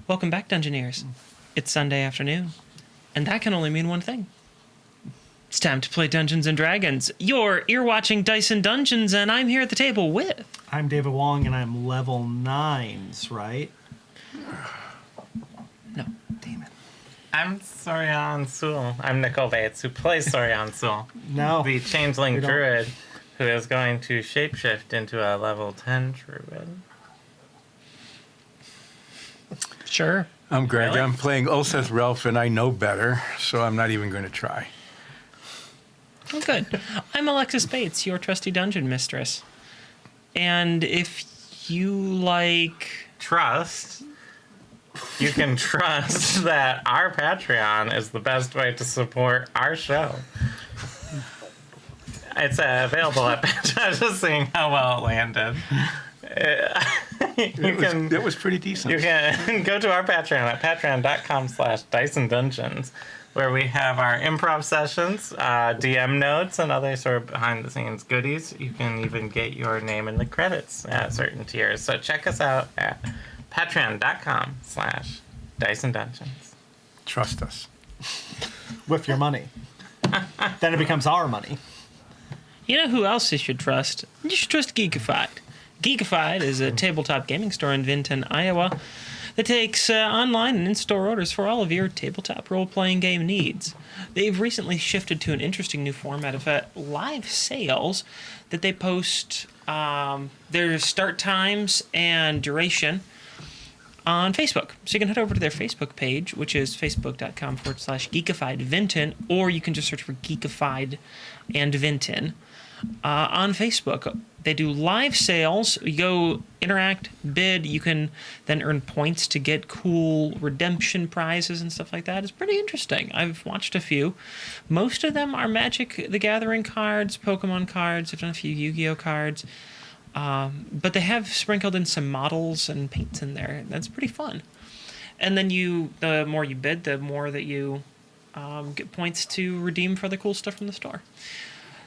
Welcome back, Dungeoneers. It's Sunday afternoon, and that can only mean one thing. It's time to play Dungeons & Dragons. You're ear-watching Dice & Dungeons, and I'm here at the table with... I'm David Wong, and I'm level 9s, right? No. Damn it. I'm Sorian Sewell. I'm Nicole Bates, who plays Sorian Sewell. No. The changeling druid who is going to shapeshift into a level 10 druid. Sure. I'm Greg. Really? I'm playing Ulseth Relf, and I know better, so I'm not even going to try. Oh, good. I'm Alexis Bates, your trusty dungeon mistress. And if you like... Trust. You can trust that our Patreon is the best way to support our show. It's available at Patreon. I was just seeing how well it landed. It was pretty decent. You can go to our Patreon at patreon.com/DiceandDungeons, where we have our improv sessions, DM notes, and other sort of behind-the-scenes goodies. You can even get your name in the credits at certain tiers. So check us out at patreon.com/DiceandDungeons. Trust us. With your money. Then it becomes our money. You know who else you should trust? You should trust Geekified. Geekified is a tabletop gaming store in Vinton, Iowa, that takes online and in-store orders for all of your tabletop role-playing game needs. They've recently shifted to an interesting new format of live sales that they post their start times and duration on Facebook. So you can head over to their Facebook page, which is facebook.com/Geekified Vinton, or you can just search for Geekified and Vinton on Facebook. They do live sales. You go interact, bid. You can then earn points to get cool redemption prizes and stuff like that. It's pretty interesting. I've watched a few. Most of them are Magic the Gathering cards, Pokemon cards. I've done a few Yu-Gi-Oh cards. But they have sprinkled in some models and paints in there. That's pretty fun. And then the more you bid, the more that you get points to redeem for the cool stuff from the store.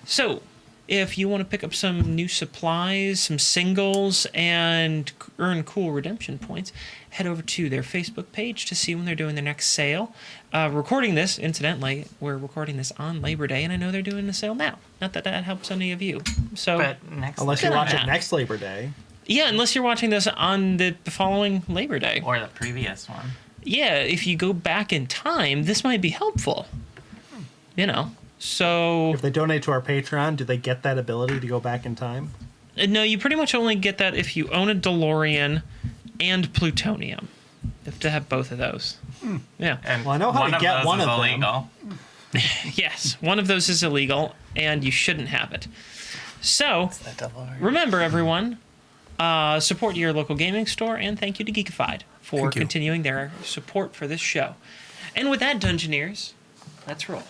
So, if you want to pick up some new supplies, some singles, and earn cool redemption points, head over to their Facebook page to see when they're doing their next sale. Recording this, incidentally, we're recording this on Labor Day, and I know they're doing the sale now. Not that that helps any of you. So, But next Unless you Good watch on it that. next Labor Day. yeah, unless you're watching this on the following Labor Day. or the previous one. Yeah, if you go back in time, this might be helpful. You know, so... If they donate to our Patreon, do they get that ability to go back in time? No, you pretty much only get that if you own a DeLorean and plutonium. You have to have both of those. Yeah. And Well, I know how one to of get those one is of them. illegal. Yes, one of those is illegal, and you shouldn't have it. So, The DeLorean. remember, everyone, support your local gaming store, and thank you to Geekified for Thank you. continuing their support for this show. And with that, Dungeoneers, let's roll.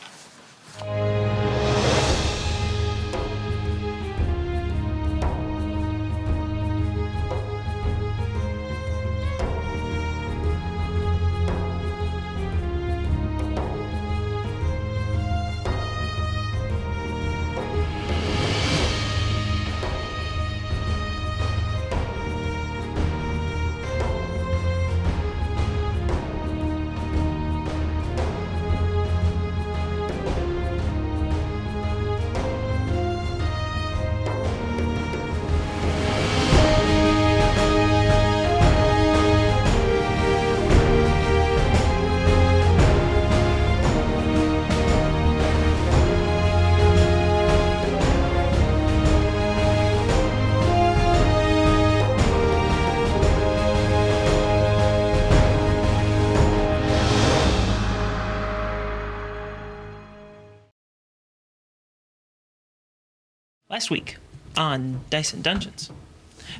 Last week on Dice & Dungeons,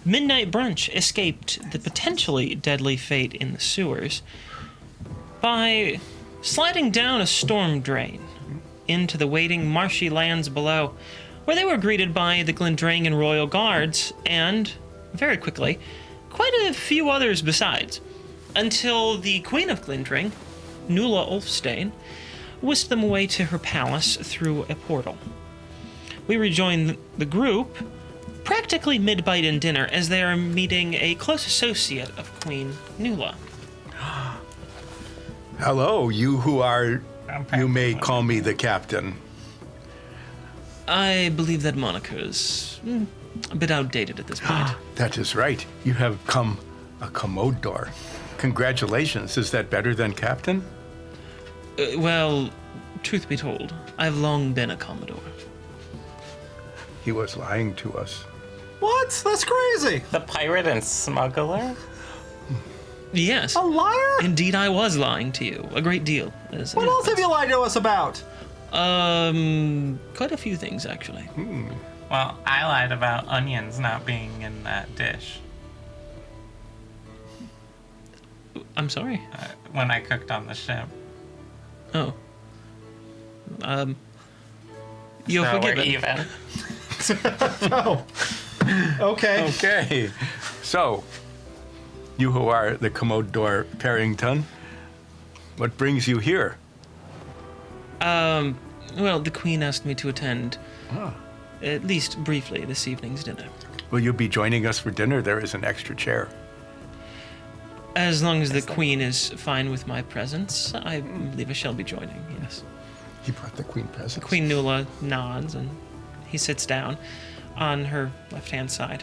Midnight Brunch escaped the potentially deadly fate in the sewers by sliding down a storm drain into the waiting marshy lands below, where they were greeted by the Glindrengan royal guards and, very quickly, quite a few others besides, until the Queen of Glindring, Nuala Ulfstein, whisked them away to her palace through a portal. We rejoin the group practically mid-bite in dinner as they are meeting a close associate of Queen Nuala. Hello, you who are, you may practicing. call me the captain. I believe that moniker is a bit outdated at this point. That is right. You have come a commodore. Congratulations. Is that better than captain? Well, truth be told, I've long been a Commodore. He was lying to us. What? That's crazy. The pirate and smuggler? Yes. A liar? Indeed, I was lying to you. A great deal. What else have you lied to us about? Quite a few things, actually. Well, I lied about onions not being in that dish I'm sorry. when I cooked on the ship. Oh. You're So we're forgiven. even. Oh. Okay. Okay. So, you who are the Commodore Parrington, what brings you here? Well, the Queen asked me to attend, at least briefly, this evening's dinner. Will you be joining us for dinner? There is an extra chair. As long as the Queen is fine with my presence, I believe I shall be joining, yes. He brought the Queen presents. Queen Nula nods and he sits down on her left-hand side.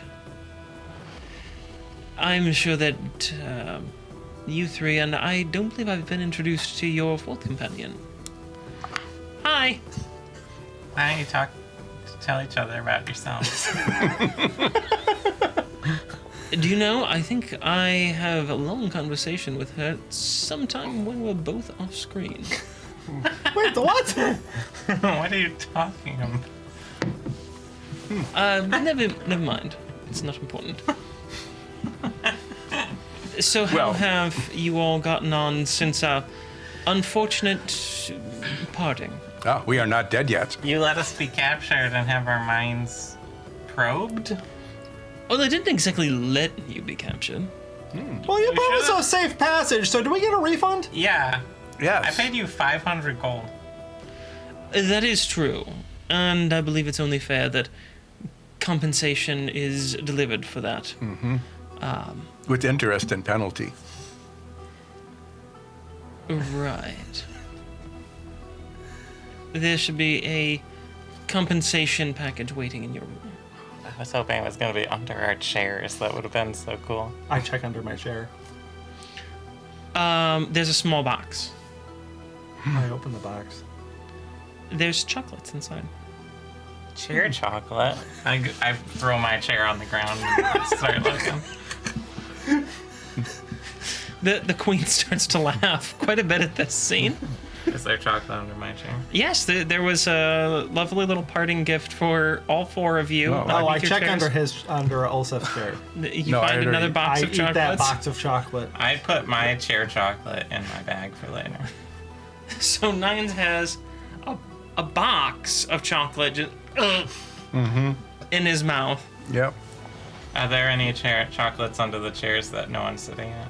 I'm sure that you three, and I don't believe I've been introduced to your fourth companion. Hi. Why don't you tell each other about yourselves? Do you know, I think I have a long conversation with her sometime when we're both off screen. Wait, what? What are you talking about? Never mind. It's not important. So how Well- have you all gotten on since our unfortunate parting? We are not dead yet. You let us be captured and have our minds probed? Well, they didn't exactly let you be captured. Well, you We promised should've- us safe passage, so do we get a refund? Yeah. Yes. I paid you 500 gold. That is true. And I believe it's only fair that compensation is delivered for that. With interest and penalty. Right. There should be a compensation package waiting in your room. I was hoping it was going to be under our chairs. That would have been so cool. I check under my chair. There's a small box. I open the box. There's chocolates inside. Chair chocolate. I throw my chair on the ground and start looking. The queen starts to laugh quite a bit at this scene. Is there chocolate under my chair? Yes, there was a lovely little parting gift for all four of you. Oh. Oh, I Your check chairs. under Olsef's chair. You No, I find had another already- box I of eat that chocolates. box of chocolate. I put my chair chocolate in my bag for later. So Nines has a box of chocolate just, in his mouth. Yep. Are there any chocolates under the chairs that no one's sitting at?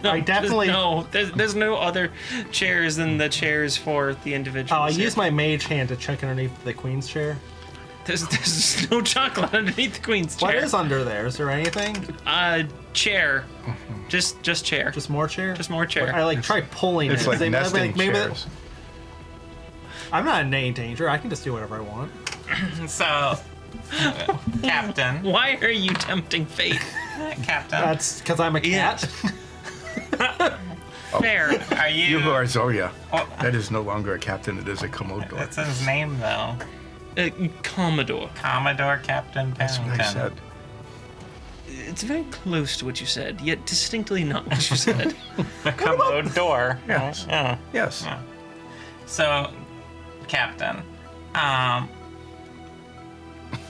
No, I definitely- no. There's no other chairs than the chairs for the individuals. Oh, I here. use my mage hand to check underneath the queen's chair. There's no chocolate underneath the queen's chair. What is under there? Is there anything? Chair. Just chair. Just more chair? Just more chair. I try pulling It's it. like They- nesting maybe- chairs. I'm not in any danger. I can just do whatever I want. So, Captain. Why are you tempting fate? Captain. That's because I'm a cat. Fair. Are You who are Zoya. Oh. That is no longer a captain, it is a Commodore. That's his name, though. Commodore. Commodore Captain That's what Parrington. I said. It's very close to what you said, yet distinctly not what you said. Commodore. Yes. Yeah. Yes. Yeah. So, Captain,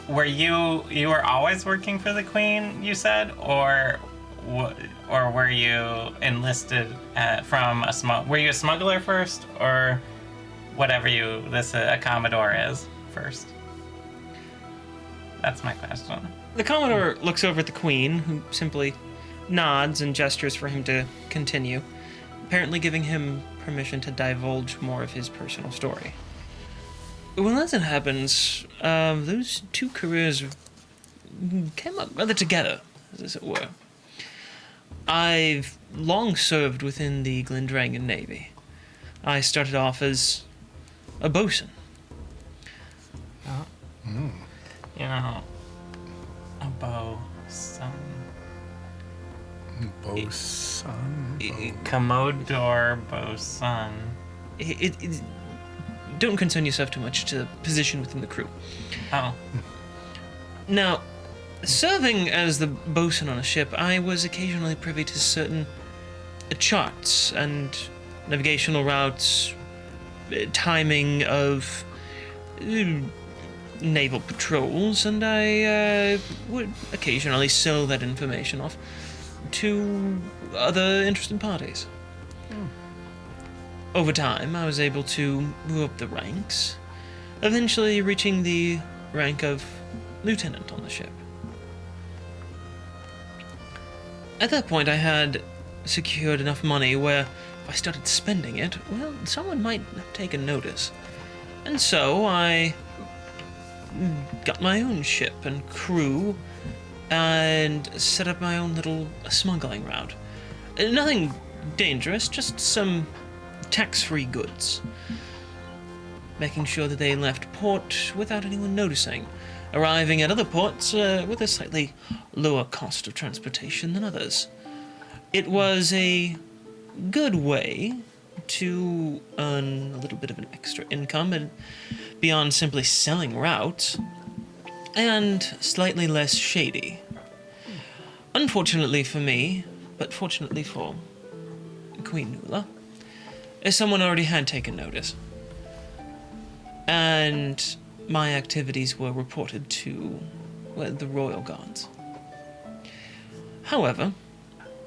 were you were always working for the Queen? You said, or were you enlisted from a were you a smuggler first, or whatever a Commodore is first? That's my question. The Commodore looks over at the Queen, who simply nods and gestures for him to continue, apparently giving him permission to divulge more of his personal story. Well, as it happens, those two careers came up rather together, as it were. I've long served within the Glindrengan Navy. I started off as a bosun. You know, a bow, son. Bosun. Commodore bosun. Don't concern yourself too much to the position within the crew. Oh, Now, serving as the bosun on a ship, I was occasionally privy to certain charts and navigational routes, timing of naval patrols, and I would occasionally sell that information off to other interested parties. Over time, I was able to move up the ranks, eventually reaching the rank of lieutenant on the ship. At that point, I had secured enough money where if I started spending it, well, someone might have taken notice. And so I got my own ship and crew and set up my own little smuggling route. Nothing dangerous, just some tax-free goods. Making sure that they left port without anyone noticing, arriving at other ports with a slightly lower cost of transportation than others. It was a good way to earn a little bit of an extra income and beyond simply selling routes, and slightly less shady. Unfortunately for me, but fortunately for Queen Nula, someone already had taken notice, and my activities were reported to, well, the royal guards. However,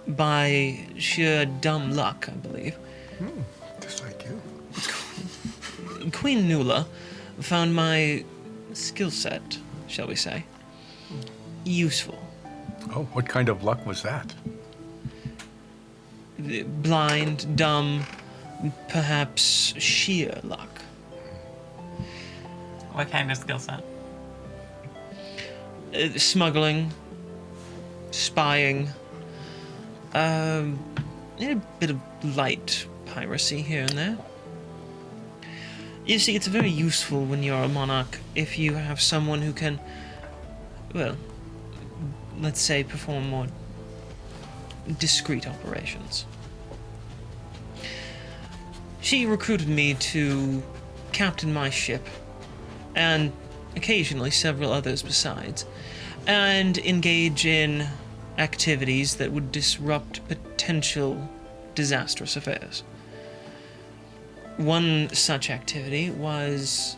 by sheer dumb luck, I believe, Just like you. Queen Nula found my skill set, shall we say, useful. Oh, what kind of luck was that? Blind, dumb, perhaps sheer luck. what kind of skill set? Smuggling, spying, a bit of light piracy here and there. You see, it's very useful when you're a monarch if you have someone who can, well, let's say, perform more discreet operations. She recruited me to captain my ship, and occasionally several others besides, and engage in activities that would disrupt potential disastrous affairs. One such activity was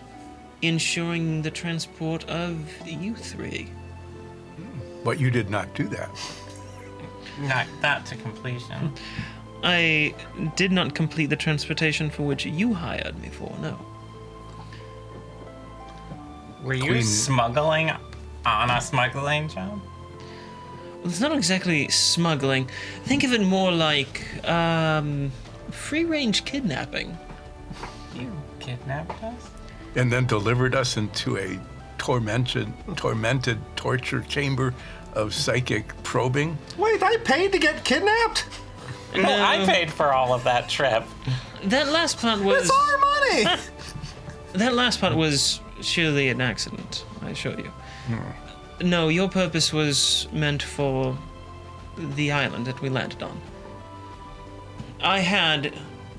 ensuring the transport of you three. But you did not do that. Not that to completion. I did not complete the transportation for which you hired me for, no. Were you Queen- smuggling on a smuggling job? Well, it's not exactly smuggling. Think of it more like, free-range kidnapping. You kidnapped us? And then delivered us into a tormented torture chamber of psychic probing. Wait, I paid to get kidnapped? No, I paid for all of that trip. That last part was... It's our money! That last part was surely an accident, I assure you. No, your purpose was meant for the island that we landed on. I had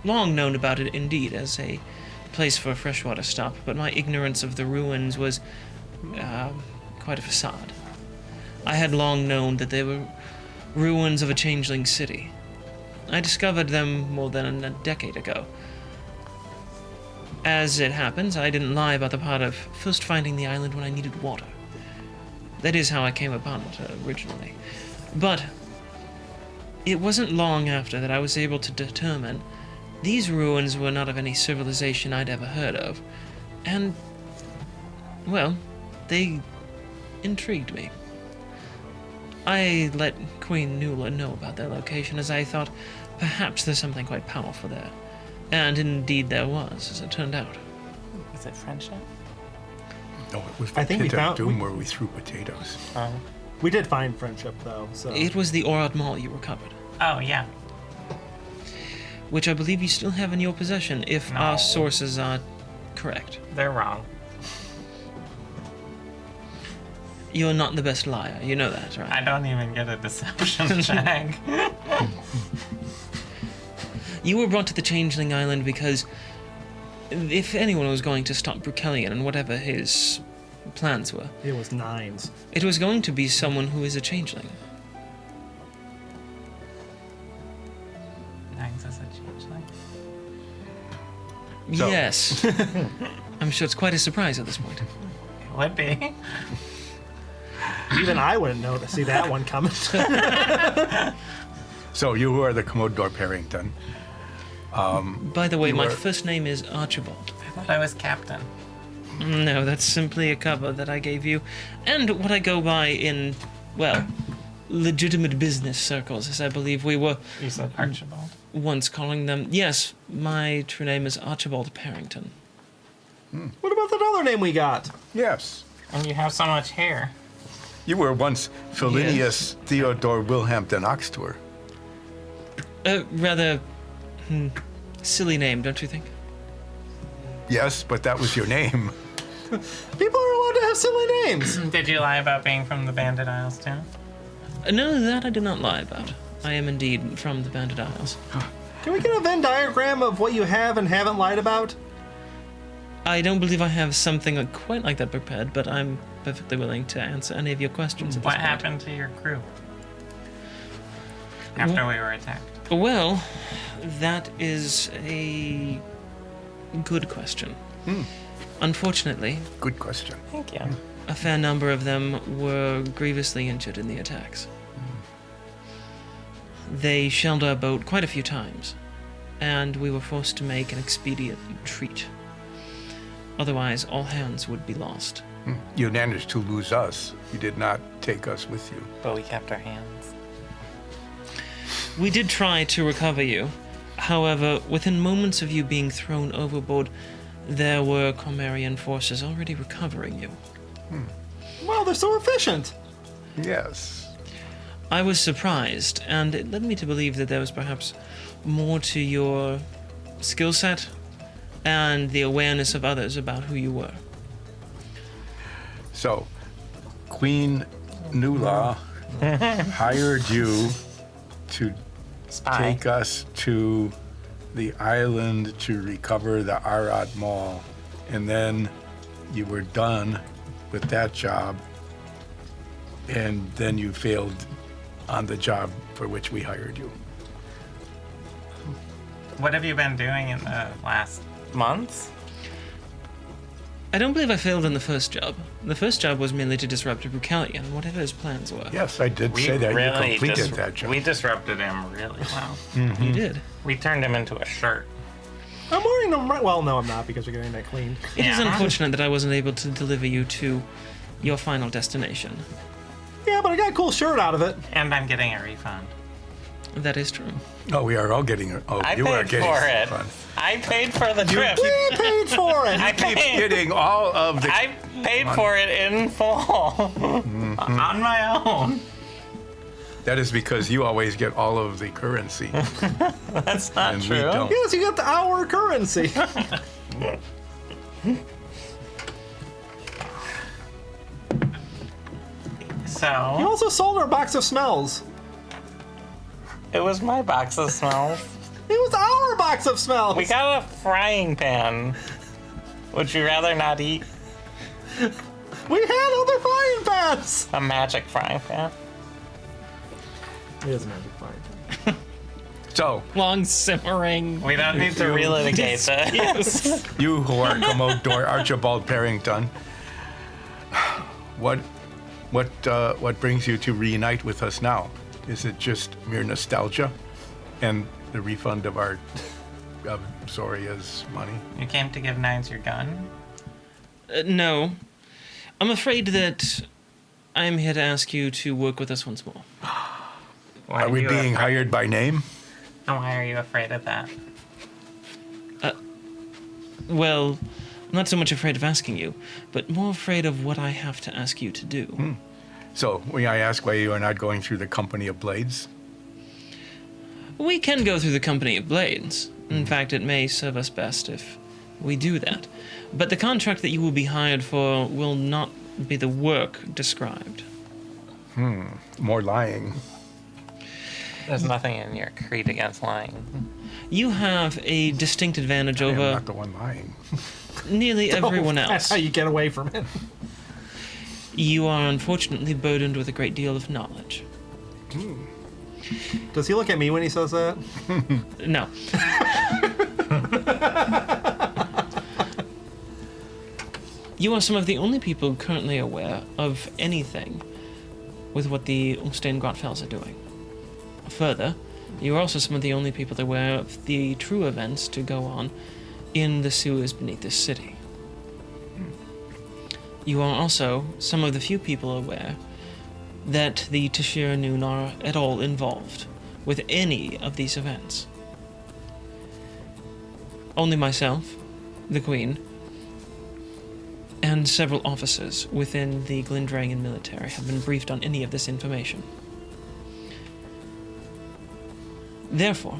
long known about it indeed as a place for a freshwater stop, but my ignorance of the ruins was quite a facade. I had long known that they were ruins of a changeling city. I discovered them more than a decade ago. As it happens, I didn't lie about the part of first finding the island when I needed water. That is how I came upon it originally. But it wasn't long after that I was able to determine these ruins were not of any civilization I'd ever heard of. And, well, they intrigued me. I let Queen Nula know about their location as I thought perhaps there's something quite powerful there. And indeed there was, as it turned out. Was it friendship? No, it was I the think we pit of found- doom where we threw potatoes. We did find friendship, though, so... It was the Orad Mall you recovered. Oh, yeah. which I believe you still have in your possession, if No. our sources are correct. They're wrong. You're not the best liar. You know that, right? I don't even get a deception check. You were brought to the Changeling Island because if anyone was going to stop Brunch and whatever his plans were, It was 9s. it was going to be someone who is a changeling. Nines is a changeling. So- Yes. I'm sure it's quite a surprise at this point. It would be. Even I wouldn't know to see that one coming. So you who are the Commodore Parrington. By the way, You my were- first name is Archibald. I thought I was captain. No, that's simply a cover that I gave you, and what I go by in, well, legitimate business circles, as I believe we were You said Archibald. once calling them. Yes, my true name is Archibald Parrington. What about that other name we got? Yes. And you have so much hair. You were once Philinius Theodore Wilhampton Oxtour. Rather silly name, don't you think? Yes, but that was your name. People are allowed to have silly names. Did you lie about being from the Bandit Isles too? No, that I did not lie about. I am indeed from the Bandit Isles. Can we get a Venn diagram of what you have and haven't lied about? I don't believe I have something quite like that prepared, but I'm perfectly willing to answer any of your questions at this What point. happened to your crew after we were attacked? Well, that is a good question. Unfortunately, Good question. Thank you. a fair number of them were grievously injured in the attacks. They shelled our boat quite a few times, and we were forced to make an expedient retreat. Otherwise, all hands would be lost. You managed to lose us. You did not take us with you. But we kept our hands. We did try to recover you. However, within moments of you being thrown overboard, there were Cormarian forces already recovering you. Well, they're so efficient. Yes. I was surprised, and it led me to believe that there was perhaps more to your skill set and the awareness of others about who you were. So, Queen Nula hired you to Spy. take us to the island to recover the Arad Mall, and then you were done with that job, and then you failed on the job for which we hired you. What have you been doing in the last months? I don't believe I failed in the first job. The first job was merely to disrupt Brunch and whatever his plans were. Yes, I did say that you completed that job. We disrupted him really well. You did. We turned him into a shirt. I'm wearing them right. Well, no, I'm not because we're getting that cleaned. It is Yeah. unfortunate that I wasn't able to deliver you to your final destination. Yeah, but I got a cool shirt out of it. And I'm getting a refund. That is true. Oh, we are all getting it. Oh, I you are paid getting for it. fun. I paid for the trip. We paid for it. I Keep paid. getting all of the. I paid for it in full on my own. That is because you always get all of the currency, That's not and true. we don't. Yes, you got the hour currency. You So also sold our box of smells. it was my box of smells. It was our box of smells. We got a frying pan. Would you rather not eat We had other frying pans. a magic frying pan? It is a magic frying pan. So, Long simmering. We don't need to relitigate this. you who are Commodore Archibald Parrington, what brings you to reunite with us now? Is it just mere nostalgia and the refund of our of Zoria's money? You came to give Nines your gun? No. I'm afraid that I'm here to ask you to work with us once more. Why Are we you being afraid- hired by name? And why are you afraid of that? Well, I'm not so much afraid of asking you, but more afraid of what I have to ask you to do. So, may I ask why you are not going through the Company of Blades? We can go through the Company of Blades. In fact, it may serve us best if we do that. But the contract that you will be hired for will not be the work described. More lying. There's nothing in your creed against lying. You have a distinct advantage I am over not the one lying. nearly everyone That's else. how you get away from it. You are unfortunately burdened with a great deal of knowledge. Does he look at me when he says that? No. You are some of the only people currently aware of anything with what the Ulstein Grotfels are doing. Further, you are also some of the only people aware of the true events to go on in the sewers beneath this city. You are also some of the few people aware that the Tashira Noon are at all involved with any of these events. Only myself, the Queen, and several officers within the Glindrengan military have been briefed on any of this information. Therefore,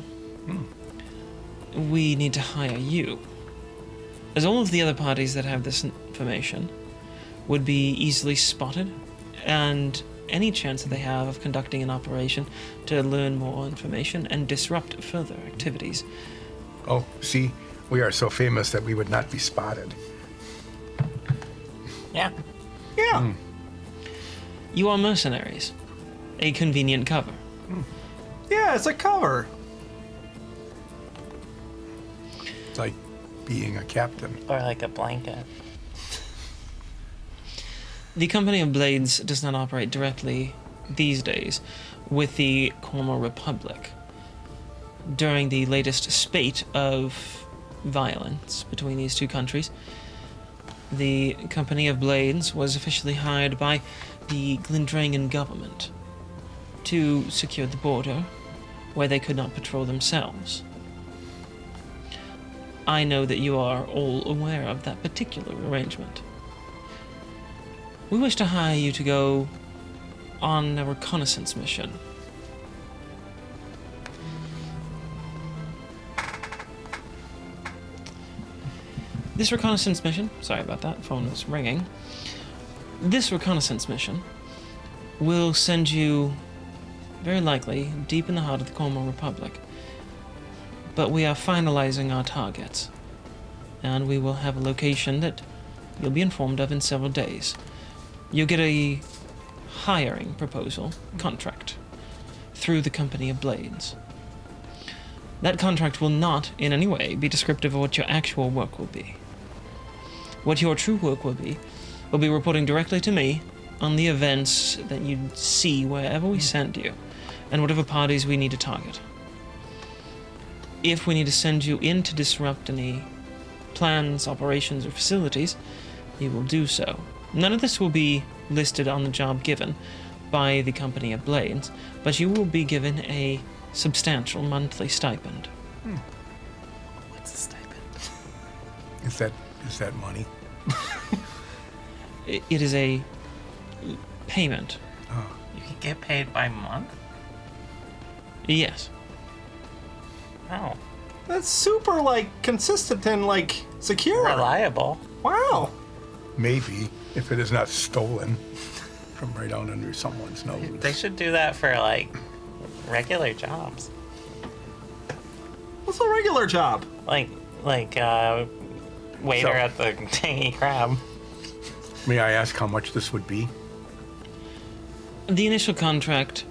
we need to hire you, as all of the other parties that have this information would be easily spotted, and any chance that they have of conducting an operation to learn more information and disrupt further activities. Oh, see, we are so famous that we would not be spotted. Yeah. Yeah. You are mercenaries, a convenient cover. Yeah, it's a cover. It's like being a captain. Or like a blanket. The Company of Blades does not operate directly these days with the Cormor Republic. During the latest spate of violence between these two countries, the Company of Blades was officially hired by the Glindrengan government to secure the border where they could not patrol themselves. I know that you are all aware of that particular arrangement. We wish to hire you to go on a reconnaissance mission. This reconnaissance mission, sorry about that, phone was ringing. This reconnaissance mission will send you, very likely, deep in the heart of the Cormor Republic. But we are finalizing our targets, and we will have a location that you'll be informed of in several days. You'll get a hiring proposal, contract, through the Company of Blades. That contract will not, in any way, be descriptive of what your actual work will be. What your true work will be reporting directly to me on the events that you see wherever we send you, and whatever parties we need to target. If we need to send you in to disrupt any plans, operations, or facilities, you will do so. None of this will be listed on the job given by the Company of Blades, but you will be given a substantial monthly stipend. What's a stipend? Is that money? It is a payment. You can get paid by month? Yes. Oh. That's super, consistent and, secure. Reliable. Wow. Maybe, if it is not stolen from right out under someone's nose. They should do that for, regular jobs. What's a regular job? Waiter So- at the Tangy Crab. May I ask how much this would be? The initial contract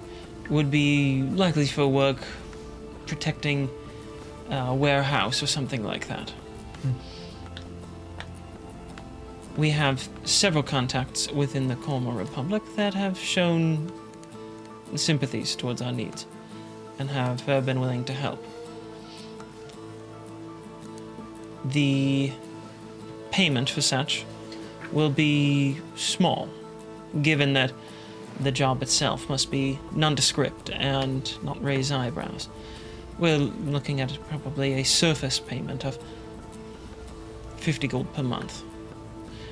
would be likely for work protecting a warehouse or something like that. We have several contacts within the Cormor Republic that have shown sympathies towards our needs and have been willing to help. The payment for such will be small, given that the job itself must be nondescript and not raise eyebrows. We're looking at probably a surface payment of 50 gold per month.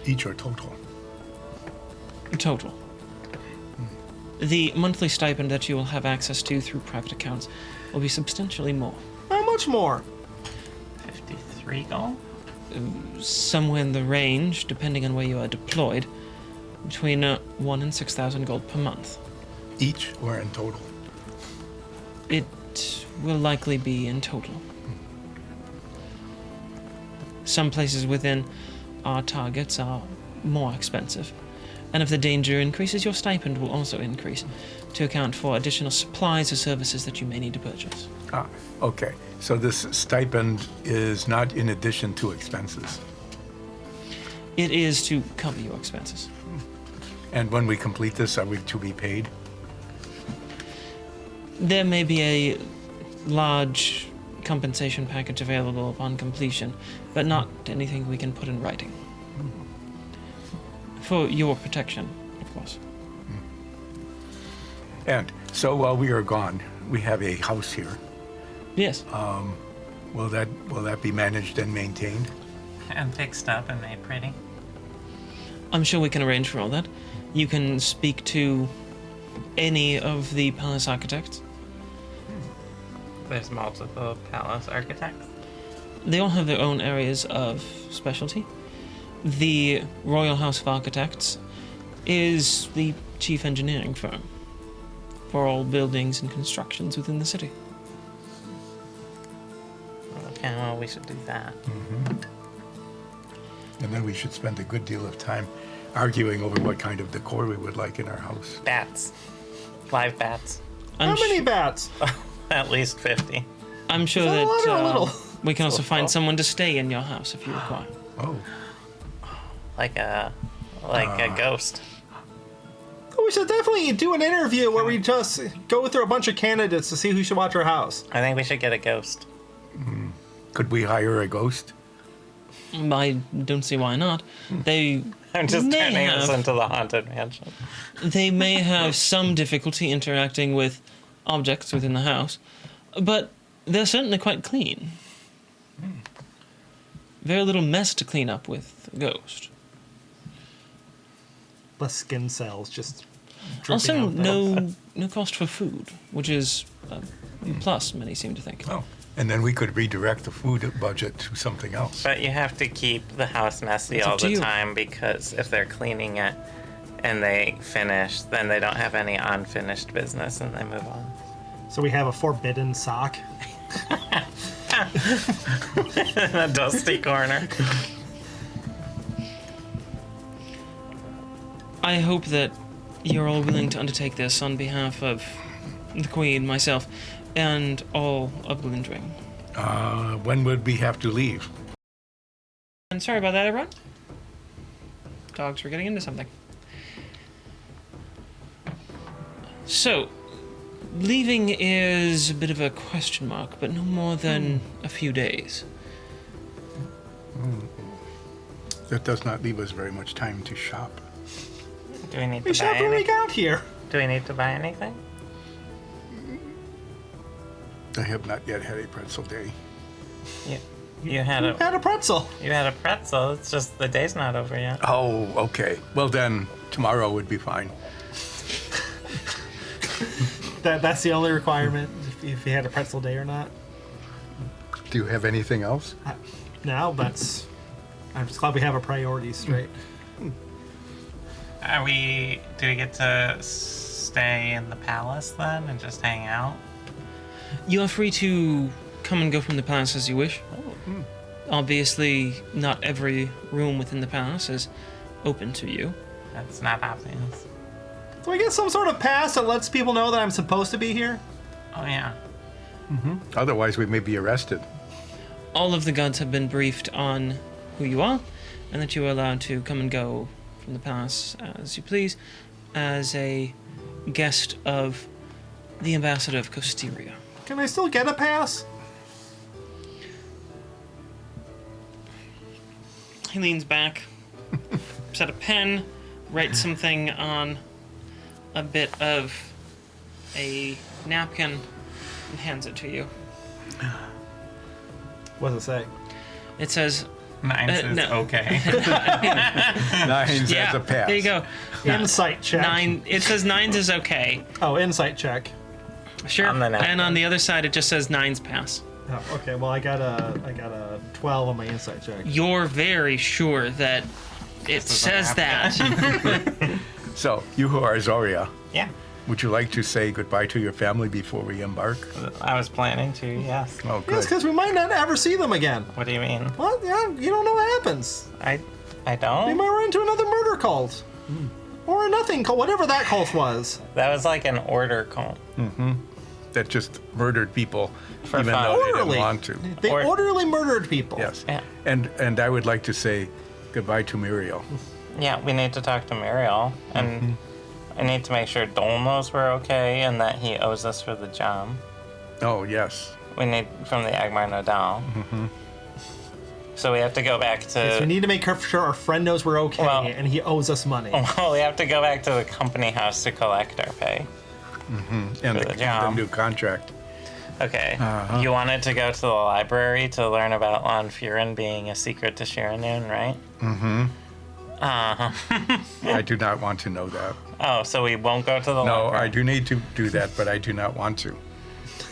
Each or total? Total. The monthly stipend that you will have access to through private accounts will be substantially more. How much more? 53 gold? Somewhere in the range, depending on where you are deployed, between 1 and 6,000 gold per month. Each or in total? It will likely be in total. Some places within our targets are more expensive, and if the danger increases, your stipend will also increase to account for additional supplies or services that you may need to purchase. Ah, okay. So this stipend is not in addition to expenses. It is to cover your expenses. And when we complete this, are we to be paid? There may be a large compensation package available upon completion, but not anything we can put in writing. For your protection, of course. And so while we are gone, we have a house here. Yes. Will that be managed and maintained? And fixed up and made pretty. I'm sure we can arrange for all that. You can speak to any of the palace architects. There's multiple palace architects. They all have their own areas of specialty. The Royal House of Architects is the chief engineering firm for all buildings and constructions within the city. Okay, well, we should do that. And then we should spend a good deal of time arguing over what kind of decor we would like in our house. Bats. Live bats. How many bats? At least 50. I'm sure Is that a lot or a little? we can also find someone to stay in your house if you require. Oh, Like a ghost. We should definitely do an interview where we just go through a bunch of candidates to see who should watch our house. I think we should get a ghost. could we hire a ghost? I don't see why not. They I'm just may turning this have, into the Haunted Mansion. they may have some difficulty interacting with objects within the house, but they're certainly quite clean. Very little mess to clean up with a ghost. Less skin cells, just dripping Also, out there. no cost for food, which is a plus, many seem to think. Oh, and then we could redirect the food budget to something else. But you have to keep the house messy It's up all to the you. time, because if they're cleaning it and they finish, then they don't have any unfinished business and they move on. So we have a forbidden sock. A dusty corner. I hope that you're all willing to undertake this on behalf of the Queen, myself, and all of Glindrengan. When would we have to leave? And sorry about that, everyone. Dogs were getting into something. So, leaving is a bit of a question mark, but no more than a few days. That does not leave us very much time to shop. Do we need We to buy shopped when we anything? got here. Do we need to buy anything? I have not yet had a pretzel day. You had a Had a pretzel. pretzel. It's just the day's not over yet. Oh, okay. Well then, tomorrow would be fine. That's the only requirement, if you had a pretzel day or not. Do you have anything else? No, I'm just glad we have our priorities straight. Do we get to stay in the palace then and just hang out? You are free to come and go from the palace as you wish. Obviously, not every room within the palace is open to you. That's not obvious. Do I get some sort of pass that lets people know that I'm supposed to be here? Oh yeah. Otherwise, we may be arrested. All of the guards have been briefed on who you are, and that you are allowed to come and go from the palace as you please, as a guest of the ambassador of Costeria. Can I still get a pass? He leans back, set a pen, writes something on a bit of a napkin, and hands it to you. What does it say? It says, Nine says no. okay. Nines yeah, as a pass. there you go. Insight check. It says nines is okay. Oh, insight check. Sure. On the napkin. And on the other side, it just says 9's pass. Oh, okay, well, I got a 12 on my insight check. You're very sure that it says that. So, you who are Zoria, Yeah. would you like to say goodbye to your family before we embark? I was planning to, yes. Oh, Yes, good. because we might not ever see them again. What do you mean? Well, yeah, you don't know what happens. I We don't? might run into another murder cult. Or a nothing cult, whatever that cult was. That was like an order cult. That just murdered people, For even fun. though they Orderly. didn't want to. They Or- orderly murdered people. Yes. Yeah. And I would like to say goodbye to Muriel. Yeah, we need to talk to Muriel, and I need to make sure Dole knows we're okay and that he owes us for the job. Oh, yes. We need from the Agmar Nodal. So we have to go back So we to. need to make sure our friend knows we're okay Well- and he owes us money. Well, we have to go back to the company house to collect our pay. And For the the job. new contract. Okay. Uh-huh. You wanted to go to the library to learn about Lon Furin being a secret to Shiranun, right? I do not want to know that. Oh, so we won't go to the No, library? I do need to do that, but I do not want to.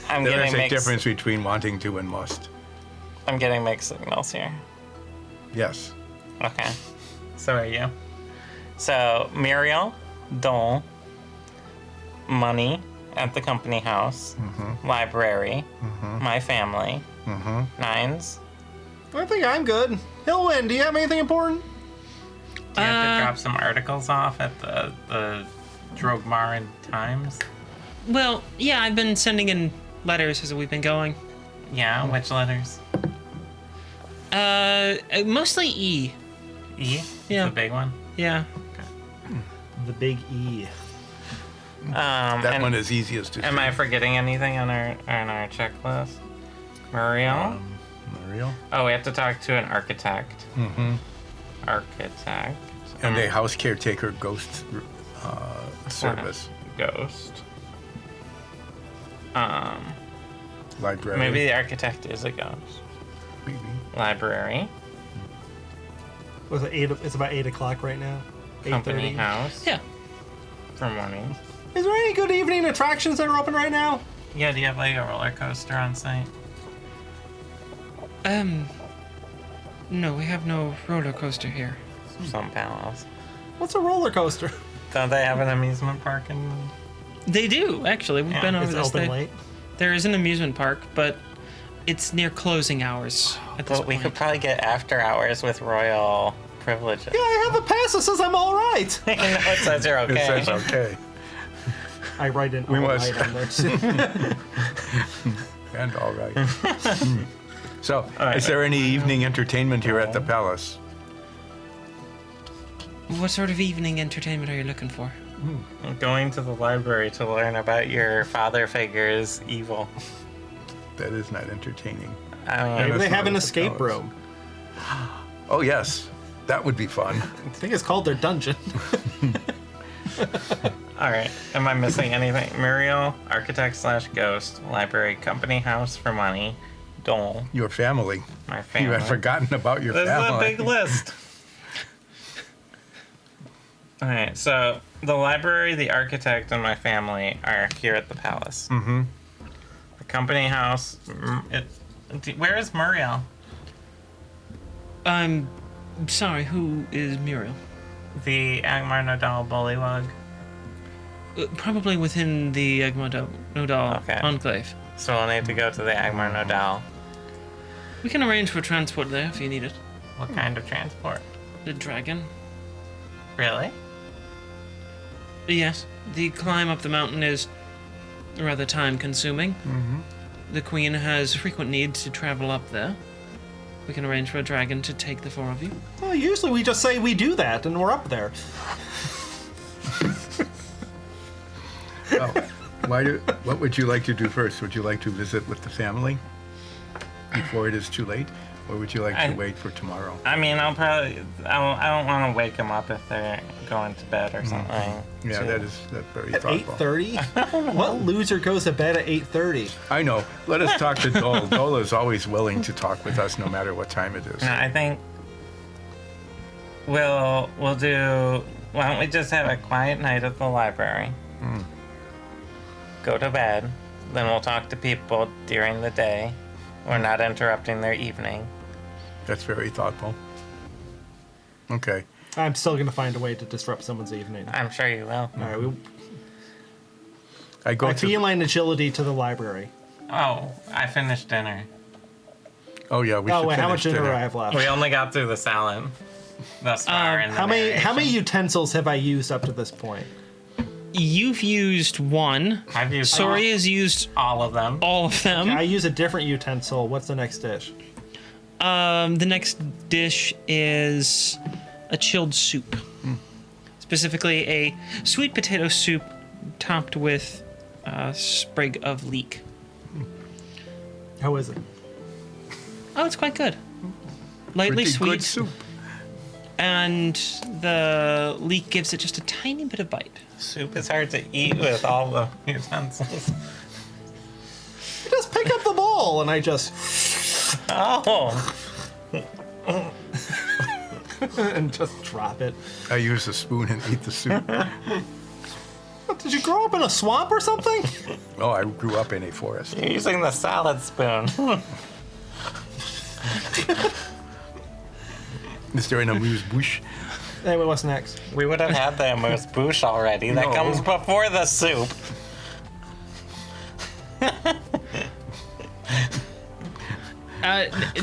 I'm There getting is a mixed. difference between wanting to and must. I'm getting mixed signals here. Yes. Okay. So are you. So Muriel, Dole, money at the company house, library, my family, 9's. I think I'm good. Hillwin, do you have anything important? Do you have to drop some articles off at the Drogmaran Times? Well, yeah, I've been sending in letters as we've been going. Yeah, which letters? Mostly E. E? Yeah. The big one? Yeah. The big E. That and one is easiest to Am see. I forgetting anything on our checklist? Muriel? Muriel? Oh, we have to talk to an architect. Architect. And a house caretaker ghost service. Ghost. Library. Maybe the architect is a ghost. Maybe. Library. Was it 8? It's about 8 o'clock right now. Company 8:30. house. Yeah. For morning. Is there any good evening attractions that are open right now? Yeah, do you have like a roller coaster on site? No, we have no roller coaster here. Some palace. What's a roller coaster? Don't they have an amusement park in? They do, actually. We've Yeah, been over Is it this. open late? There is an amusement park, but it's near closing hours at this But we point. could probably get after hours with royal privileges. Yeah, I have a pass that says I'm all right. I know it says you're okay. It says okay. I write in We all must- right on there. too. And all right. So, right. is there any evening entertainment here at the palace? What sort of evening entertainment are you looking for? Going to the library to learn about your father figure's evil. That is not entertaining. I mean, Maybe that's they not have an what the escape palace- room. Oh, yes. That would be fun. I think it's called their dungeon. all right. Am I missing anything? Muriel, architect / ghost, library, company house for money, Dole, Your family. my You family. had forgotten about your This family. is a big list. All right, so the library, the architect, and my family are here at the palace. Mm-hmm. The company house. Where is Muriel? I'm sorry, who is Muriel? The Agmar Nodal Bullywug. Probably within the Egmont Nodal Okay. enclave. So we'll need to go to the Agmar Nodal. We can arrange for transport there if you need it. What kind of transport? The dragon? Really? Yes. The climb up the mountain is rather time consuming. Mm-hmm. The queen has frequent need to travel up there. We can arrange for a dragon to take the four of you. Well, usually we just say we do that and we're up there. Well, what would you like to do first? Would you like to visit with the family before it is too late? Or would you like to wait for tomorrow? I mean, I don't want to wake them up if they're going to bed or something. Yeah, too. that's very At thoughtful. 8:30? What loser goes to bed at 8:30? I know. Let us talk to Dole. Dole is always willing to talk with us no matter what time it is. No, I think we'll do. Why don't we just have a quiet night at the library? Go to bed, then we'll talk to people during the day. We're not interrupting their evening. That's very thoughtful. Okay. I'm still going to find a way to disrupt someone's evening. I'm sure you will. All right, I go I to. feline agility to the library. Oh, I finished dinner. Oh yeah, we Oh should wait, how much finish dinner do I have left? We only got through the salad thus far. In the How many narration. utensils have I used up to this point? You've used one. I've used Sori has used all of them. all of them. I use a different utensil. What's the next dish? The next dish is a chilled soup. Specifically, a sweet potato soup topped with a sprig of leek. How is it? Oh, it's quite good. Lightly Pretty sweet, good soup. and the leek gives it just a tiny bit of bite. Soup is hard to eat with all the utensils. You just pick up the bowl and I just Oh, and just drop it. I use a spoon and eat the soup. What, did you grow up in a swamp or something? Oh, I grew up in a forest. you're using the salad spoon. Is there an amuse bouche? Anyway, what's next? We would have had the amuse bouche already. That No. comes before the soup.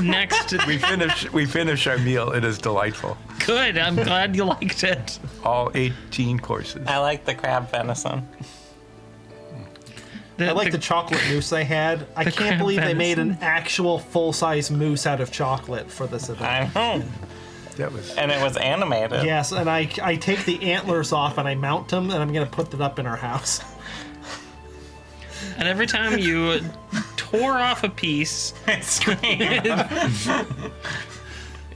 Next, We finish our meal. It is delightful. good. I'm glad you liked it. All 18 courses. I like the crab venison. I like the chocolate mousse they had. I can't crab believe they made an venison. actual full-size mousse out of chocolate for this event. I know. That was. And it was animated. Yes, and I take the antlers off and I mount them, and I'm gonna put that up in our house. And every time you tore off a piece, Scream.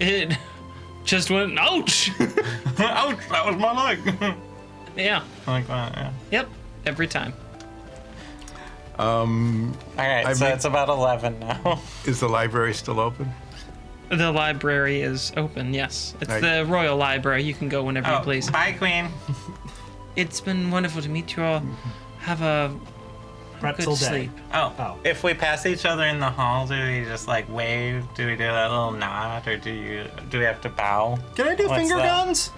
it just went, ouch! Ouch, that was my leg. Yeah. Like that, yeah. Yep. Every time. All right, so mean- it's about 11 now. Is the library still open? The library is open, yes. It's Right. the Royal Library. You can go whenever you please. Bye, Queen. It's been wonderful to meet you all. Have a Pretzel good day. sleep. Oh. If we pass each other in the hall, do we just like wave? Do we do that little nod, or do we have to bow? Can I do What's finger that? guns?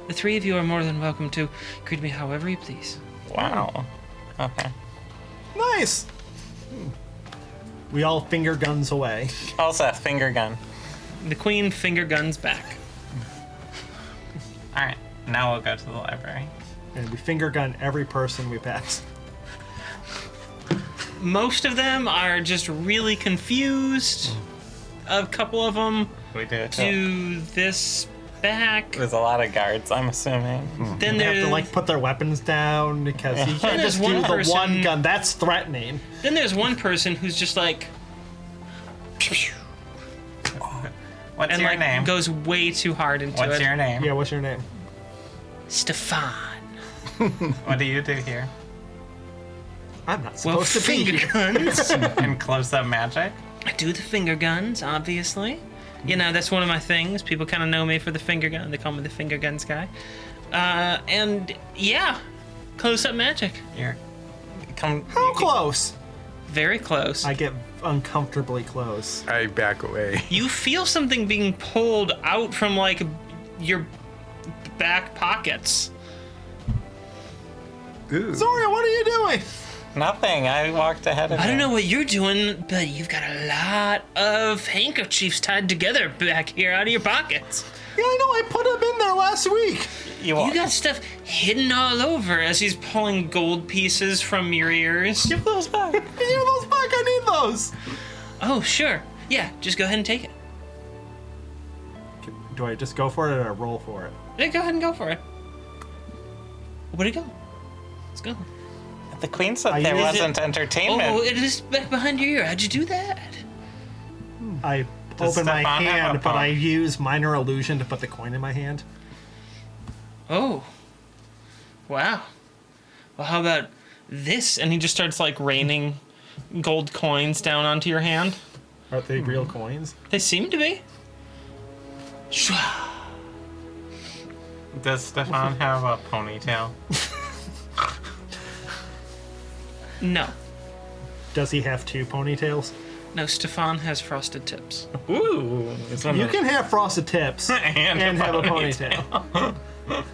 The three of you are more than welcome to greet me however you please. Wow. Okay. Nice. We all finger guns away. Also, finger gun. The queen finger guns back. All right, now we'll go to the library. And we finger gun every person we pass. Most of them are just really confused. A couple of them We do it. do this back. There's a lot of guards, I'm assuming. Then They have there's to like put their weapons down because you can't There's just one do the person- one gun. That's threatening. then there's one person who's just like What's and your like name? goes way too hard into What's it. your name? Yeah, what's your name? Stefan. What do you do here? I'm not Well, supposed to be finger here. guns. In close-up magic? I do the finger guns, obviously. You know, that's one of my things. People kind of know me for the finger gun. They call me the finger guns guy. And yeah, close-up magic. You're come. How you can- close? Very close. I get uncomfortably close. I back away. You feel something being pulled out from like your back pockets. Ooh. Zoria, what are you doing? Nothing. I walked ahead of you. I don't know what you're doing, but you've got a lot of handkerchiefs tied together back here out of your pockets. Yeah, I know. I put them in there last week. You You got stuff hidden all over as he's pulling gold pieces from your ears. Give those back. Give those back. I need those. Oh, sure. Yeah, just go ahead and take it. Do I just go for it or roll for it? Yeah, go ahead and go for it. Where'd it go? Let's go. The queen said I there use wasn't entertainment. Oh, it is back behind your ear. How'd you do that? I Does open my Stefan have a hand, but phone? I use minor illusion to put the coin in my hand. Oh. Wow. Well, how about this? And he just starts like raining gold coins down onto your hand. Are they real coins? They seem to be. Shwa. Does Stefan have a ponytail? No. Does he have 2 ponytails? No, Stefan has frosted tips. Ooh. It's one You of can have frosted tips and have a ponytail.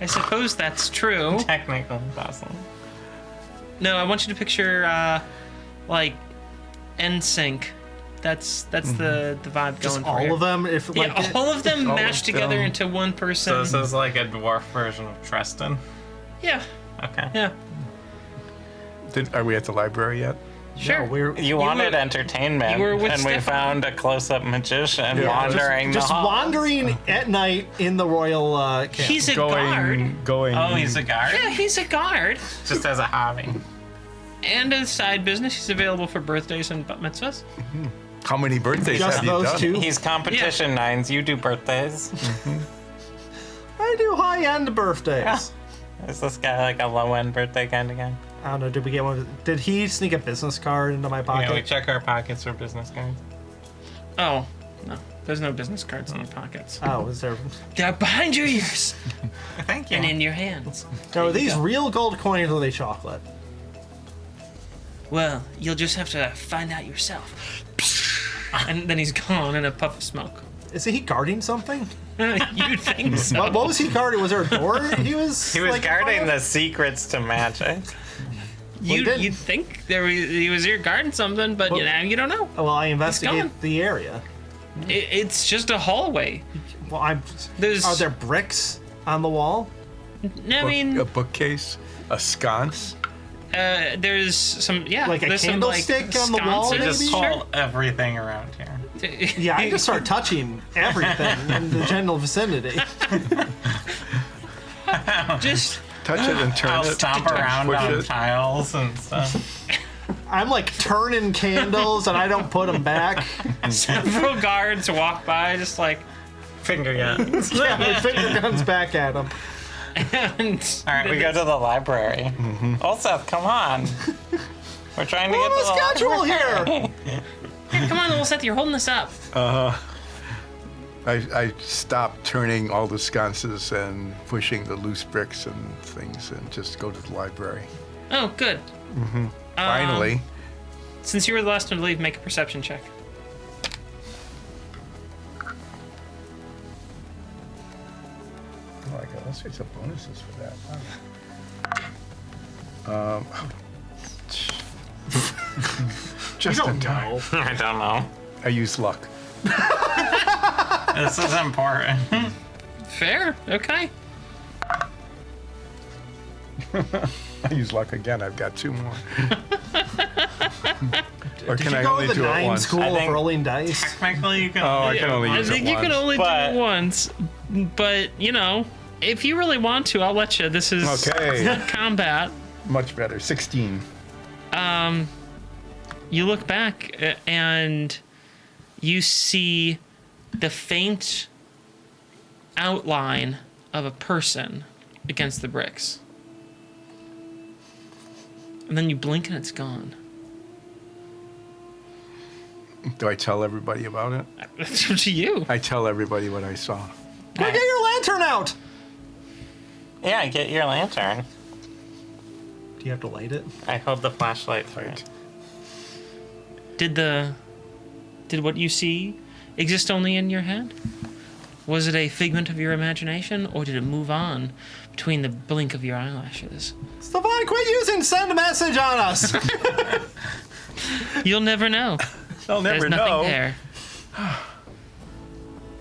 I suppose that's true. technical possible. No, I want you to picture, like, NSYNC. That's the vibe Just going for all you. of them? If Yeah, like all of them all mashed of together them. into one person. So this is like a dwarf version of Tristan. Yeah, Okay. yeah, Are we at the library yet? sure. No, we're You wanted were- entertainment, you were with and we Stefan. found a close-up magician Yeah. wandering just the halls. wandering at night in the royal camp. He's a guard. Going. Oh, he's a guard? Yeah, he's a guard. Just as a hobby. And a side business. He's available for birthdays and bat mitzvahs. How many birthdays Just have you those done? 2? He's competition nines. You do birthdays. I do high-end birthdays. Is this guy like a low-end birthday kind of guy? I don't know, did we get one? Did he sneak a business card into my pocket? Yeah, we check our pockets for business cards. Oh, no. There's no business cards in your pockets. Oh, is there? They're behind your ears Thank you. and in your hands. No, are these real gold coins or are they chocolate? Well, you'll just have to find out yourself. And then he's gone in a puff of smoke. Is he guarding something? You'd think so. What was he guarding? Was there a door? He was. He was like, guarding the secrets to magic. You'd think he was here guarding something, but you don't know. Well, I gone. investigate the area. It's just a hallway. Well, There's- Are there bricks on the wall? I mean, A bookcase, a sconce. there's some, Like a there's some, candlestick on the wall, sconces, Just maybe? pull everything around here. Yeah, I just start touching everything in the general vicinity. Just Touch it and turn I'll it. stomp around push on it. tiles and stuff. I'm like turning candles and I don't put them back. several guards walk by, just like, Finger guns. Yeah, my finger guns back at them. and All right, we go to the library. Olseth, come on. We're trying to We're get on to the a schedule here. Hey, come on, Olseth, you're holding this up. I stopped turning all the sconces and pushing the loose bricks and things and just go to the library. Oh, good. Finally. Since you were the last one to leave, make a perception check. Oh, I got all sorts of bonuses for that. Just in time. No. I don't know. I use luck. This is important. Fair. Okay. I use luck again. I've got 2 more. Or Did can you I go only to the do it 9 once? school I of think- rolling dice? Technically, you can. Oh, I can only I use it think you can once. only But- do it once, but if you really want to, I'll let you. This is Okay. combat. Much better. 16. You look back and you see the faint outline of a person against the bricks. And then you blink and it's gone. Do I tell everybody about it? It's up to you. I tell everybody what I saw. Quick, get your lantern out! Yeah, get your lantern. Do you have to light it? I hold the flashlight for it. Did what you see exist only in your head? Was it a figment of your imagination, or did it move on between the blink of your eyelashes? Stefan, quit using send a message on us! You'll never know. I'll There's never nothing know. there.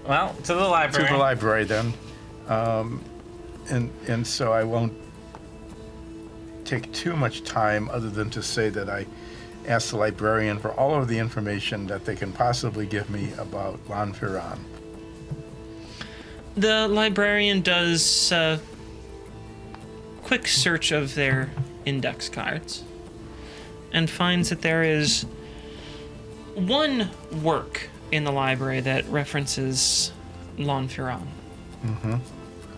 Well, to the library. To the library then. And so I won't take too much time other than to say that I asked the librarian for all of the information that they can possibly give me about Lanfiran. The librarian does a quick search of their index cards and finds that there is one work in the library that references Lanfiran.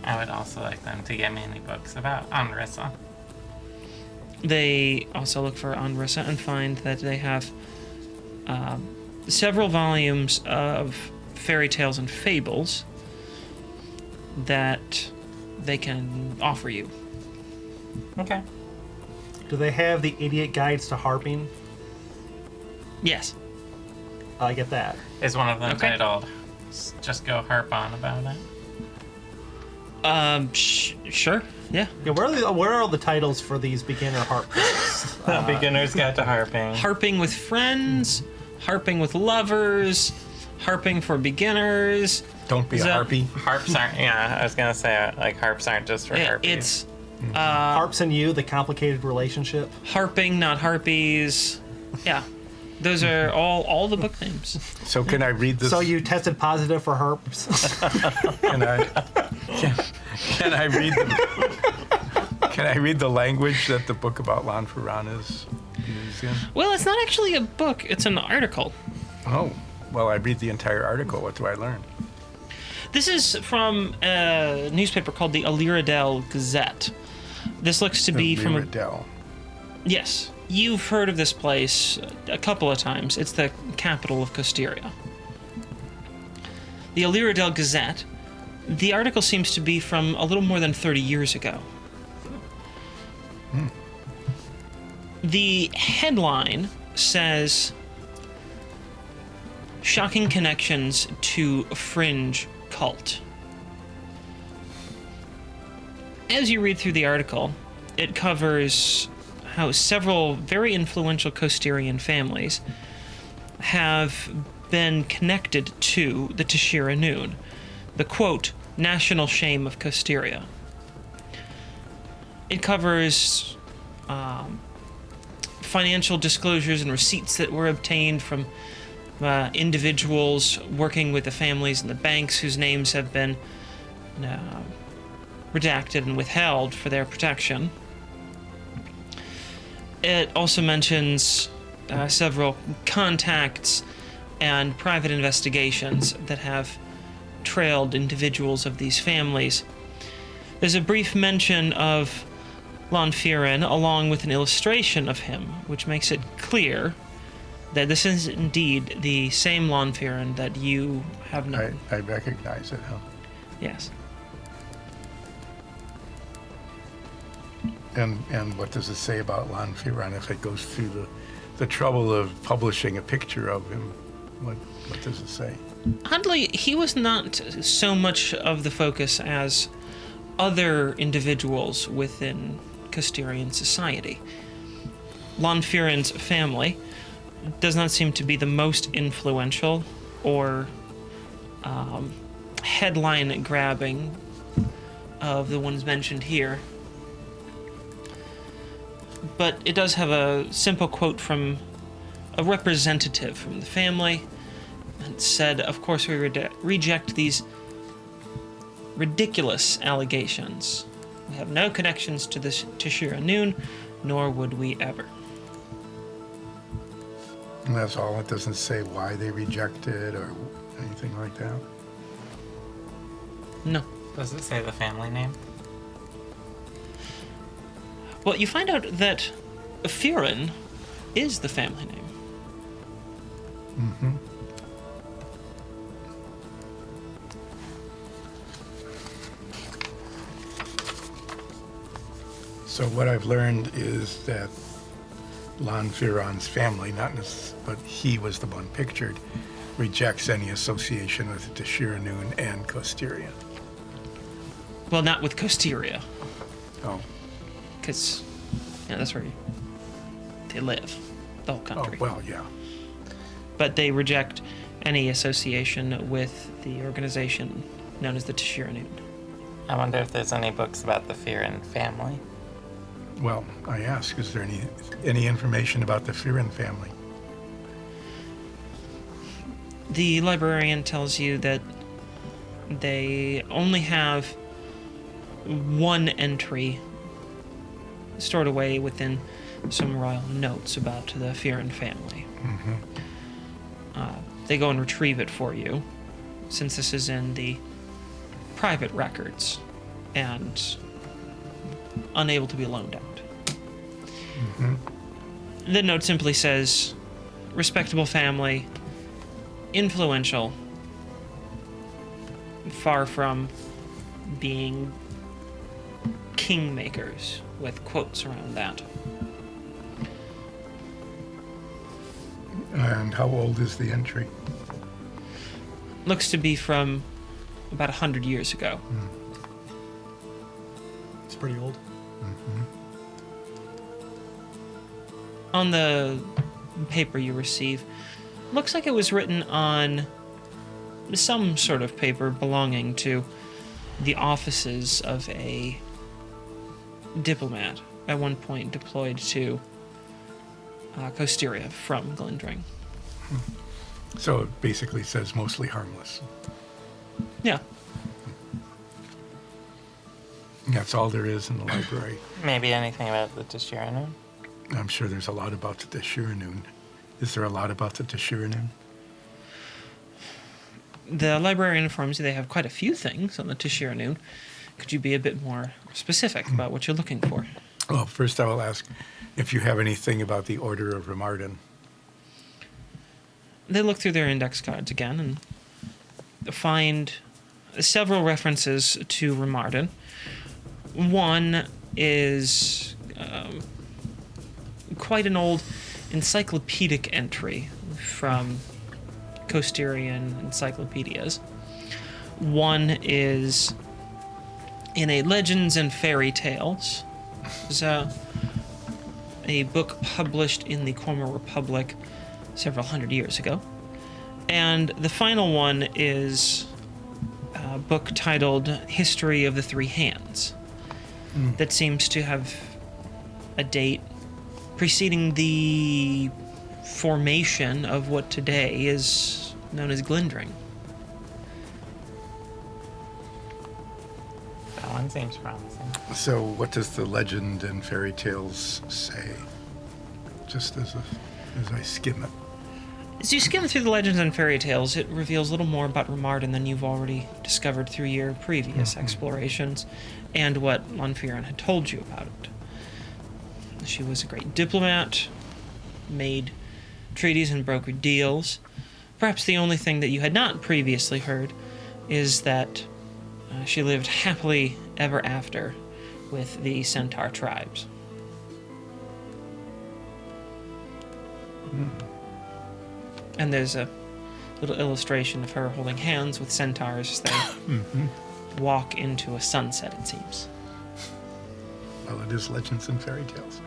I would also like them to give me any books about Anrissa. They also look for Anrissa and find that they have several volumes of fairy tales and fables that they can offer you. Okay. Do they have the idiot guides to harping? Yes. I get that. Is one of them Okay. titled "Just Go Harp On About It"? Sure. Yeah. Yeah, where are all the titles for these beginner harp books? Beginner's Guide to Harping. Harping with friends, harping with lovers, harping for beginners. Don't be a So- harpy. Harps aren't. Yeah, I was gonna say like harps aren't just for harpies. It's Harps and You, The Complicated Relationship. harping, not harpies. Yeah. Those are all the book names. So can I read this? So you tested positive for herpes? Can I read the Can I read the language that the book about Lanfiran is using? Well, it's not actually a book, it's an article. Oh, well, I read the entire article. What do I learn? This is from a newspaper called the Aliradel Gazette. This looks to be from a... Riddell. Yes. You've heard of this place a couple of times. It's the capital of Costeria. The Aliradel Gazette. The article seems to be from a little more than 30 years ago. The headline says, "Shocking connections to fringe cult." As you read through the article, it covers how several very influential Costerian families have been connected to the Tashira Noon, the quote, national shame of Costeria. It covers financial disclosures and receipts that were obtained from individuals working with the families and the banks whose names have been redacted and withheld for their protection. It also mentions several contacts and private investigations that have trailed individuals of these families. There's a brief mention of Lanfiran along with an illustration of him, which makes it clear that this is indeed the same Lanfiran that you have known. I recognize it, huh? Yes. And what does it say about Lanfiran if it goes through the trouble of publishing a picture of him? What does it say? Oddly, he was not so much of the focus as other individuals within Costerian society. Lanfiran's family does not seem to be the most influential or headline-grabbing of the ones mentioned here. But it does have a simple quote from a representative from the family. It said, "Of course we reject these ridiculous allegations. We have no connections to this Tashira Noon, nor would we ever." And that's all. It doesn't say why they reject it or anything like that. No. Does it say the family name? Well, you find out that Firin is the family name. Mm-hmm. So what I've learned is that Lanfiran's family, but he was the one pictured, rejects any association with the Tashira Noon and Costeria. Well, not with Costeria, Oh, because that's where they live, the whole country. well, yeah. But they reject any association with the organization known as the Tashira Noon. I wonder if there's any books about the Firin family. Well, I ask, is there any information about the Firin family? The librarian tells you that they only have one entry stored away within some royal notes about the Firin family. Mm-hmm. They go and retrieve it for you, since this is in the private records and unable to be loaned out. Mm-hmm. The note simply says, respectable family, influential, far from being kingmakers, with quotes around that. And how old is the entry? Looks to be from about 100 years ago. It's pretty old. On the paper you receive, looks like it was written on some sort of paper belonging to the offices of a diplomat at one point deployed to Costeria from Glindrengan. So it basically says mostly harmless. Yeah. That's all there is in the library. Maybe anything about the Tashiranu? I'm sure there's a lot about the Shiranoon. Is there a lot about the Shiranoon? The librarian informs you they have quite a few things on the Tashiranoon. Could you be a bit more specific about what you're looking for? Well, first I will ask if you have anything about the Order of Remarden. They look through their index cards again and find several references to Remarden. One is quite an old encyclopedic entry from Costerian encyclopedias. One is in a Legends and Fairy Tales. It's a book published in the Cormer Republic several hundred years ago. And the final one is a book titled History of the Three Hands that seems to have a date preceding the formation of what today is known as Glindrengan. That one seems promising. So what does the legend and fairy tales say? Just as I skim it. As you skim through the legends and fairy tales, it reveals a little more about Remarden than you've already discovered through your previous explorations and what Lonfiran had told you about it. She was a great diplomat, made treaties and brokered deals. Perhaps the only thing that you had not previously heard is that she lived happily ever after with the Centaur tribes. And there's a little illustration of her holding hands with centaurs as they walk into a sunset, it seems. Well, it is legends and fairy tales.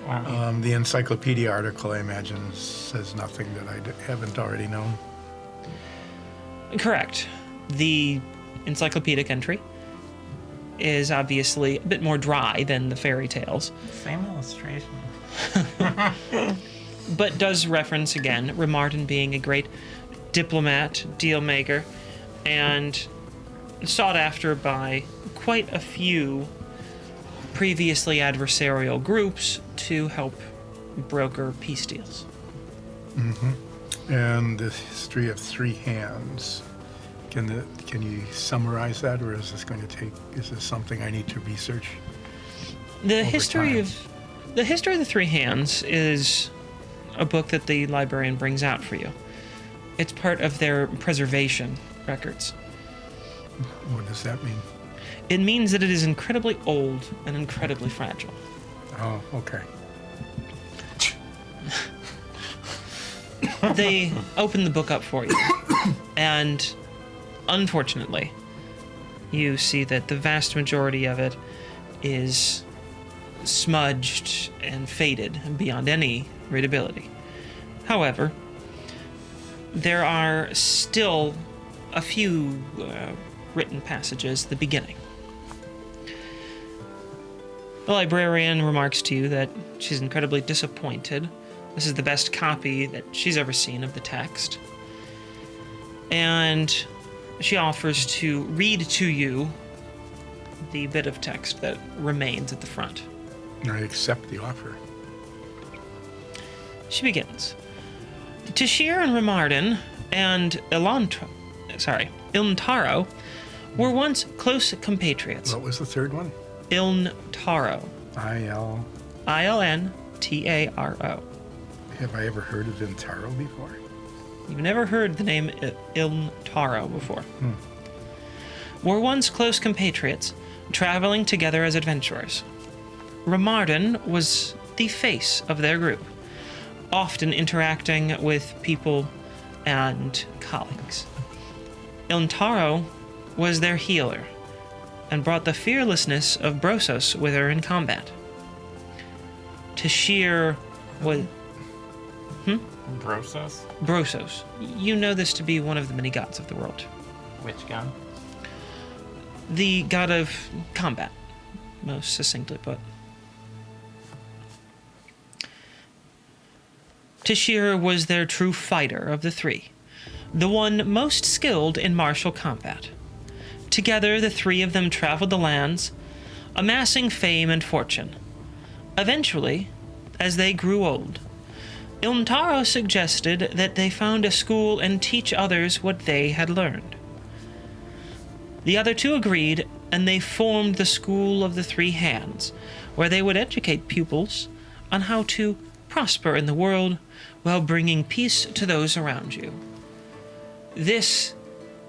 Wow. The encyclopedia article, I imagine, says nothing that I haven't already known. Correct. The encyclopedic entry is obviously a bit more dry than the fairy tales, Same illustration. but does reference again Remarden being a great diplomat, deal maker, and sought after by quite a few previously adversarial groups to help broker peace deals. And the history of three hands. Can you summarize that, or is this something I need to research? The Over history time. of the history of the Three Hands is a book that the librarian brings out for you. It's part of their preservation records. What does that mean? It means that it is incredibly old and incredibly fragile. Oh, okay. They open the book up for you, and unfortunately, you see that the vast majority of it is smudged and faded beyond any readability. However, there are still a few written passages at the beginning. The librarian remarks to you that she's incredibly disappointed. This is the best copy that she's ever seen of the text. And she offers to read to you the bit of text that remains at the front. I accept the offer. She begins. Tashir and Remarden and Ilntaro were once close compatriots. What was the third one? Ilntaro. I-L. Ilntaro. Have I ever heard of Intaro before? You've never heard the name Ilntaro before. Were once close compatriots, traveling together as adventurers. Remarden was the face of their group, often interacting with people and colleagues. Ilntaro was their healer and brought the fearlessness of Brosos with her in combat. Tashir was... Brosos? Brosos. You know this to be one of the many gods of the world. Which gun? The god of combat, most succinctly put. Tashir was their true fighter of the three, the one most skilled in martial combat. Together, the three of them traveled the lands, amassing fame and fortune. Eventually, as they grew old, Ilntaro suggested that they found a school and teach others what they had learned. The other two agreed, and they formed the School of the Three Hands, where they would educate pupils on how to prosper in the world while bringing peace to those around you. This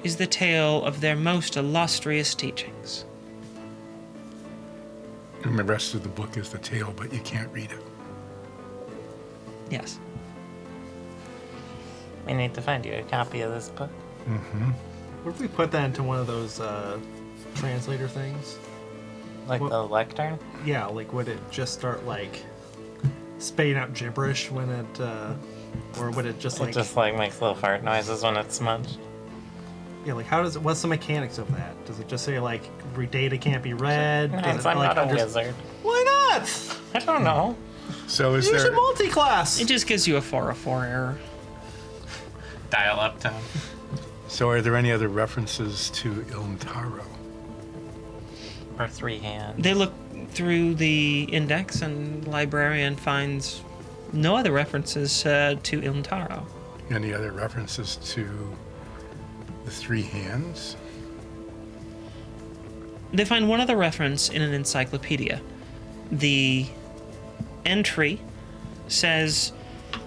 is the tale of their most illustrious teachings. And the rest of the book is the tale, but you can't read it. Yes. We need to find you a copy of this book. What if we put that into one of those translator things? Like Well- the lectern? Yeah, like would it just start like spitting out gibberish when it, or would it just like, It just like makes little fart noises when it's smudged. yeah, like how does it? What's the mechanics of that? Does it just say like data can't be read? Does Thanks, it, I'm like, not a wizard. Why not? I don't know. So is Use there... a multi-class. It just gives you a 404 error. Dial up tone. So are there any other references to Ilntaro? Or three hands. They look through the index, and the librarian finds no other references to Ilntaro. Any other references to the Three Hands? They find one other reference in an encyclopedia. The entry says,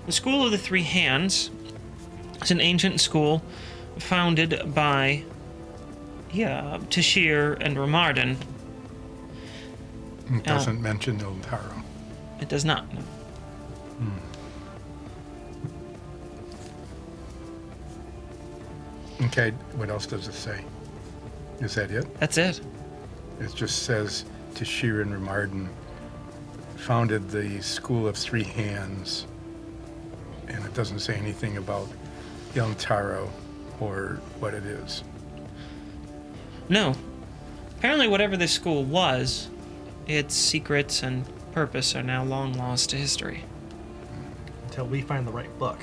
the School of the Three Hands is an ancient school founded by Tashir and Ramardan. It doesn't mention Ilntaro. It does not, no. Okay, what else does it say? Is that it? That's it. It just says Tashir and Ramardan founded the School of Three Hands, and it doesn't say anything about Ilntaro or what it is. No. Apparently whatever this school was, its secrets and purpose are now long lost to history. Until we find the right book.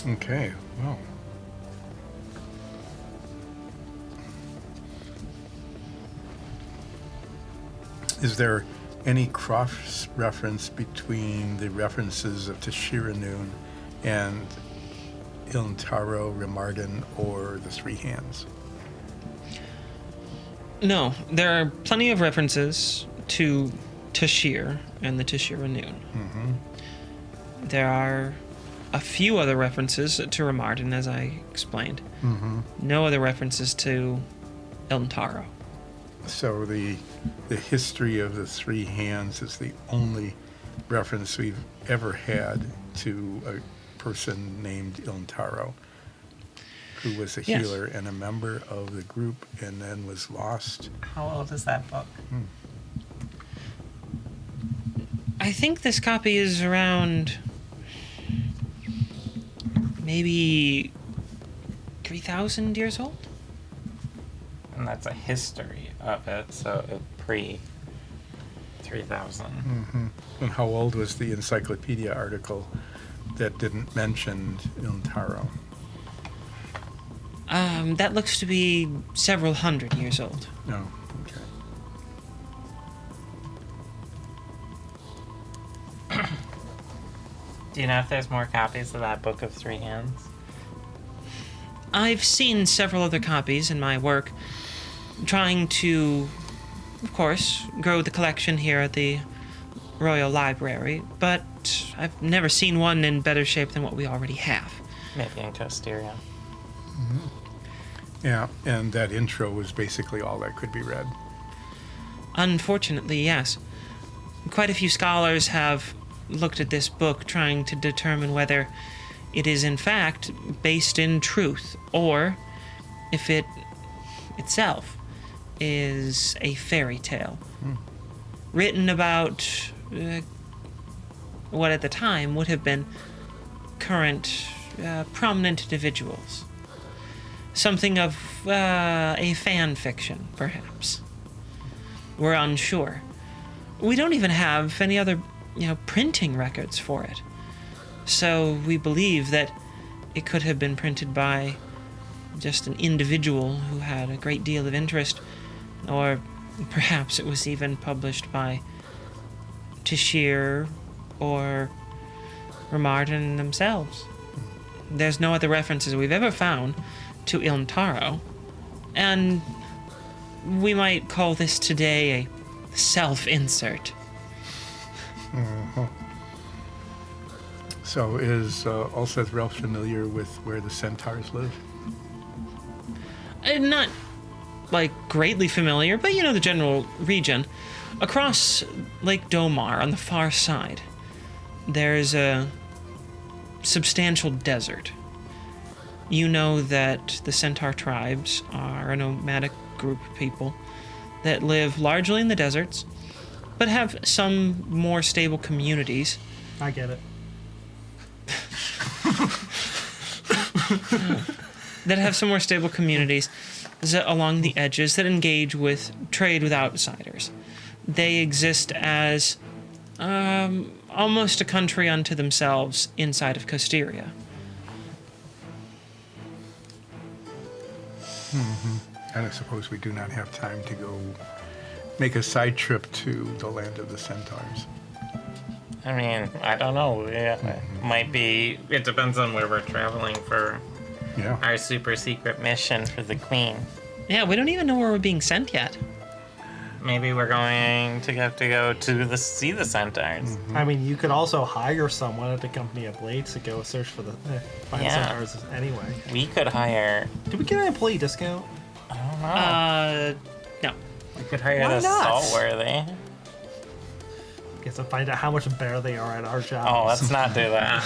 Okay, well. Is there any cross-reference between the references of Tashiranoon and Ilntaro, Ramardan, or the Three Hands? No, there are plenty of references to Tashir and the Tashiranoon. There are a few other references to Ramardan, as I explained. No other references to Ilntaro. So the history of the Three Hands is the only reference we've ever had to a person named Ilntaro, who was a Yes. healer and a member of the group and then was lost. How old is that book? I think this copy is around maybe 3,000 years old? And that's a history of it, so it pre 3000. And how old was the encyclopedia article that didn't mention Ilntaro? That looks to be several hundred years old. No, okay. Do you know if there's more copies of that Book of Three Hands? I've seen several other copies in my work, trying to, of course, grow the collection here at the Royal Library, but I've never seen one in better shape than what we already have. Maybe in Costeria. Yeah, and that intro was basically all that could be read. Unfortunately, yes. Quite a few scholars have looked at this book trying to determine whether it is in fact based in truth or if it itself is a fairy tale written about what at the time would have been current prominent individuals. Something of a fan fiction, perhaps. We're unsure. We don't even have any other, printing records for it. So we believe that it could have been printed by just an individual who had a great deal of interest, or perhaps it was even published by Tashir or Ramardan themselves. There's no other references we've ever found to Ilntaro, and we might call this today a self-insert. So is Ulseth Relf familiar with where the centaurs live? Not, greatly familiar, but the general region. Across Lake Domar on the far side, there's a substantial desert. You know that the centaur tribes are a nomadic group of people that live largely in the deserts, but have some more stable communities. I get it. That have some more stable communities along the edges that engage with trade with outsiders. They exist as almost a country unto themselves inside of Costeria. And I suppose we do not have time to go make a side trip to the land of the centaurs. I mean, I don't know. Yeah, it might be. It depends on where we're traveling for Yeah. our super secret mission for the Queen. Yeah, we don't even know where we're being sent yet. Maybe we're going to have to go to see the centaurs. I mean, you could also hire someone at the Company of Blades to go search for find Yeah. centaurs anyway. We could hire. Did we get an employee discount? I don't know. No. We could hire why the not? Saltworthy. Guess I'll find out how much better they are at our job. Oh, let's not do that.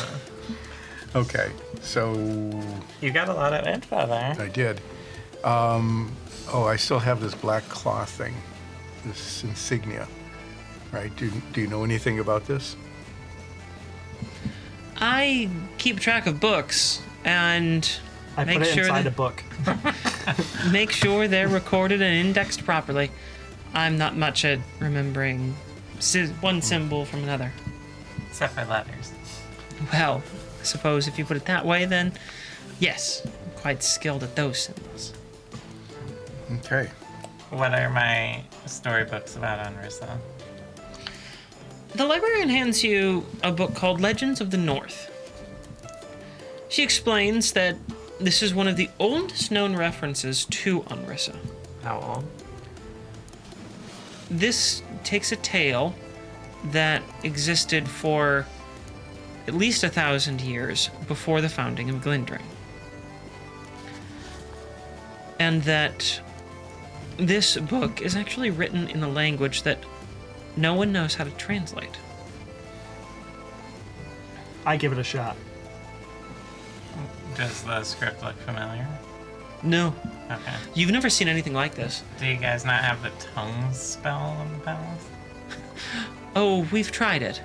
Okay, so You got a lot of info there. I did. I still have this black cloth thing, this insignia, right? Do you know anything about this? I keep track of books and I make put it sure inside that- a book. make sure they're recorded and indexed properly. I'm not much at remembering one symbol from another. Except for letters. Well, I suppose if you put it that way, then yes, I'm quite skilled at those symbols. Okay. What are my storybooks about Unrissa? The librarian hands you a book called Legends of the North. She explains that this is one of the oldest known references to Unrissa. How old? This takes a tale that existed for at least 1,000 years before the founding of Glindrengan. And that this book is actually written in a language that no one knows how to translate. I give it a shot. Does the script look familiar? No. Okay. You've never seen anything like this. Do you guys not have the tongue spell of the palace? Oh, we've tried it.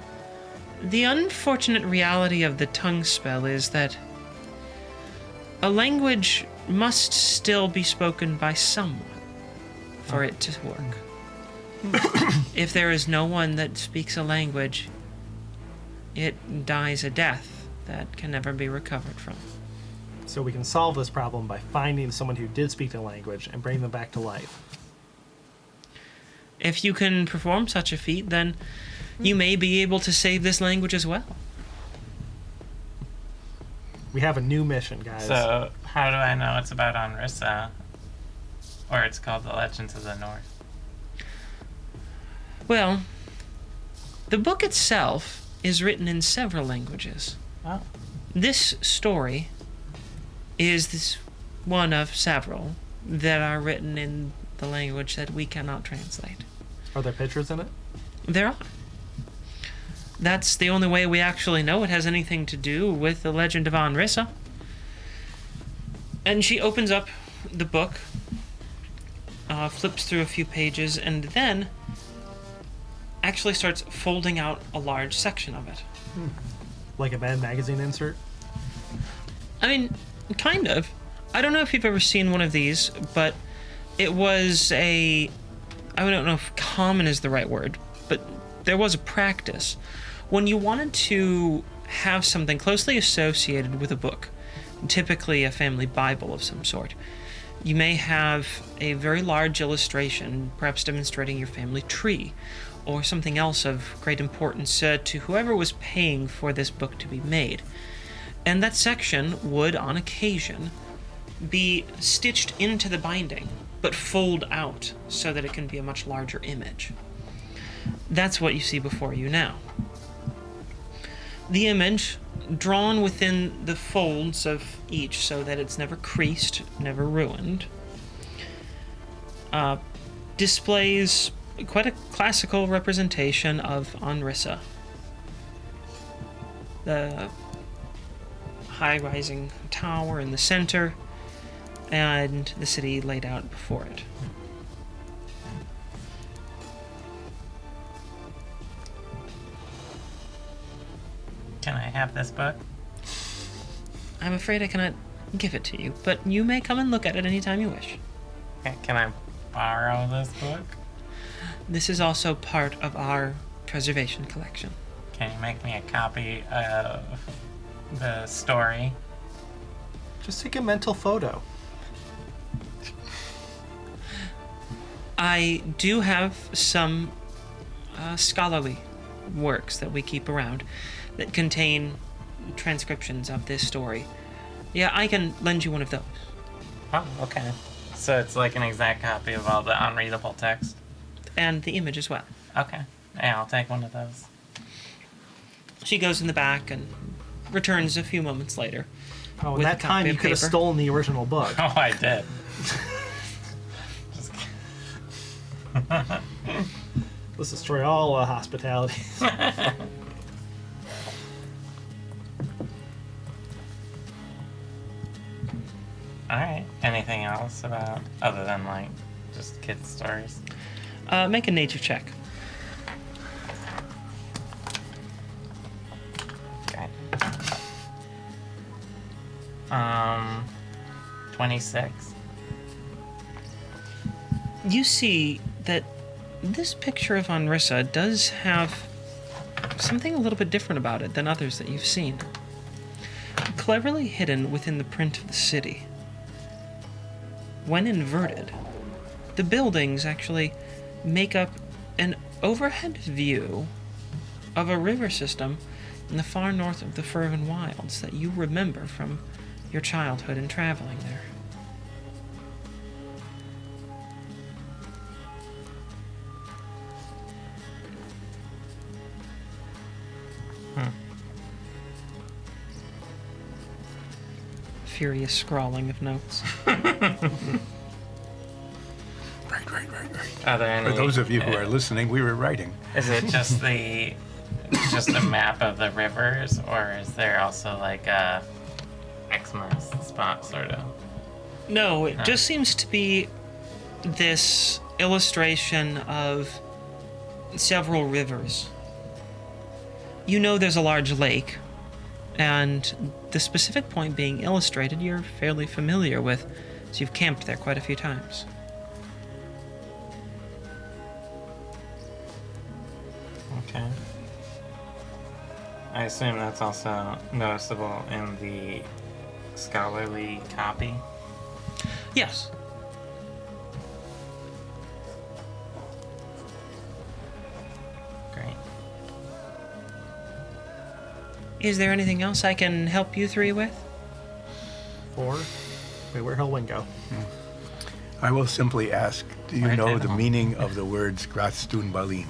The unfortunate reality of the tongue spell is that a language must still be spoken by someone for it to work. If there is no one that speaks a language, it dies a death that can never be recovered from. So we can solve this problem by finding someone who did speak the language and bring them back to life. If you can perform such a feat, then you may be able to save this language as well. We have a new mission, guys. So, how do I know it's about Unrissa? Or it's called The Legends of the North? Well, the book itself is written in several languages. Oh. This story is one of several that are written in the language that we cannot translate. Are there pictures in it? There are. That's the only way we actually know it has anything to do with the legend of Anrissa. And she opens up the book, flips through a few pages, and then actually starts folding out a large section of it. Like a Mad Magazine insert? I mean, kind of. I don't know if you've ever seen one of these, but it was I don't know if common is the right word, but there was a practice. When you wanted to have something closely associated with a book, typically a family Bible of some sort, you may have a very large illustration, perhaps demonstrating your family tree, or something else of great importance to whoever was paying for this book to be made. And that section would, on occasion, be stitched into the binding, but fold out so that it can be a much larger image. That's what you see before you now. The image, drawn within the folds of each so that it's never creased, never ruined, displays quite a classical representation of Anrissa. The high-rising tower in the center, and the city laid out before it. Can I have this book? I'm afraid I cannot give it to you, but you may come and look at it anytime you wish. Can I borrow this book? This is also part of our preservation collection. Can you make me a copy of the story? Just take a mental photo. I do have some scholarly works that we keep around that contain transcriptions of this story. Yeah, I can lend you one of those. Oh, okay. So it's like an exact copy of all the unreadable text? And the image as well. Okay. Yeah, I'll take one of those. She goes in the back and returns a few moments later. Oh, with that a copy time you of could have paper. stolen the original book. Oh, I did. Just kidding. Let's destroy all hospitality. Alright. Anything else about, other than like, just kids' stories? Make a nature check. Okay. 26. You see that this picture of Anrissa does have something a little bit different about it than others that you've seen. Cleverly hidden within the print of the city. When inverted, the buildings actually make up an overhead view of a river system in the far north of the Fervin Wilds that you remember from your childhood and traveling there. Furious scrawling of notes. Right. Are there any, For those of you who are listening, we were writing. Is it just just a map of the rivers, or is there also like a Xmas spot sort of? No, it just seems to be this illustration of several rivers. You know there's a large lake, and the specific point being illustrated you're fairly familiar with, so you've camped there quite a few times. Okay. I assume that's also noticeable in the scholarly copy. Yes. Great. Is there anything else I can help you three with? 4. Wait, where'd Helwyn go? I will simply ask, do you Where know did the Hel- meaning of the words Gratstun Balim?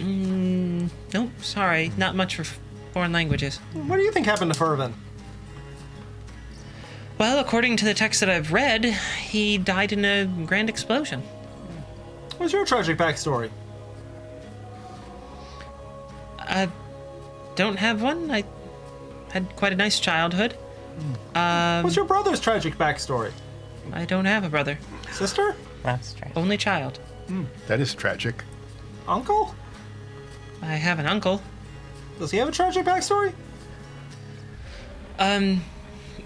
Nope, sorry, not much for foreign languages. What do you think happened to Fervin? Well, according to the text that I've read, he died in a grand explosion. What's your tragic backstory? don't have one. I had quite a nice childhood. What's your brother's tragic backstory? I don't have a brother. Sister? That's strange. Only child. That is tragic. Uncle? I have an uncle. Does he have a tragic backstory?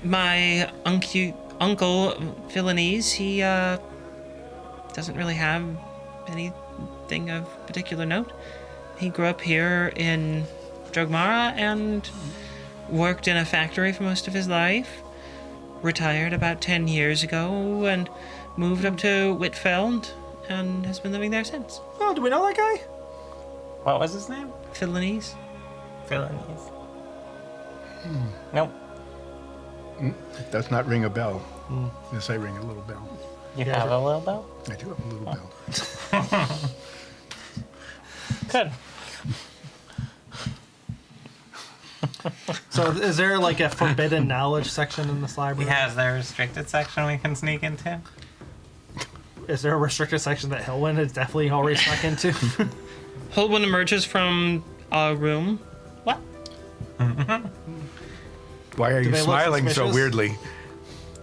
My uncle Philanese, he doesn't really have anything of particular note. He grew up here in Drogmara and worked in a factory for most of his life. Retired about 10 years ago and moved up to Whitfeld and has been living there since. Oh, do we know that guy? What was his name? Philanese. Philanese. Nope. Does not ring a bell. Yes, I ring a little bell. You have a little bell? I do have a little bell. Good. So is there like a forbidden knowledge section in this library? Yeah, is there a restricted section we can sneak into? Is there a restricted section that Hillwin is definitely already stuck into? Holwyn emerges from a room. What? Why are you they look smiling so suspicious? weirdly?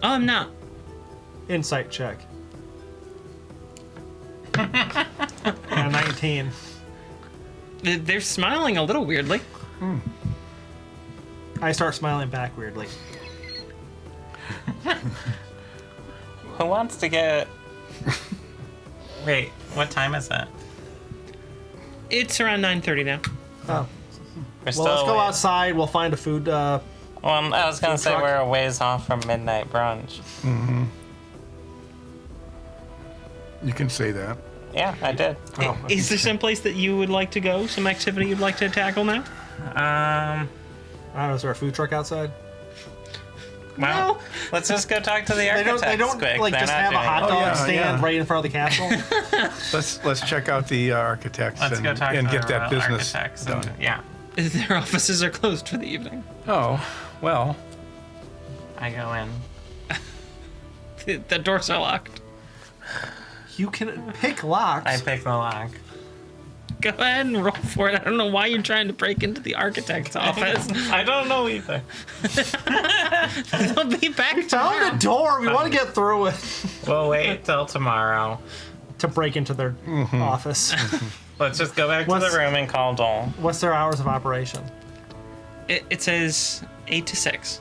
Oh, I'm not. Insight check. Yeah, 19. They're smiling a little weirdly. I start smiling back weirdly. Who wants to get... Wait, what time is it? It's around 9:30 now. Oh. We're Well, let's go awake. outside. We'll find a food. Well, I was going to Food say truck. we're a ways off from midnight brunch. You can say that. Yeah, I did. Oh, Is there some place that you would like to go? Some activity you'd like to tackle now? I don't know. Is there a food truck outside? Well, let's just go talk to the They architects don't quick. like They're just not have a doing hot it. dog yeah, stand yeah. right in front of the castle. Let's check out the architects Let's go talk and to get the that business architects. done. Yeah, Their offices are closed for the evening. Oh, well, I go in. The doors are locked. You can pick locks. I pick the lock. Go ahead and roll for it. I don't know why you're trying to break into the architect's office. I don't know either. They'll be back Found tomorrow. a door. We want to get through it We'll wait till tomorrow. to break into their office. Let's just go back to What's- the room and call Dole. What's their hours of operation? It says 8 to 6.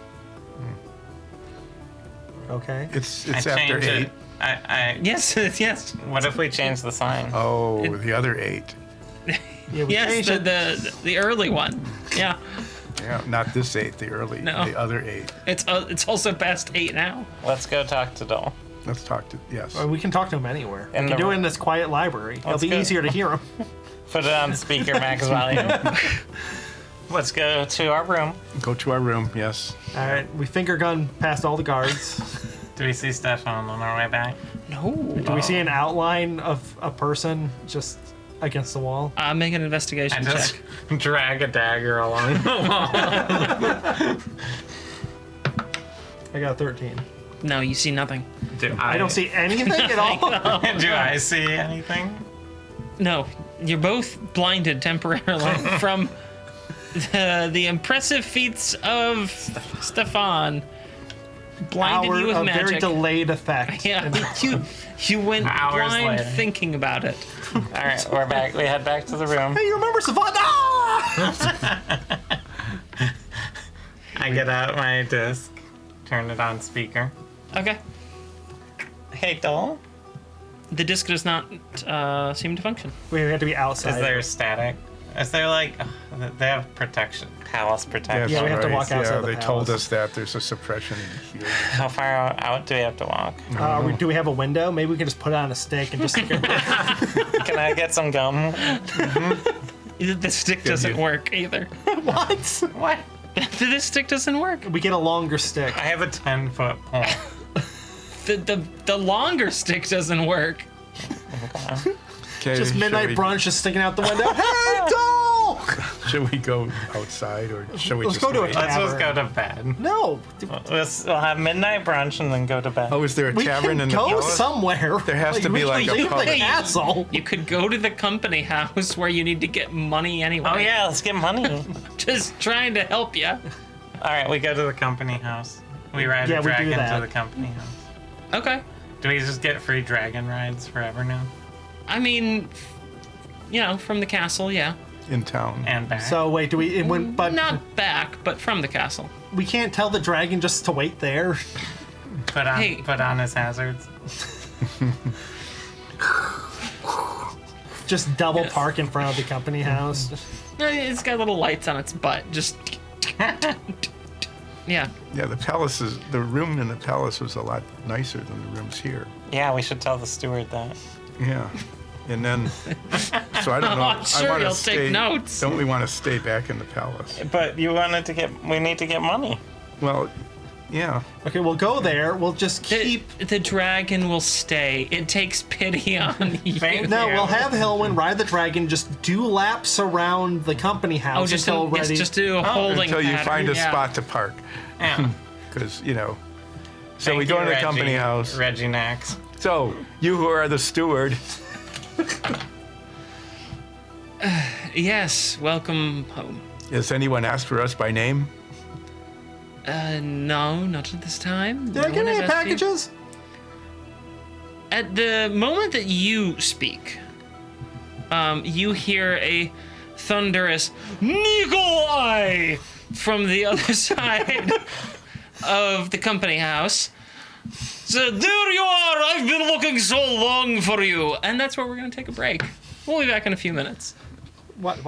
Okay. it's I after changed 8. it. I. Yes, yes. What if we change the sign? Oh, the other 8. Yeah, we Yes, changed it. the early one. Yeah. Yeah, not this 8, the early, No. the other 8. It's also past 8 now. Let's go talk to Dole. Let's talk to, yes. We can talk to him anywhere. In We the can do it room. in this quiet library. It'll Let's be go. easier to hear him. Put it on speaker max volume. Let's go to our room. Go to our room, yes. All right. We finger gun past all the guards. Do we see Stefan on our way back? No. Do we see an outline of a person just against the wall? Make an I investigation just check. drag a dagger along the wall. I got 13. No, you see nothing. Do I don't see anything at all. Do I see anything? No, you're both blinded temporarily from the impressive feats of Stefan. Blinded Hour you with of magic. very delayed effect. Yeah, you went Hours blind later. thinking about it. All right, we're back. We head back to the room. Hey, you remember Savant? Ah! I get out my disc, turn it on speaker. Okay. Hey, Dole, The disc does not seem to function. We have to be outside. is there static? Is there like they have protection, palace protection? Yeah, we have to walk outside Yeah, the they told palace. us that there's a suppression here. How far out do we have to walk? Do we have a window? Maybe we can just put it on a stick and just. Can I get some gum? The stick doesn't work either. What? What? The stick doesn't work. We get a longer stick. I have a 10-foot pole. The longer stick doesn't work. Okay, Just shall midnight we- brunch just sticking out the window. Hey, Dole! Should we go outside or should we Let's just go to a wait? Let's just go to bed. No, We'll have midnight brunch and then go to bed. Oh, is there a we tavern can in the go palace? somewhere. There has to be we like can a leave pub. the castle. You could go to the company house where you need to get money anyway. Oh yeah, let's get money. Just trying to help you. All right, we go to the company house. We ride Yeah, a we do dragon that. to the company house. Okay. Do we just get free dragon rides forever now? I mean, from the castle, yeah. In town. And back? So wait, do we? But Not back, but from the castle. we can't tell the dragon just to wait there. put on his hazards. Just double park in front of the company house. It's got little lights on its butt. Just. Yeah. Yeah, the room in the palace was a lot nicer than the rooms here. Yeah, we should tell the steward that. Yeah. And then, so I don't know. I'm sure I wanna he'll take notes. Don't we want to stay back in the palace? But we need to get money. Well, yeah. Okay, we'll go there. We'll just keep. The dragon will stay. It takes pity on you. Thank No, you. we'll have Hilwin ride the dragon. Just do laps around the company Oh, house until ready. just do a holding Until you pattern. find a Yeah. spot to park. Yeah. Because, So Thank we go you, into the Reggie. company house. Reggie Nax. So, you who are the steward, Yes, welcome home. has anyone asked for us by name? No, not at this time. Did I get any packages? At the moment that you speak, you hear a thunderous Nikolai from the other side of the company house. So there you are. I've been looking so long for you, and that's where we're gonna take a break. We'll be back in a few minutes. What?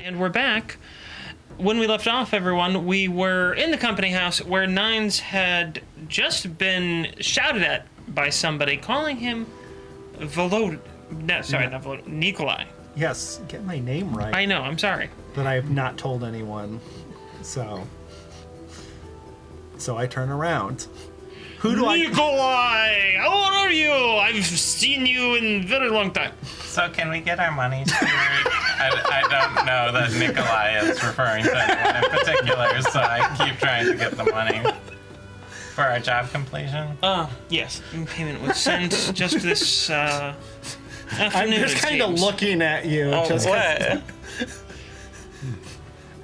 And we're back. When we left off, everyone, we were in the company house where Nines had just been shouted at by somebody calling him not Volod, Nikolai. Yes, get my name right. I know, I'm sorry. That I have not told anyone. So I turn around. Who do Nikolai! How are you? I've seen you in a very long time. So can we get our money straight? I don't know that Nikolai is referring to anyone in particular, so I keep trying to get the money for our job completion. Yes. Payment was sent just this I'm afternoon. just kind of looking at you. What?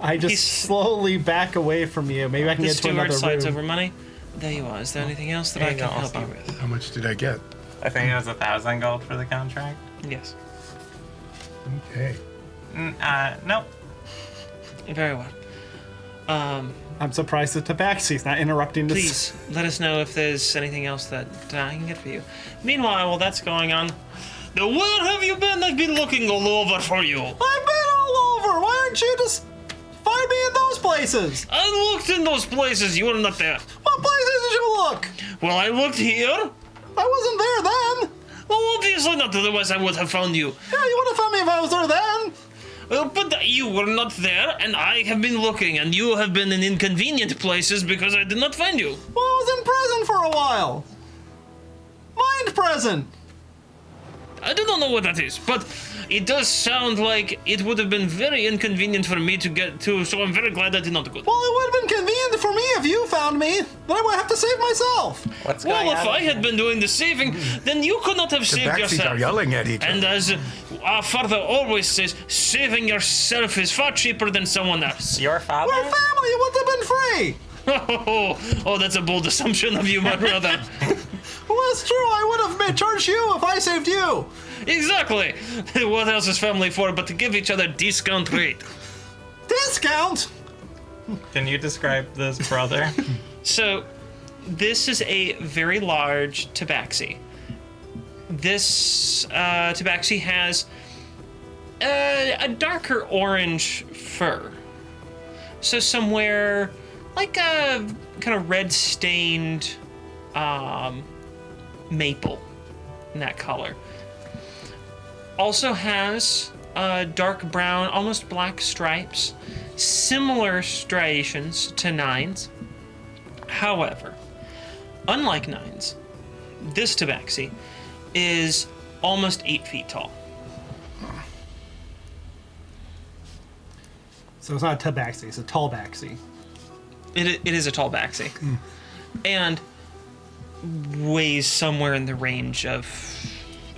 I just slowly back away from you. Maybe I can The get to another steward slides room. over money. There you are. Is there anything else that There I you can go, help you also. with? How much did I get? I think it was 1,000 gold for the contract. Yes. Okay. Nope. Very well. I'm surprised that Tabaxi's not interrupting this. Please let us know if there's anything else that I can get for you. Meanwhile, while that's going on, where have you been? I've been looking all over for you. I've been all over. Why aren't you just find me in those places? I looked in those places. You were not there. What places did you look? Well, I looked here. I wasn't there then. Well, obviously not. Otherwise, I would have found you. Yeah, you would have found me if I was there then. But you were not there, and I have been looking, and you have been in inconvenient places because I did not find you. Well, I was in prison for a while. Mind prison. I do not know what that is, but it does sound like it would have been very inconvenient for me to get to, so I'm very glad I did not go. Well, it would have been convenient for me if you found me. Then I would have to save myself. What's going Well, on? if I had been doing the saving, then you could not have The saved Baxis yourself. are yelling at each other. And as our father always says, saving yourself is far cheaper than someone else. Your father? We're family. It would have been free. Oh, that's a bold assumption of you, my brother. Well, that's true. I would have charged you if I saved you. Exactly. What else is family for but to give each other discount rate? Discount? Can you describe this brother? So, this is a very large tabaxi. This tabaxi has a darker orange fur. So somewhere like a kind of red stained maple in that color. Also has dark brown, almost black stripes, similar striations to Nines. However, unlike Nines, this tabaxi is almost 8 feet tall. So it's not a tabaxi, it's a tallbaxi. It is a tall baxi. And weighs somewhere in the range of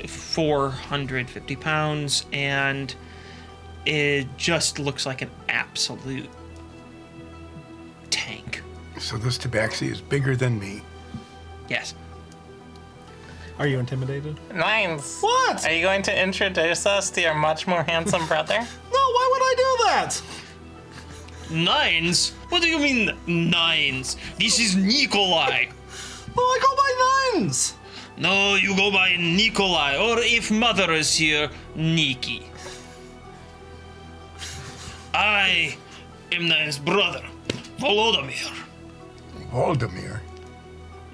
450 pounds, and it just looks like an absolute tank. So this tabaxi is bigger than me. Yes. Are you intimidated? Nines. What? Are you going to introduce us to your much more handsome brother? No, why would I do that? Nines? What do you mean, Nines? This is Nikolai. Well, I go by Nines. No, you go by Nikolai, or if mother is here, Niki. I am Nines' brother, Volodymyr. Voldemir.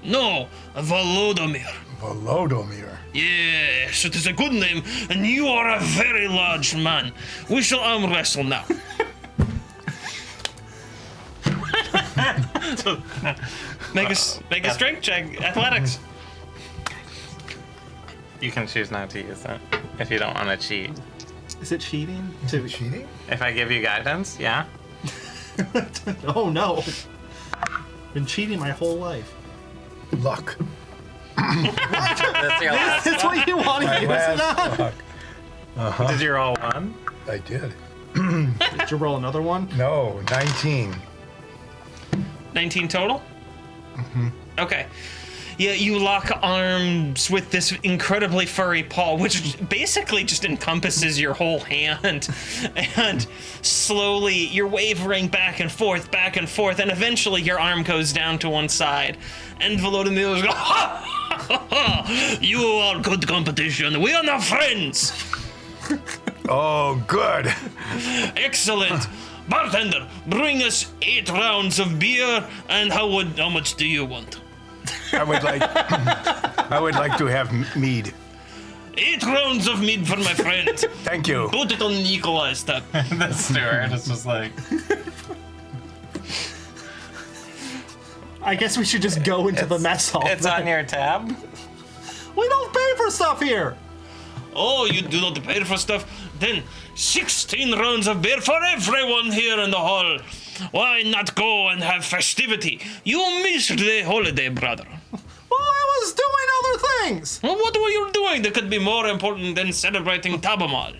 No, Volodymyr. Volodymyr. Yes, it is a good name, and you are a very large man. We shall arm wrestle now. Make a strength check, athletics. You can choose not to use it if you don't want to cheat. Is it cheating? Is it cheating? If I give you guidance, yeah. Oh no. Been cheating my whole life. Luck. That's your last That's what you want to use it on? Luck. Did you roll one? I did. Did you roll another one? No, 19. 19 total? Okay. Yeah, you lock arms with this incredibly furry paw, which basically just encompasses your whole hand. And slowly you're wavering back and forth, and eventually your arm goes down to one side. And Volodymyr goes, ha! Ha! You are good competition. We are now friends. Oh, good. Excellent. Bartender, bring us 8 rounds of beer, and how much do you want? I would like to have mead. 8 rounds of mead for my friend. Thank you. Put it on Nikolai's tab. The steward is just like, I guess we should just go into the mess hall. it's on your tab. We don't pay for stuff here. Oh, you do not pay for stuff? Then 16 rounds of beer for everyone here in the hall. Why not go and have festivity? You missed the holiday, brother. Well, I was doing other things. Well, what were you doing that could be more important than celebrating Tabamal?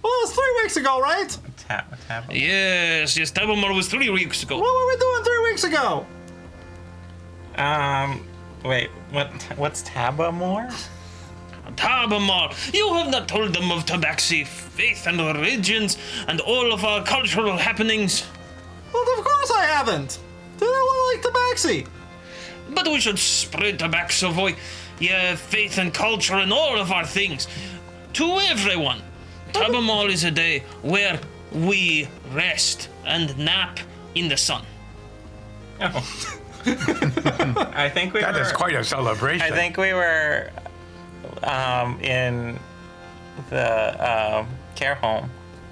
Well, it was 3 weeks ago, right? Tab. Yes, Tabamal was 3 weeks ago. What were we doing 3 weeks ago? Wait, what's Tabamore? Tabamal, you have not told them of Tabaxi faith and religions and all of our cultural happenings. Well, of course I haven't. They don't look like Tabaxi. But we should spread Tabaxi, yeah, faith and culture and all of our things to everyone. Tabamal is a day where we rest and nap in the sun. Oh. I think we That were. is quite a celebration. I think we were in the care home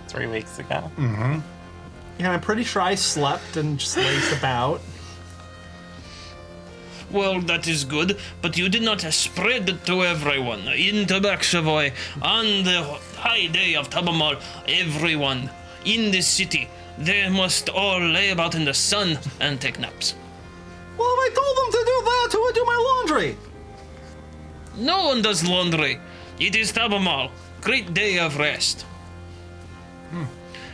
3 weeks ago. Yeah, I'm pretty sure I slept and just lazed about. Well, that is good, but you did not spread it to everyone. In Tabaxi, on the high day of Tabamal, everyone in this city, they must all lay about in the sun and take naps. Well, if I told them to do that, who would do my laundry? No one does laundry. It is Tabamal, great day of rest.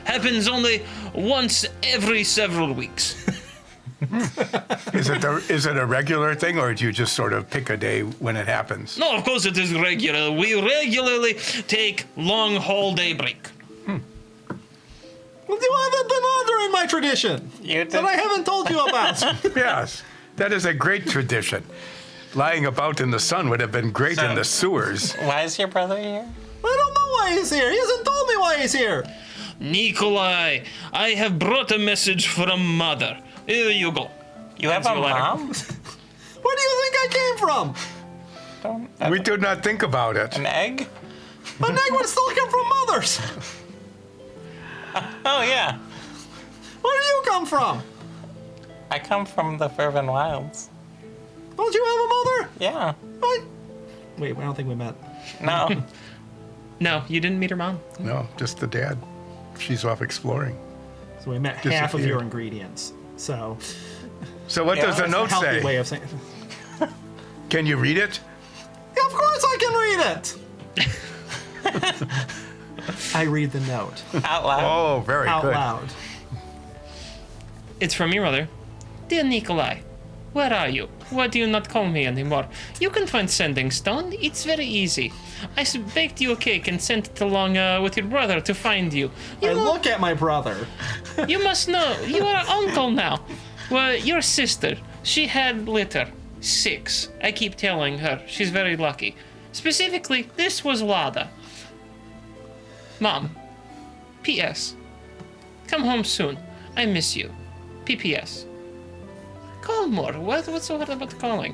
Happens only once every several weeks. Is it a regular thing, or do you just sort of pick a day when it happens? No, of course it is regular. We regularly take long holiday break. Well, you haven't been honoring my tradition You did. that I haven't told you about. Yes, that is a great tradition. Lying about in the sun would have been great So- in the sewers. Why is your brother here? I don't know why he's here. He hasn't told me why he's here. Nikolai, I have brought a message from Mother. Here you go. You have a Fancy letter. mom? Where do you think I came from? Don't, We do not think about it. an egg? An egg would still come from mothers. Oh yeah, Where do you come from? I come from the Fervent Wilds. Don't you have a mother? Yeah. What? Wait, I don't think we met. No. No, you didn't meet her mom. No, just the dad. She's off exploring. So we met half of Disappeared. your ingredients. So So what Yeah, does the that's a note healthy say? way of saying. Can you read it? Yeah, of course I can read it. I read the note Out loud. Oh, very out good. loud. It's from your mother. Dear Nikolai, where are you? Why do you not call me anymore? You can find Sending Stone. It's very easy. I baked you a cake and sent it along with your brother to find you. I look at my brother. You must know, you are uncle now. Well, your sister, she had litter. 6. I keep telling her. She's very lucky. Specifically, this was Lada. Mom, P.S. Come home soon. I miss you. P.P.S. Call more. What's so hard about calling?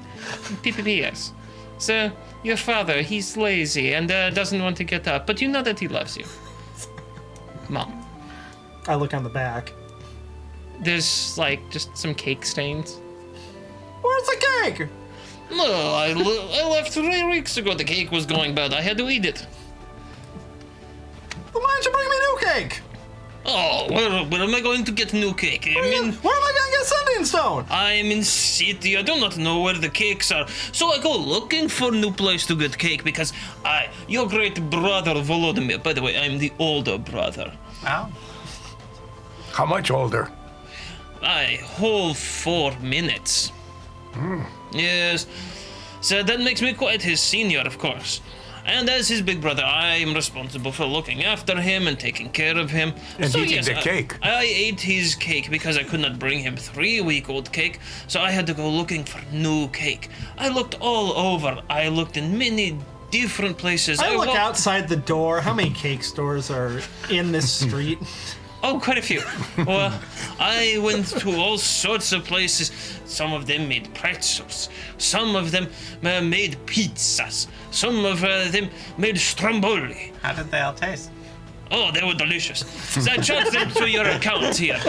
P.P.S. So, your father, he's lazy and doesn't want to get up, but you know that he loves you. Mom. I look on the back. There's, like, just some cake stains. Where's the cake? No, I left 3 weeks ago. The cake was going bad. I had to eat it. Then why don't you bring me new cake? Oh, where am I going to get new cake? Where am I gonna get Sending Stone? I am in city. I do not know where the cakes are. So I go looking for new place to get cake because your great brother Volodymyr, by the way, I'm the older brother. Oh. How much older? I whole 4 minutes. Yes. So that makes me quite his senior, of course. And as his big brother, I am responsible for looking after him and taking care of him. And so, eating yes, the cake. I ate his cake because I could not bring him 3-week-old cake, so I had to go looking for new cake. I looked all over. I looked in many different places. I look walked- outside the door. How many cake stores are in this street? Oh, quite a few. Well, I went to all sorts of places. Some of them made pretzels. Some of them made pizzas. Some of them made stromboli. How did they all taste? Oh, they were delicious. So I charged them to your account here.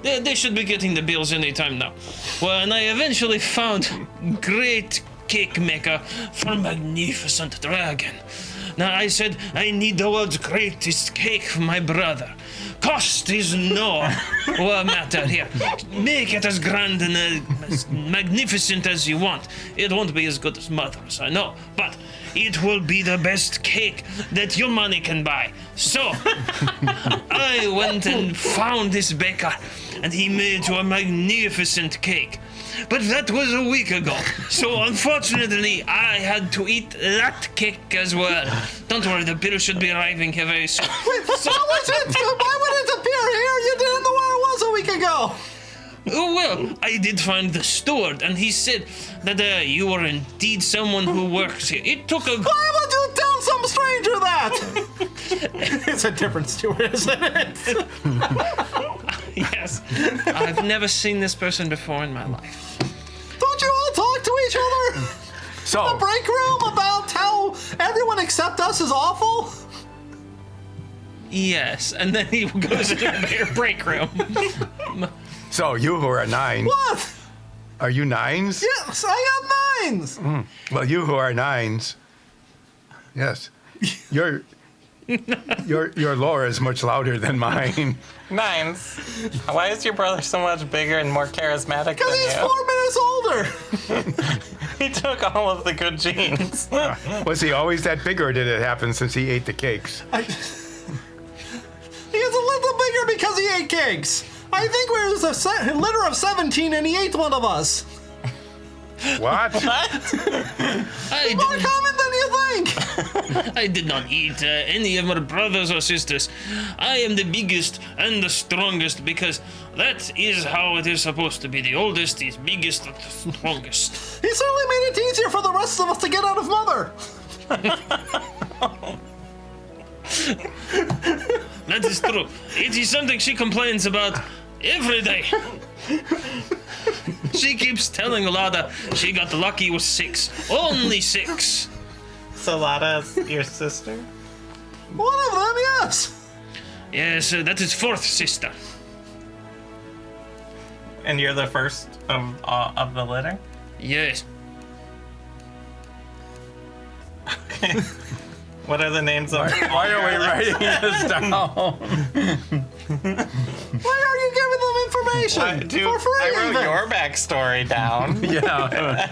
They should be getting the bills anytime now. Well, and I eventually found great cake maker for magnificent dragon. Now I said I need the world's greatest cake for my brother. Cost is no matter here. Make it as grand and as magnificent as you want. It won't be as good as mother's, I know, but it will be the best cake that your money can buy. So I went and found this baker, and he made you a magnificent cake. But that was a week ago, so unfortunately I had to eat that cake as well. Don't worry, the bill should be arriving here very soon. Wait, why would it appear here? You didn't know where it was a week ago. Oh, well, I did find the steward, and he said that you were indeed someone who works here. It took a... Why would you tell some stranger that? It's a different steward, isn't it? Yes, I've never seen this person before in my life. Don't you all talk to each other in the So, break room about how everyone except us is awful? Yes, and then he goes into their break room. so you who are nines, What? are you nines? Yes, I got nines. Well, you who are nines, yes, your lore is much louder than mine. Nines. Why is your brother so much bigger and more charismatic Because than he's you? 4 minutes older. He took all of the good genes. Was he always that big, or did it happen since he ate the cakes? He is a little bigger because he ate cakes. I think we was a litter of 17 and he ate one of us. What? I More didn't, common than you think. I did not eat any of my brothers or sisters. I am the biggest and the strongest because that is how it is supposed to be. The oldest is biggest and the strongest. He certainly made it easier for the rest of us to get out of Mother. That is true. It is something she complains about every day. She keeps telling Lada she got lucky with 6. Only 6. Solada's your sister? One of them, yes. Yes, that is 4th sister. And you're the first of the litter? Yes. What are the names of Why are we writing this down? Why are you giving them information? For free, I wrote even. your backstory down. Yeah.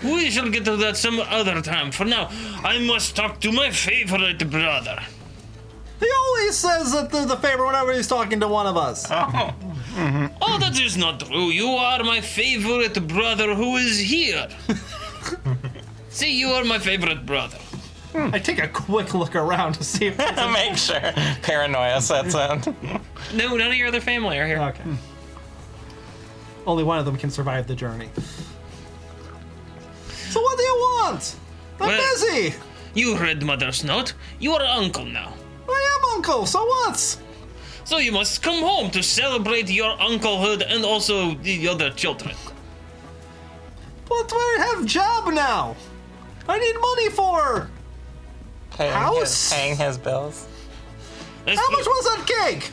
We shall get to that some other time. For now, I must talk to my favorite brother. He always says that they're the favorite whenever he's talking to one of us. Oh, Oh, that is not true. You are my favorite brother who is here. See, you are my favorite brother. I take a quick look around to see if there's a... make sure paranoia sets in. No, none of your other family are here. Okay. Only one of them can survive the journey. So what do you want? I'm Well- busy. You read Mother's note. You are uncle now. I am uncle, so what? So you must come home to celebrate your unclehood and also the other children. But I have job now. I need money for... House? Paying his bills. That's How true. much was that cake?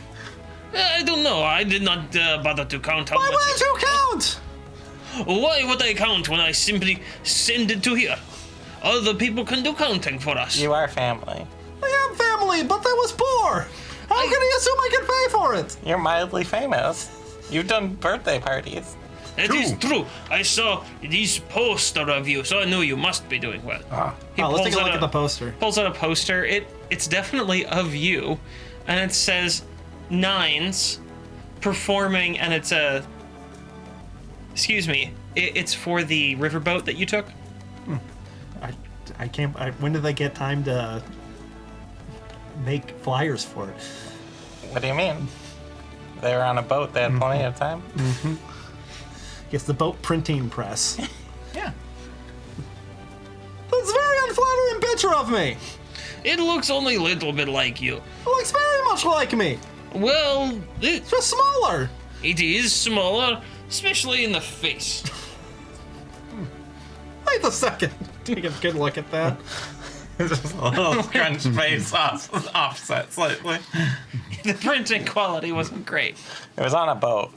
I don't know. I did not bother to count how Why much. wouldn't you count? Why would I count when I simply send it to here? Other people can do counting for us. You are family. I am family, but I was poor. How can he assume I can pay for it? You're mildly famous. You've done birthday parties. It is true. I saw this poster of you, so I knew you must be doing well. He Let's take a pulls look out at the poster. Pulls out a poster. It's definitely of you, and it says Nines performing, and it's a. Excuse me. It's for the riverboat that you took. I can't... when did they get time to make flyers for it? What do you mean? They were on a boat. They had plenty of time. It's the boat printing press. Yeah. of me? It looks only a little bit like you. It looks very much like me. Well, it Just smaller. is smaller, especially in the face. Wait a second. Take a good look at that. Just a little crunch face offset slightly. The printing quality wasn't great. It was on a boat.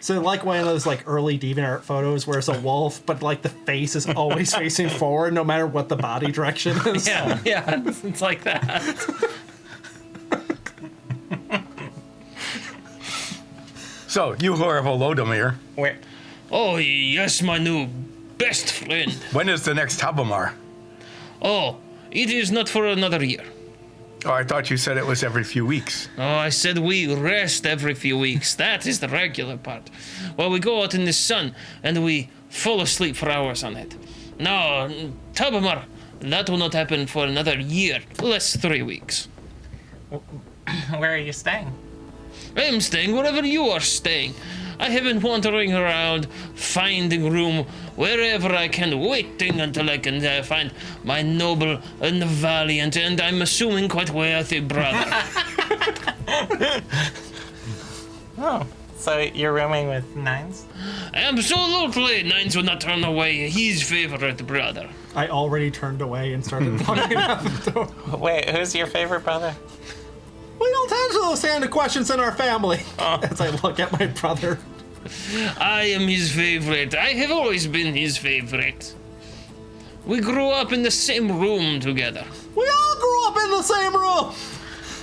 So like one of those like early DeviantArt photos where it's a wolf, but like the face is always facing forward no matter what the body direction is. Yeah, it's like that. So, you who are Volodymyr, Where? Oh, yes, my new best friend. when is the next Tabamar? Oh, it is not for another year. Oh, I thought you said it was every few weeks. Oh, I said we rest every few weeks. That is the regular part. Well, we go out in the sun and we fall asleep for hours on it. No, Tabamar, that will not happen for another year, less 3 weeks. Where are you staying? I am staying wherever you are staying. I have been wandering around, finding room wherever I can, waiting until I can find my noble and valiant, and I'm assuming quite wealthy brother. Oh, so you're rooming with Nines? Absolutely, Nines would not turn away his favorite brother. I already turned away and started walking out the door. Wait, who's your favorite brother? We don't answer those kind of questions in our family. As I look at my brother. I am his favorite. I have always been his favorite. We grew up in the same room together. We all grew up in the same room.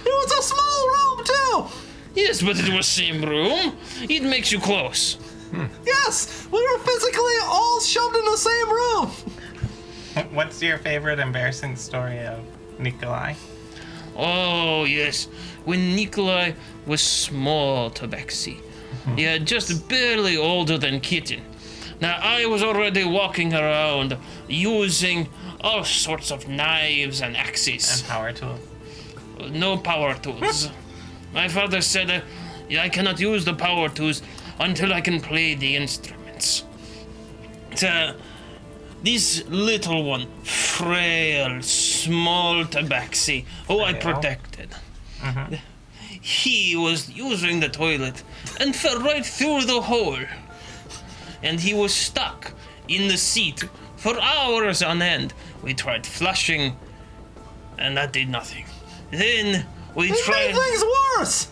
It was a small room too. Yes, but it was same room. It makes you close. Yes, we were physically all shoved in the same room. What's your favorite embarrassing story of Nikolai? Oh, yes. When Nikolai was small, Tabaxi. Yeah, just barely older than Kitten. Now, I was already walking around using all sorts of knives and axes. And power tools. No power tools. My father said I cannot use the power tools until I can play the instruments. This little one, frail, small Tabaxi, who I Frail? protected. He was using the toilet and fell right through the hole. And he was stuck in the seat for hours on end. We tried flushing, and that did nothing. Then we It made tried. things worse.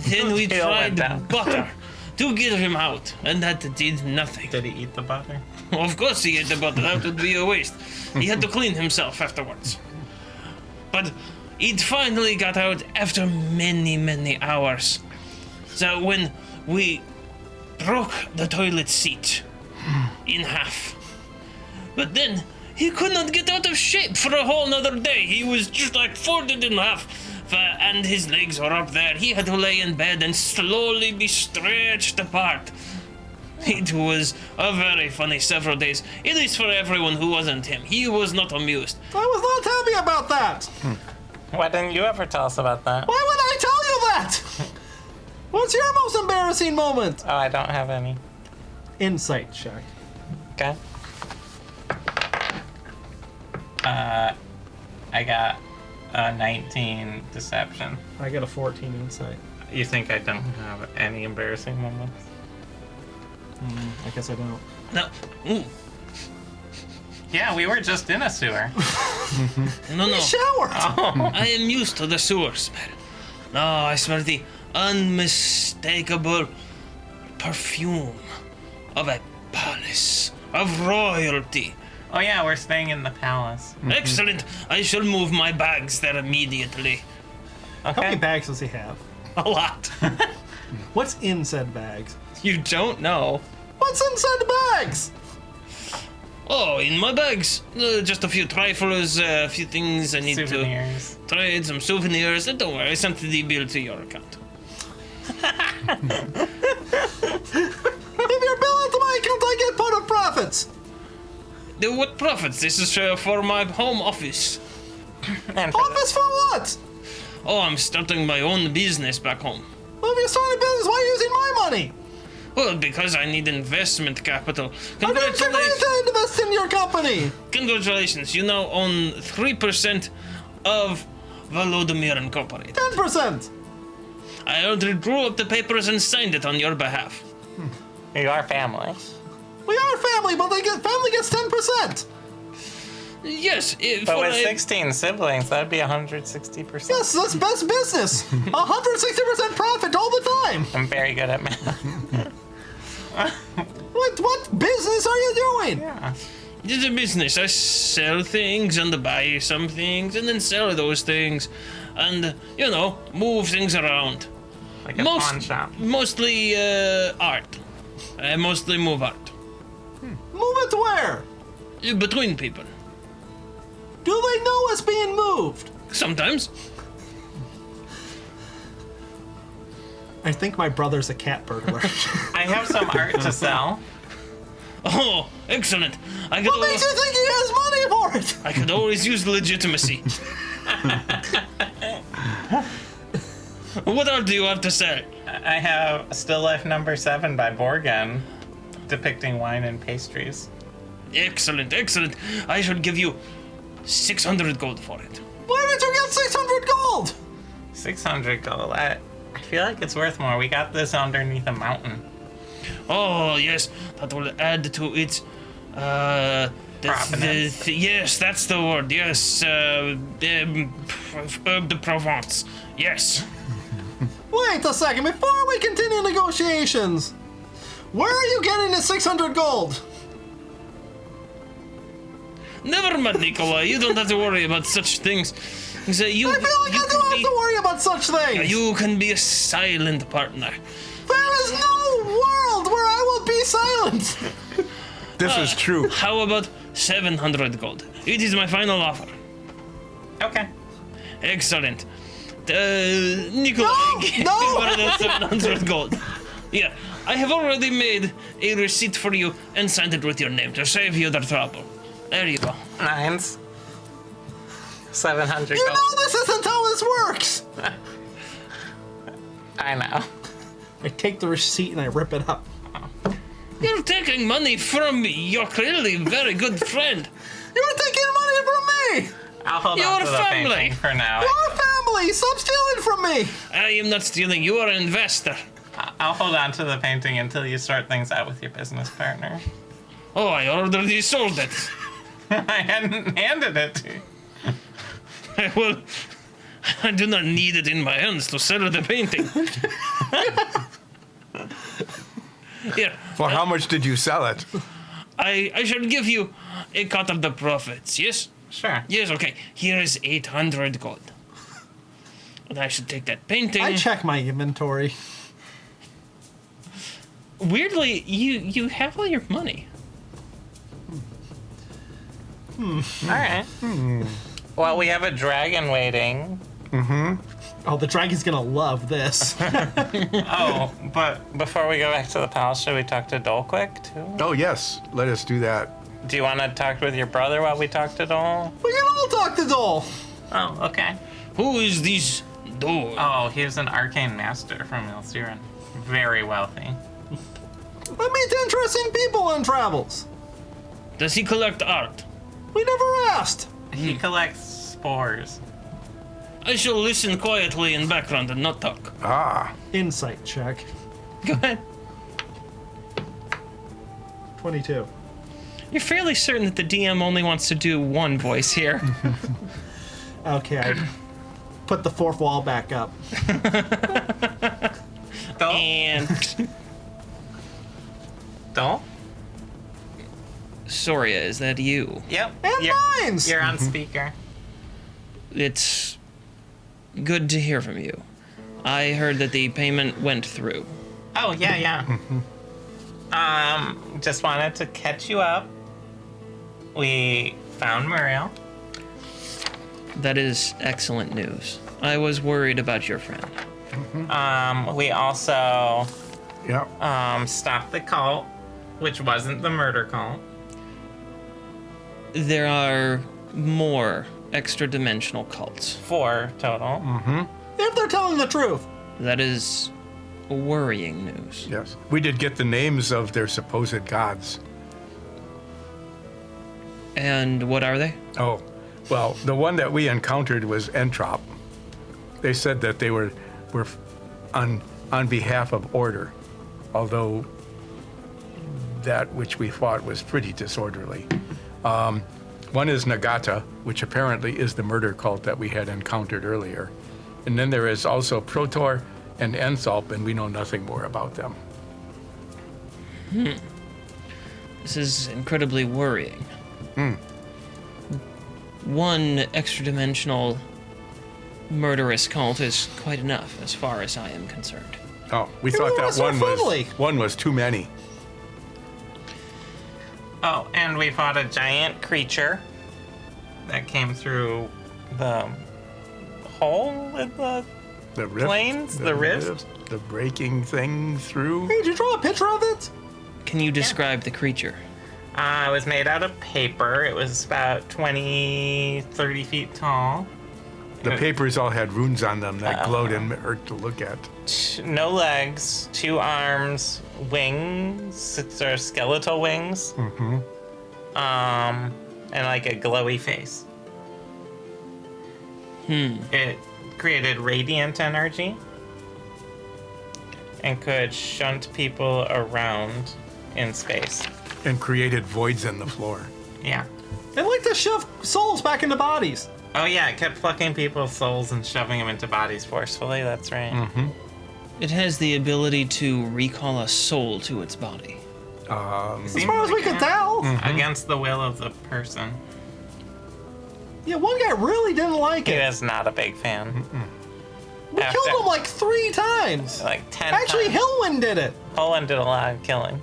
Then we Tail went tried down. butter to get him out, and that did nothing. Did he eat the butter? Of course he ate the butter. That would be a waste. He had to clean himself afterwards. But it finally got out after many, many hours. So when we broke the toilet seat in half. But then he could not get out of shape for a whole nother day. He was just like folded in half. And his legs were up there. He had to lay in bed and slowly be stretched apart. It was a very funny several days, at least for everyone who wasn't him. He was not amused. I was not happy about that. Why didn't you ever tell us about that? Why would I tell you that? What's your most embarrassing moment? Oh, I don't have any. Insight check. Okay. I got a 19 deception. I got a 14 insight. You think I don't have any embarrassing moments? I guess I don't. No, ooh, Yeah, we were just in a sewer. no. Shower. I am used to the sewer smell. No, I smell the unmistakable perfume of a palace, of royalty. Oh yeah, we're staying in the palace. Excellent. I shall move my bags there immediately. How many Okay. bags does he have? A lot. What's in said bags? You don't know. What's inside the bags? Oh, in my bags, just a few trifles, a few things I need Souvenirs. to trade, some souvenirs. Don't worry, I sent the bill to your account. If you're billing to my account, I get part of profits. What profits? This is for my home office. And for Office for what? Oh, I'm starting my own business back home. Well, if you're starting a business, why are you using my money? Well, because I need investment capital. I didn't agree to invest in your company. Congratulations. You now own 3% of Volodymyr Incorporated. 10%. I already drew up the papers and signed it on your behalf. You are family. We are family, but family gets 10%. Yes, But with 16 siblings, that'd be 160%. Yes, that's best business. 160% profit all the time. I'm very good at math. What business are you doing? Yeah. It's a business. I sell things and buy some things and then sell those things and, move things around. Like a pawn shop. Mostly art. I mostly move art. Move it where? Between people. Do they know it's being moved? Sometimes. I think my brother's a cat burglar. I have some art to sell. Oh, excellent. What makes you think he has money for it? I could always use legitimacy. What else do you have to sell? I have Still Life number 7 by Borgen, depicting wine and pastries. Excellent, excellent. I should give you 600 gold for it. Why did you get 600 gold? 600 gold. I feel like it's worth more. We got this underneath a mountain. Oh, yes, that will add to its, Provenance. yes, that's the word, yes, Herb de Provence, yes. Wait a second, before we continue negotiations, where are you getting the 600 gold? Never mind, Nikolai, you don't have to worry about such things. I feel like I don't have to worry about such things. You can be a silent partner. There is no world where I will be silent. This is true. How about 700 gold? It is my final offer. Okay. Excellent. Nikolai, No! one of the 700 gold. Yeah, I have already made a receipt for you and signed it with your name to save you the trouble. There you go. 9s. 700 You gold. know this isn't how this works. I know. I take the receipt and I rip it up. You're taking money from your clearly very good friend. You're taking money from me. I'll hold You're on to the family. painting for now. Your family, stop stealing from me. I am not stealing. You are an investor. I'll hold on to the painting until you sort things out with your business partner. Oh, I already sold it. I hadn't handed it to you. Well, I do not need it in my hands to sell the painting. Here, For how much did you sell it? I should give you a cut of the profits, yes? Sure. Yes, okay. Here is 800 gold. And I should take that painting. I check my inventory. Weirdly, you have all your money. All right. Well, we have a dragon waiting. Oh, the dragon's gonna love this. Oh, but before we go back to the palace, should we talk to Dole quick, too? Oh, yes. Let us do that. Do you want to talk with your brother while we talk to Dole? We can all talk to Dole. Oh, okay. Who is this door? Oh, he was an arcane master from Ilsiren. Very wealthy. I meet interesting people on travels. Does he collect art? We never asked. He collects spores. I shall listen quietly in background and not talk. Ah. Insight check. Go ahead. 22. You're fairly certain that the DM only wants to do one voice here. Okay, I put the fourth wall back up. Dole? And Dole? Soria, is that you? Yep. And mines! You're on speaker. It's good to hear from you. I heard that the payment went through. Oh, yeah. Just wanted to catch you up. We found Muriel. That is excellent news. I was worried about your friend. We also Yep. stopped the cult, which wasn't the murder cult. There are more extra-dimensional cults. 4 total. If they're telling the truth. That is worrying news. Yes. We did get the names of their supposed gods. And what are they? Oh, well, the one that we encountered was Entrop. They said that they were on behalf of order, although that which we fought was pretty disorderly. One is Nagata, which apparently is the murder cult that we had encountered earlier. And then there is also Protor and Enthulp, and we know nothing more about them. This is incredibly worrying. One extra-dimensional murderous cult is quite enough as far as I am concerned. Oh, we thought were that so friendly. one was too many. Oh, and we fought a giant creature that came through the hole in the The rift, plains, the rift. the breaking thing through. Hey, did you draw a picture of it? Can you describe the creature? It was made out of paper. It was about 20, 30 feet tall. The papers all had runes on them that glowed and hurt to look at. No legs, 2 arms, wings, sort of skeletal wings. Mm-hmm. And like a glowy face. It created radiant energy and could shunt people around in space. And created voids in the floor. Yeah. They like to shove souls back into bodies. Oh yeah, it kept plucking people's souls and shoving them into bodies forcefully. That's right. Mm-hmm. It has the ability to recall a soul to its body. As far as we can tell. Against the will of the person. Yeah, one guy really didn't like He it. was not a big fan. We killed him like 3 times. Like 10 Actually, times. Hillwin did it. Poland did a lot of killing.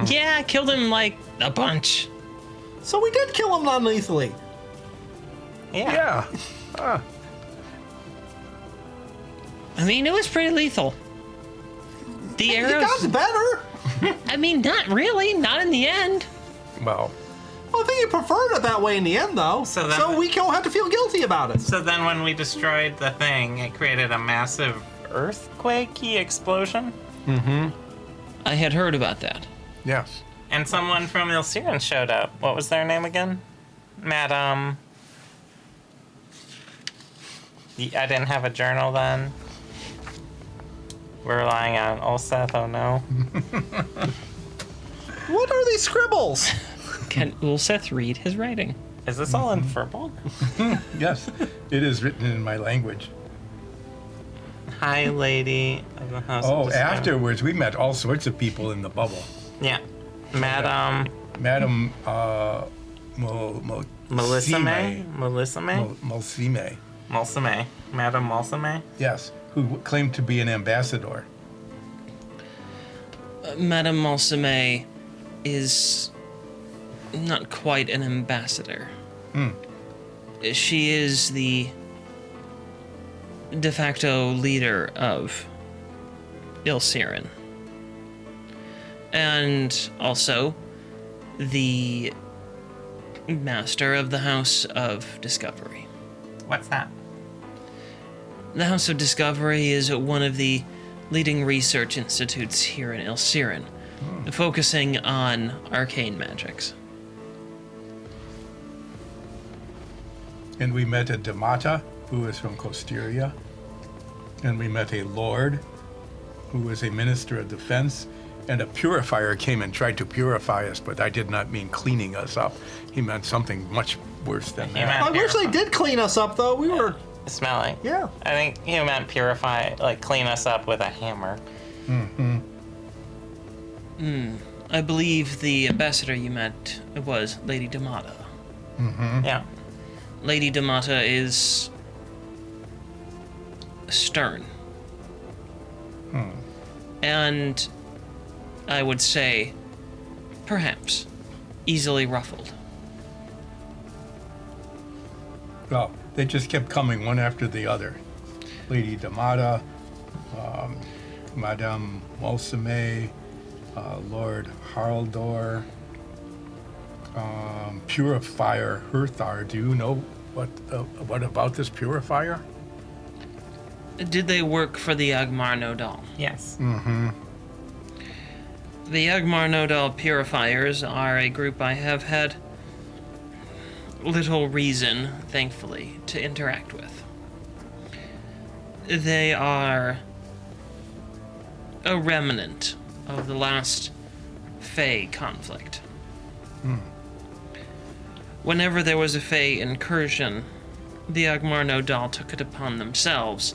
Yeah, I killed him like a bunch. So we did kill him non-lethally. Yeah. Yeah. I mean, it was pretty lethal. The It arrows. got better. I mean, not really. Not in the end. Well, Well, I think you preferred it that way in the end, though. So then- we don't have to feel guilty about it. So then when we destroyed the thing, it created a massive earthquakey explosion. I had heard about that. yes. And someone from Ilsiren showed up. What was their name again? Madam. I didn't have a journal then. We're relying on Ulseth, oh no. What are these scribbles? Will Seth read his writing? Is this all in Furble? Yes. It is written in my language. Hi, lady of the house. Oh, of Despair. afterwards, we met all sorts of people in the bubble. Yeah. Madam Madam Melissa May? Melissa May? Mulsime. Mulsame. Madam Mulsame? Yes, who claimed to be an ambassador. Madame Malsame is not quite an ambassador. She is the de facto leader of Ilsiren. And also the master of the House of Discovery. What's that? The House of Discovery is one of the leading research institutes here in Ilsiren, focusing on arcane magics. And we met a Damata, who was from Costeria. And we met a Lord, who was a minister of defense. And a purifier came and tried to purify us, but I did not mean cleaning us up. He meant something much worse than He that. meant I wish they purify. did clean us up, though. We were, Smelling. yeah. I think he meant purify, like clean us up with a hammer. I believe the ambassador you met was Lady Damata. Yeah. Lady Damata is stern. And I would say, perhaps, easily ruffled. Well, they just kept coming one after the other. Lady Damata, Madame Mulsame, Lord Haraldor, Purifier Herthar. Do you know what about this purifier? Did they work for the Agmar Nodal? Yes. The Agmar Nodal Purifiers are a group I have had little reason, thankfully, to interact with. They are a remnant of the last Fey conflict. Whenever there was a Fey incursion, the Agmar Nodal took it upon themselves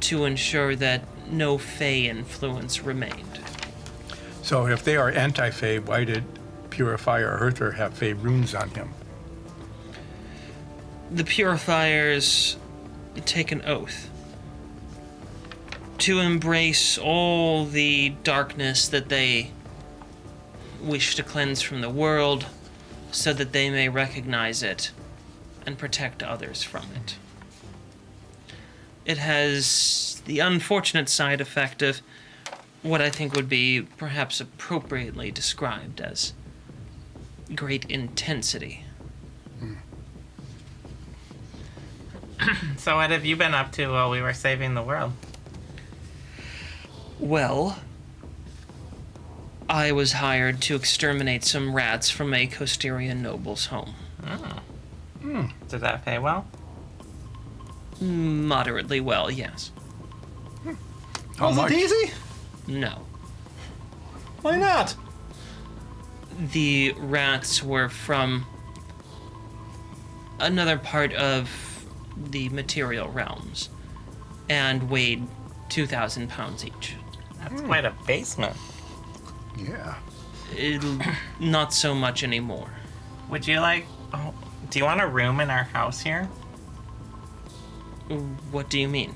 to ensure that no Fey influence remained. So if they are anti-Fey, why did Purifier Herther have Fey runes on him? The Purifiers take an oath to embrace all the darkness that they wish to cleanse from the world so that they may recognize it and protect others from it. It has the unfortunate side effect of what I think would be perhaps appropriately described as great intensity. So what have you been up to while we were saving the world? Well, I was hired to exterminate some rats from a Costerian noble's home. Did that pay well? Moderately well, yes. How Was much? it easy? No. Why not? The rats were from another part of the material realms and weighed 2,000 pounds each. That's quite a basement. Yeah. Not so much anymore. Would you like... Oh, do you want a room in our house here? What do you mean?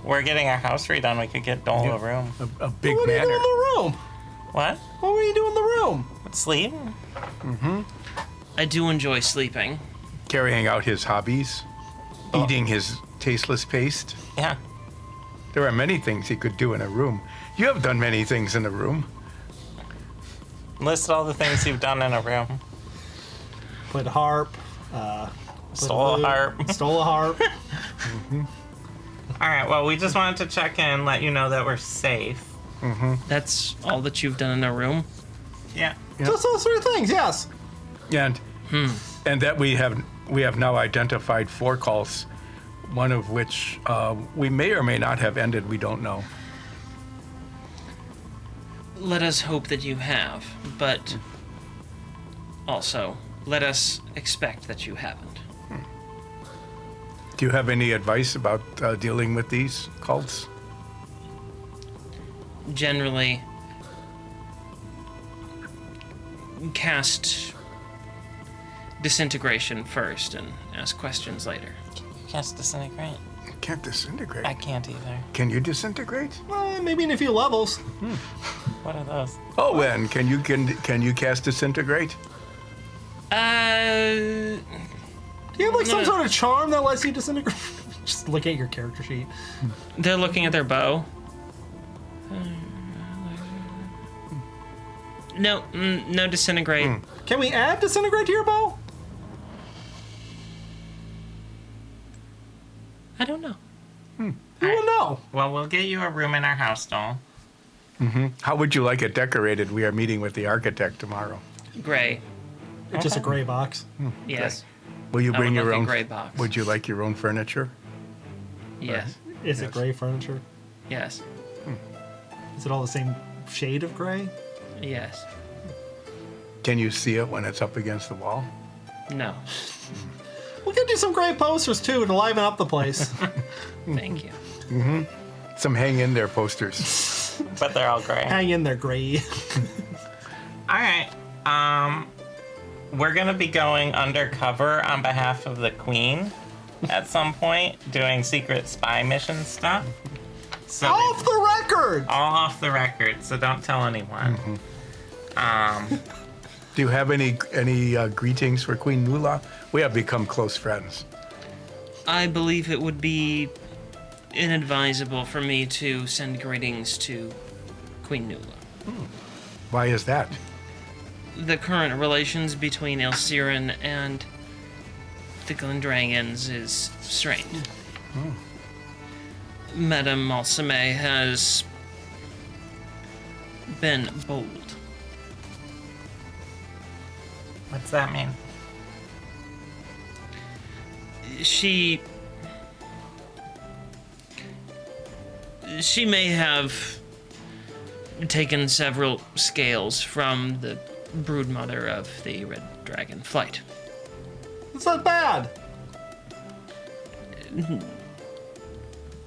We're getting our house redone. We could get Dole a room. A big What do you do manor. in the room? What? What were you doing in the room? Sleep? I do enjoy sleeping. Carrying out his hobbies. Eating his tasteless paste. Yeah. There are many things he could do in a room. You have done many things in a room. List all the things you've done in a room. Played a harp. Stole a harp. Stole a harp. All right, well, we just wanted to check in, let you know that we're safe. That's all that you've done in a room? Yeah. Just those three things, yes. And that we have now identified 4 cults, one of which we may or may not have ended, we don't know. Let us hope that you have, but also let us expect that you haven't. Do you have any advice about dealing with these cults? Generally, cast disintegration first and ask questions later. You can't disintegrate. Can't disintegrate. I can't either. Can you disintegrate? Maybe in a few levels. What are those? Oh, Wen, can you cast disintegrate? Do you have like some No. sort of charm that lets you disintegrate? Just look at your character sheet. They're looking at their bow. No, no disintegrate. Can we add disintegrate to your bow? I don't know. You will know. Well, we'll get you a room in our house, Dole. How would you like it decorated? We are meeting with the architect tomorrow. Gray. It's just a gray box. Yes. Will you I bring would your like a own? gray box. Would you like your own furniture? Yes. Is it Yes. gray furniture? Yes. Is it all the same shade of gray? Yes. Can you see it when it's up against the wall? No. We'll get you some gray posters too to liven up the place. Thank you. Some hang in there posters. But they're all gray. Hang in there, gray. All right. We're going to be going undercover on behalf of the Queen at some point, doing secret spy mission stuff. So Off the record! all off the record, so don't tell anyone. Do you have any greetings for Queen Nula? We have become close friends. I believe it would be inadvisable for me to send greetings to Queen Nula. Why is that? The current relations between Elsiren and the Glindrangans is strained. Madame Malsame has been bold. What's that mean? She may have taken several scales from the broodmother of the Red Dragon flight. It's not bad.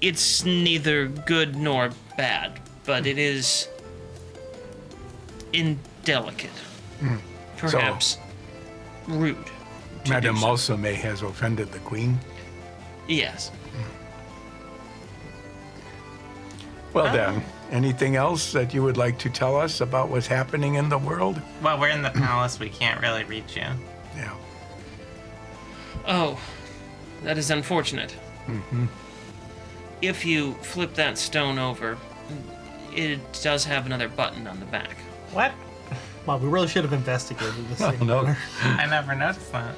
It's neither good nor bad, but it is indelicate. Perhaps rude. to Madame do so. Malsame has offended the queen. Yes. Well then, anything else that you would like to tell us about what's happening in the world? Well, we're in the palace. We can't really reach you. Yeah. Oh, that is unfortunate. If you flip that stone over, it does have another button on the back. What? Wow, we really should have investigated this thing. no. better. I never noticed that.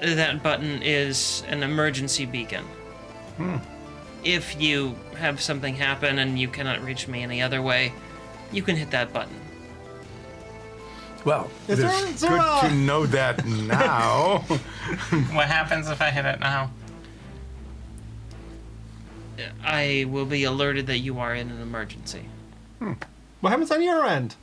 That button is an emergency beacon. If you have something happen and you cannot reach me any other way, you can hit that button. Well, Is it's there- is there good a- to know that now. What happens if I hit it now? I will be alerted that you are in an emergency. What happens on your end?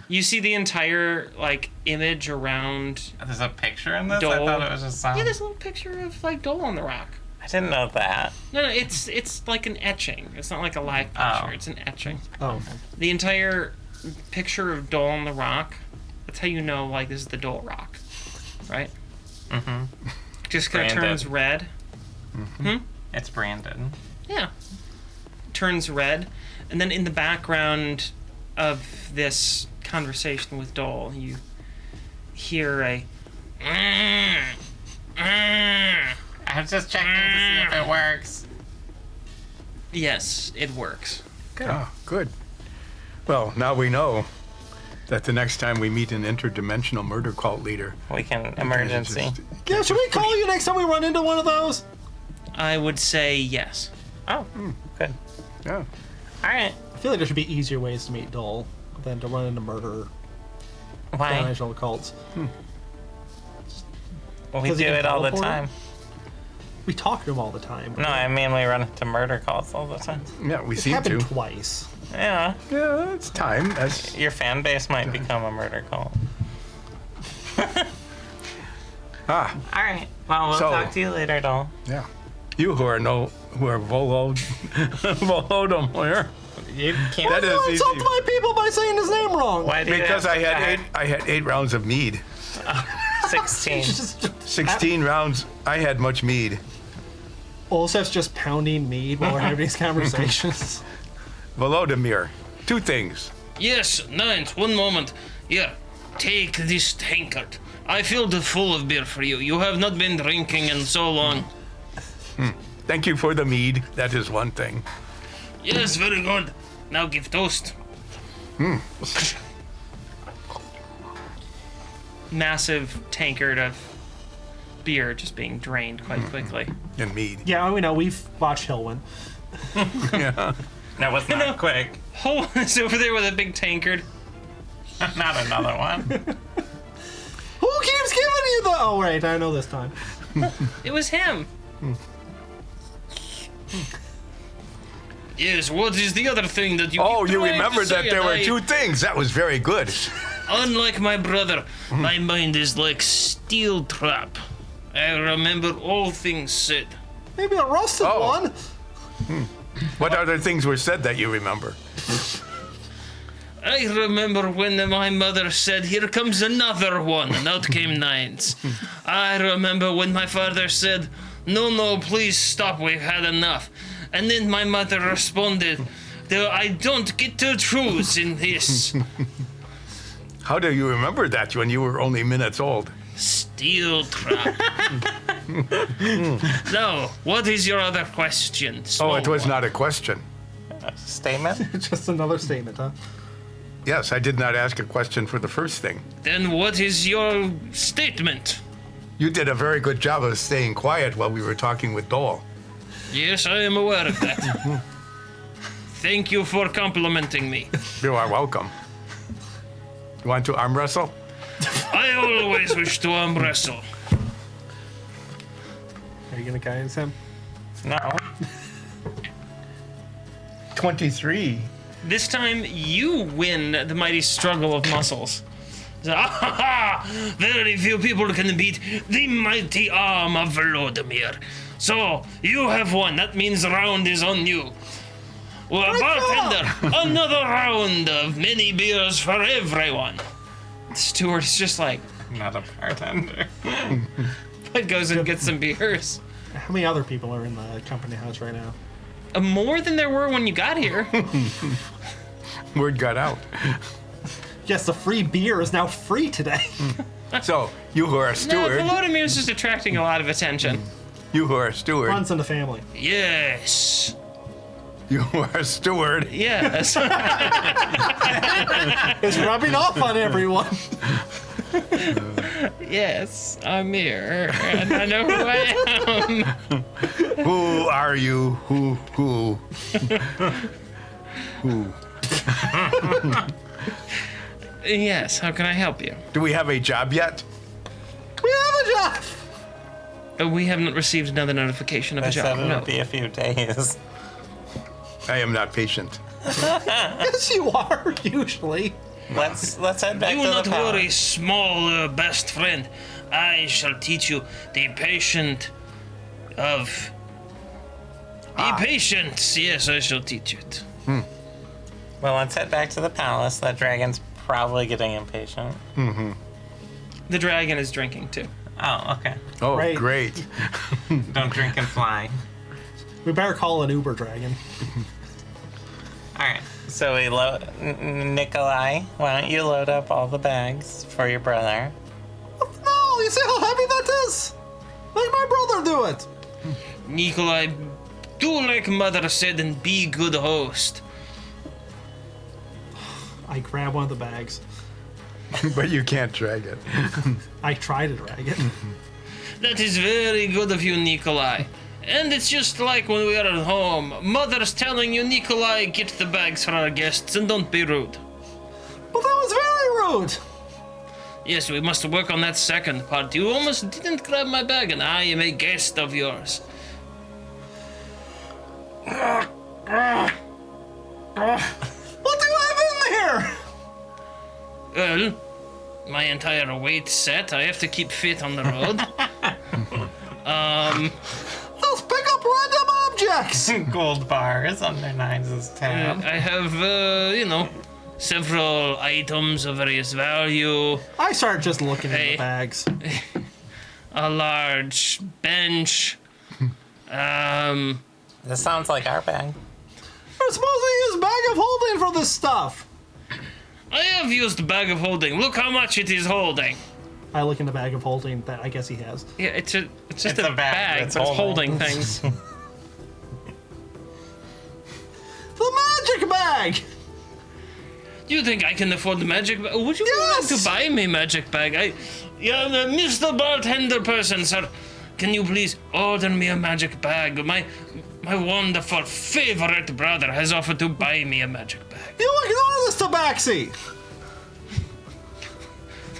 You see the entire, like, image around... There's a picture in this? I Dole. thought it was just sound. Yeah, there's a little picture of, like, Dole on the rock. I didn't know that. No, it's like an etching. It's not like a live picture. Oh. It's an etching. Oh, okay. The entire picture of Dole on the rock, that's how you know, like, this is the Dole rock. Right? Mm-hmm. Just kind of Branded. turns red. It's branded. Yeah. Turns red. And then in the background of this conversation with Dole, you hear a... I'm just checking to see if it works. Yes, it works. Ah, good. Well, now we know that the next time we meet an interdimensional murder cult leader, We can emergency. just- Yeah, should we call you next time we run into one of those? I would say yes. Oh, good. yeah. All right. I feel like there should be easier ways to meet Dole than to run into murder Why? dimensional cults. Well, we Does do he get it all the teleported? time. We talk to him all the time. No, I mean we run into murder calls all the time. Yeah, we It seem happened to. twice. Yeah. Yeah, it's time. That's Your fan base might become a murder cult. All right. Well, we'll So- talk to you later, doll. yeah. You who are Volodom here. You can't. That is I easy. insulted my people by saying his name wrong. Why do you Because have I had eight rounds of mead. 16. 16 rounds. I had much mead. Olsef's just pounding mead while we're having these conversations. Volodymyr, two things. Yes, Ninth, one moment. Here, take this tankard. I filled it full of beer for you. You have not been drinking in so long. Thank you for the mead. That is one thing. Yes, very good. Now give toast. Massive tankard of beer just being drained quite quickly. And mead. Yeah, we know. We've watched Hillwin. Yeah. That was not quick. Hole is over there with a big tankard. Not another one. Who keeps giving you the... Oh, right. I know this time. It was him. Yes, what is the other thing that you Oh, keep you trying to remembered that say? there were And two things. That was very good. Unlike my brother, my mind is like steel trap. I remember all things said. Maybe a rusted Oh. one. What other things were said that you remember? I remember when my mother said, "Here comes another one," and out came nines. I remember when my father said, "No, please stop, we've had enough." And then my mother responded, "I don't get to choose in this." How do you remember that when you were only minutes old? Steel trap. Now, what is your other question? Oh, it was Small not a question. Statement? Just another statement, huh? Yes, I did not ask a question for the first thing. one. Then what is your statement? You did a very good job of staying quiet while we were talking with Dole. Yes, I am aware of that. Thank you for complimenting me. You are welcome. You want to arm wrestle? I always wish to arm wrestle. Are you gonna guidance him? No. 23. This time you win the mighty struggle of muscles. So, very few people can beat the mighty arm of Volodymyr. So, you have won. That means the round is on you. Well, bartender, another round of mini beers for everyone. The steward is just like, Not a bartender. but goes and gets some beers. How many other people are in the company house right now? More than there were when you got here. Word got out. Yes, the free beer is now free today. So, you who are a No, steward, Volodymyr's just attracting a lot of attention. you who are a steward, Runs in the family. Yes. you who are a steward, Yes. It's rubbing off on everyone. Yes, I'm here, and I know who I am. who are you? Who? Who? Yes, how can I help you? Do we have a job yet? We have a job. We haven't received another notification of I a said job. it No. would be a few days. I am not patient. Yes, you are usually. Let's head back Do to the not palace. worry, small best friend. I shall teach you the patient of. The patience. Yes, I shall teach it. Well, let's head back to the palace. That dragon's probably getting impatient. The dragon is drinking too. Oh, okay. Oh, Right. great. Don't drink and fly. We better call an Uber dragon. All right. So we load. Nikolai, why don't you load up all the bags for your brother? No, you see how heavy that is? Make my brother do it. Nikolai, do like mother said and be good host. I grab one of the bags. But you can't drag it. I try to drag it. That is very good of you, Nikolai. And it's just like when we are at home. Mother's telling you, Nikolai, get the bags for our guests and don't be rude. But that was very rude. Yes, we must work on that second part. You almost didn't grab my bag, and I am a guest of yours. What do you have in there? Well, my entire weight set. I have to keep fit on the road. Let's pick up random objects. Gold bars under Nines' tab. I have, several items of various value. I started just looking at Hey. the bags. A large bench. This sounds like our bag. We're supposed to use bag of holding for this stuff. I have used a bag of holding. Look how much it is holding. I look in the bag of holding that I guess he has. Yeah, it's just It's a a bag bag, that's but it's holding. holding things. The magic bag. You think I can afford the magic bag? Would you be willing Yes! to buy me magic bag? Mr. Bartender person, sir, can you please order me a magic bag? My wonderful favorite brother has offered to buy me a magic bag. You ignore this tabaxi.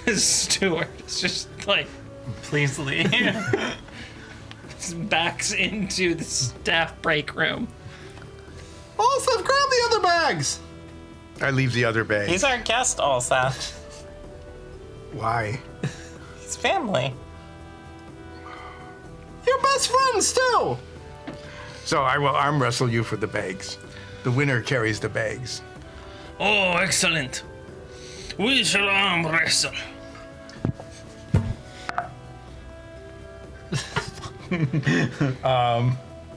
This steward is just like Please leave. backs into the staff break room. Also, grab the other bags. I leave the other bag. He's our guest, Olsa. Why? He's family. You're best friends too. So I will arm wrestle you for the bags. The winner carries the bags. Oh, excellent. We shall arm wrestle.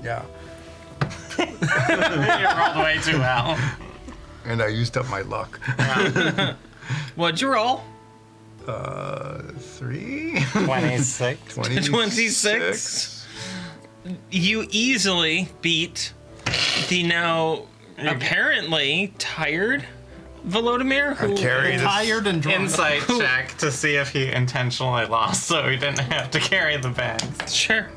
Yeah. You rolled way too well. And I used up my luck. What'd you roll? 3? 26. 26. You easily beat the now apparently tired Volodymyr, who carry this. Tired and drunk. Insight check to see if he intentionally lost so he didn't have to carry the bags. Sure.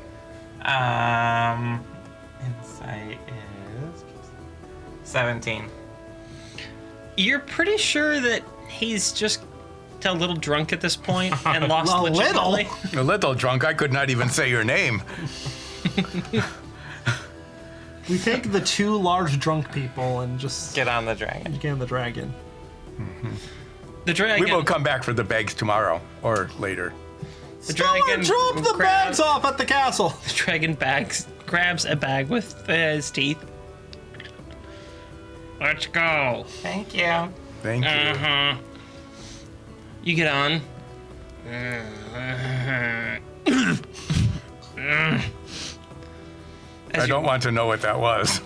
Insight is 17. You're pretty sure that he's just a little drunk at this point and lost A little? legitimately. A little drunk. I could not even say your name. We take the two large drunk people and just Get on the dragon. get on the dragon. The dragon. We will come back for the bags tomorrow or later. The dragon Drop the bags off at the castle. The dragon grabs a bag with his teeth. Let's go. Thank you. Thank you. Uh-huh. You get on. I don't want to know what that was.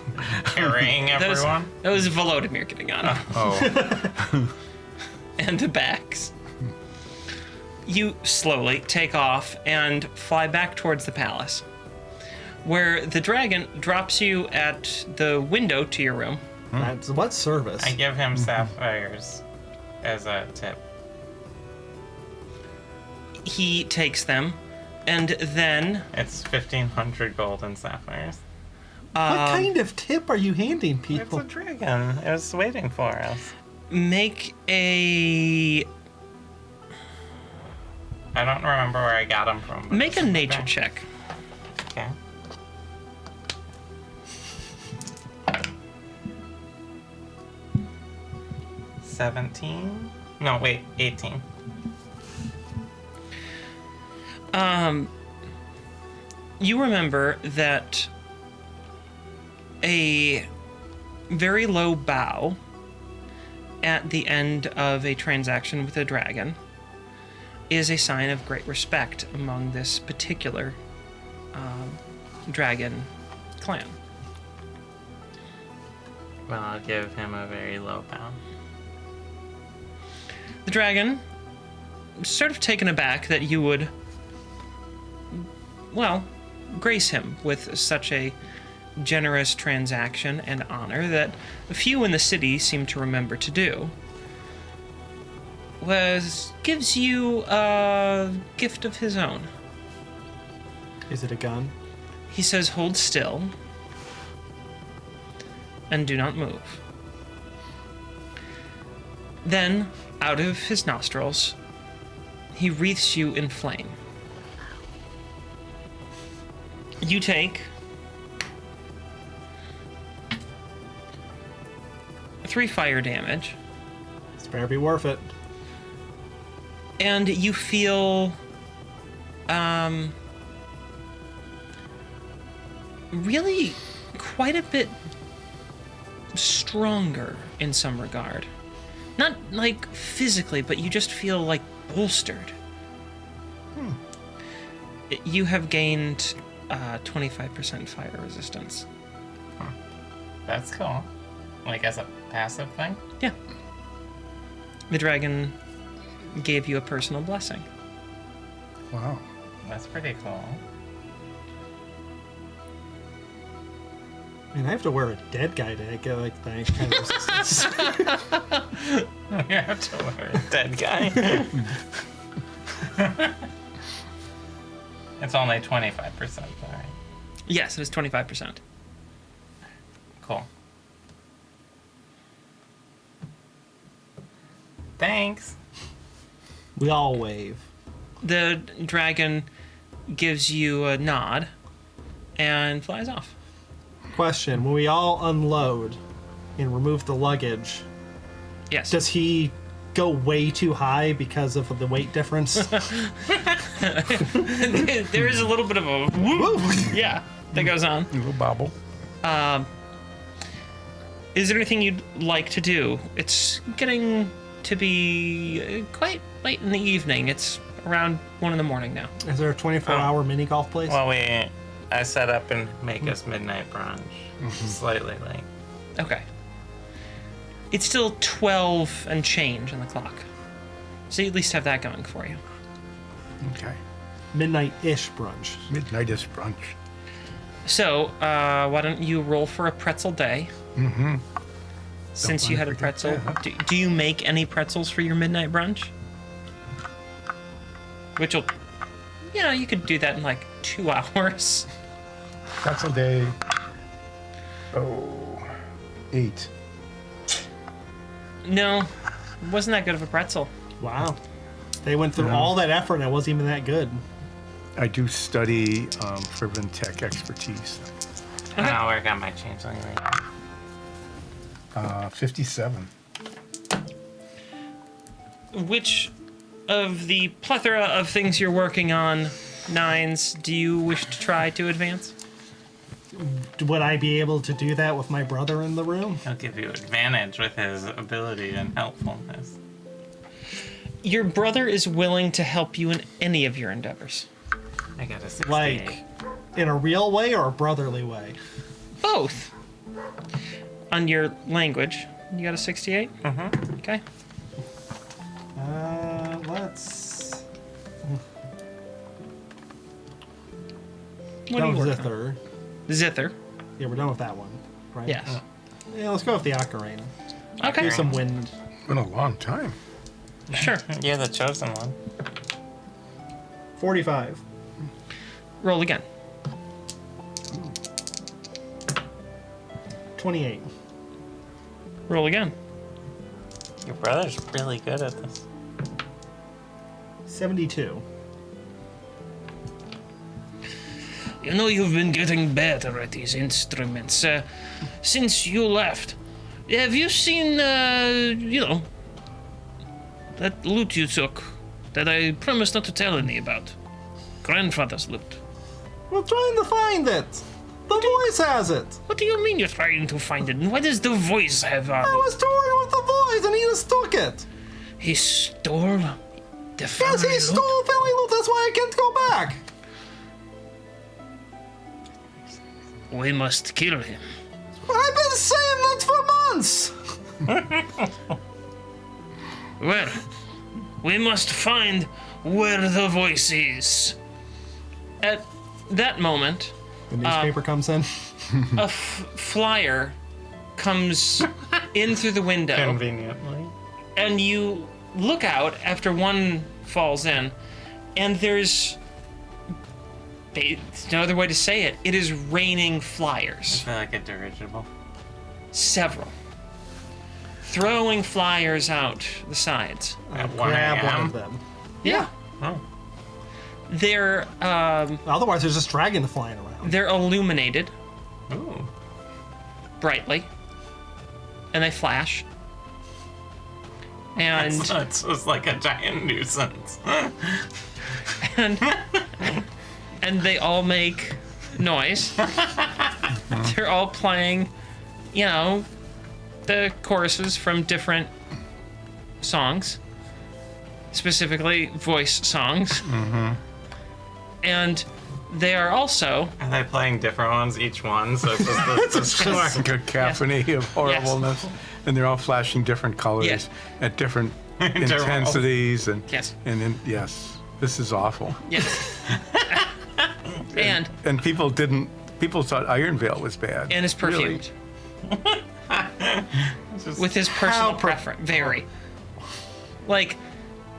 Carrying everyone. That was Volodymyr getting on. Oh. And the bags. You slowly take off and fly back towards the palace, where the dragon drops you at the window to your room. That's what service? I give him sapphires as a tip. He takes them, and then It's 1,500 gold and sapphires. What kind of tip are you handing It's people? a dragon. It was waiting for us. make a I don't remember where I got them from. but make a it's nature okay. check. Okay. No, wait, 18. You remember that a very low bow at the end of a transaction with a dragon is a sign of great respect among this particular dragon clan. Well, I'll give him a very low pound. The dragon, sort of taken aback that you would, well, grace him with such a generous transaction and honor that few in the city seem to remember to do, gives you a gift of his own. Is it a gun? He says, hold still and do not move. Then, out of his nostrils, he wreathes you in flame. You take 3 fire damage, It's better be worth it. and you feel really quite a bit stronger in some regard. Not like physically, but you just feel like bolstered. You have gained 25% fire resistance. That's cool. Like as a passive thing? Yeah. The dragon gave you a personal blessing. Wow. That's pretty cool. I mean, I have to wear a dead guy to get like that kind of resistance. You have to wear a dead guy. It's only 25%, all right. Yes, it is 25%. Cool. Thanks. We all wave. The dragon gives you a nod and flies off. Question: when we all unload and remove the luggage, Yes. does he go way too high because of the weight difference? There is a little bit of a whoop, yeah, that goes on. A little bobble. Is there anything you'd like to do? It's getting to be quite late in the evening. It's around 1 a.m. now. Is there a 24-hour mini golf place? Well, I set up and make us midnight brunch. Slightly late. Okay. It's still 12 and change on the clock. So you at least have that going for you. Okay. Midnight-ish brunch. Midnight-ish brunch. So, why don't you roll for a pretzel day? Mm-hmm. Since you had a forget pretzel. that. Do you make any pretzels for your midnight brunch? Which will, you could do that in like 2 hours. Pretzel day. Oh, 8. No, wasn't that good of a pretzel. Wow. They went through all that effort and it wasn't even that good. I do study fervent tech expertise. I'll work on my changeling ring. 57. Which of the plethora of things you're working on, Nines, do you wish to try to advance? Would I be able to do that with my brother in the room? He'll give you advantage with his ability and helpfulness. Your brother is willing to help you in any of your endeavors. I got a 68. Like, in a real way or a brotherly way? Both. On your language, you got a 68? Mm-hmm. Okay. Let's... What do you Go work with on? Zither. Zither. Yeah, we're done with that one, right? Yes. Yeah, let's go with the ocarina. Okay. Do some wind. Been a long time. Sure. You're the chosen one. 45. Roll again. 28. Roll again. Your brother's really good at this. 72. You know, you've been getting better at these instruments since you left. Have you seen, that lute you took that I promised not to tell any about? Grandfather's lute. We're trying to find it. The voice has it. What do you mean you're trying to find it? And what does the voice have on I it? was touring with the voice and he just took it. He stole the Yes, family he lute? stole family loot. That's why I can't go back. We must kill him. I've been saying that for months. Well, we must find where the voice is. At that moment, The newspaper comes in. a flyer comes in through the window, Conveniently. and you look out after one falls in, and there's no other way to say it. It is raining I flyers. feel like a dirigible. Several. Throwing flyers out the sides. At 1 Grab one a.m. of them. Yeah. Oh. They're Otherwise, there's just dragons flying around. they're illuminated Ooh. brightly, and they flash. And So it's just like a giant nuisance. and they all make noise. They're all playing, the choruses from different songs, specifically voice songs. And they are also Are they playing different ones each one? So it's just Like a cacophony of horribleness. And they're all flashing different colors Yes. at different Intervals. intensities. yes, Yes, this is awful. yes, and And people thought Iron Veil was bad. is Really. perfumed with his personal How preference. Very like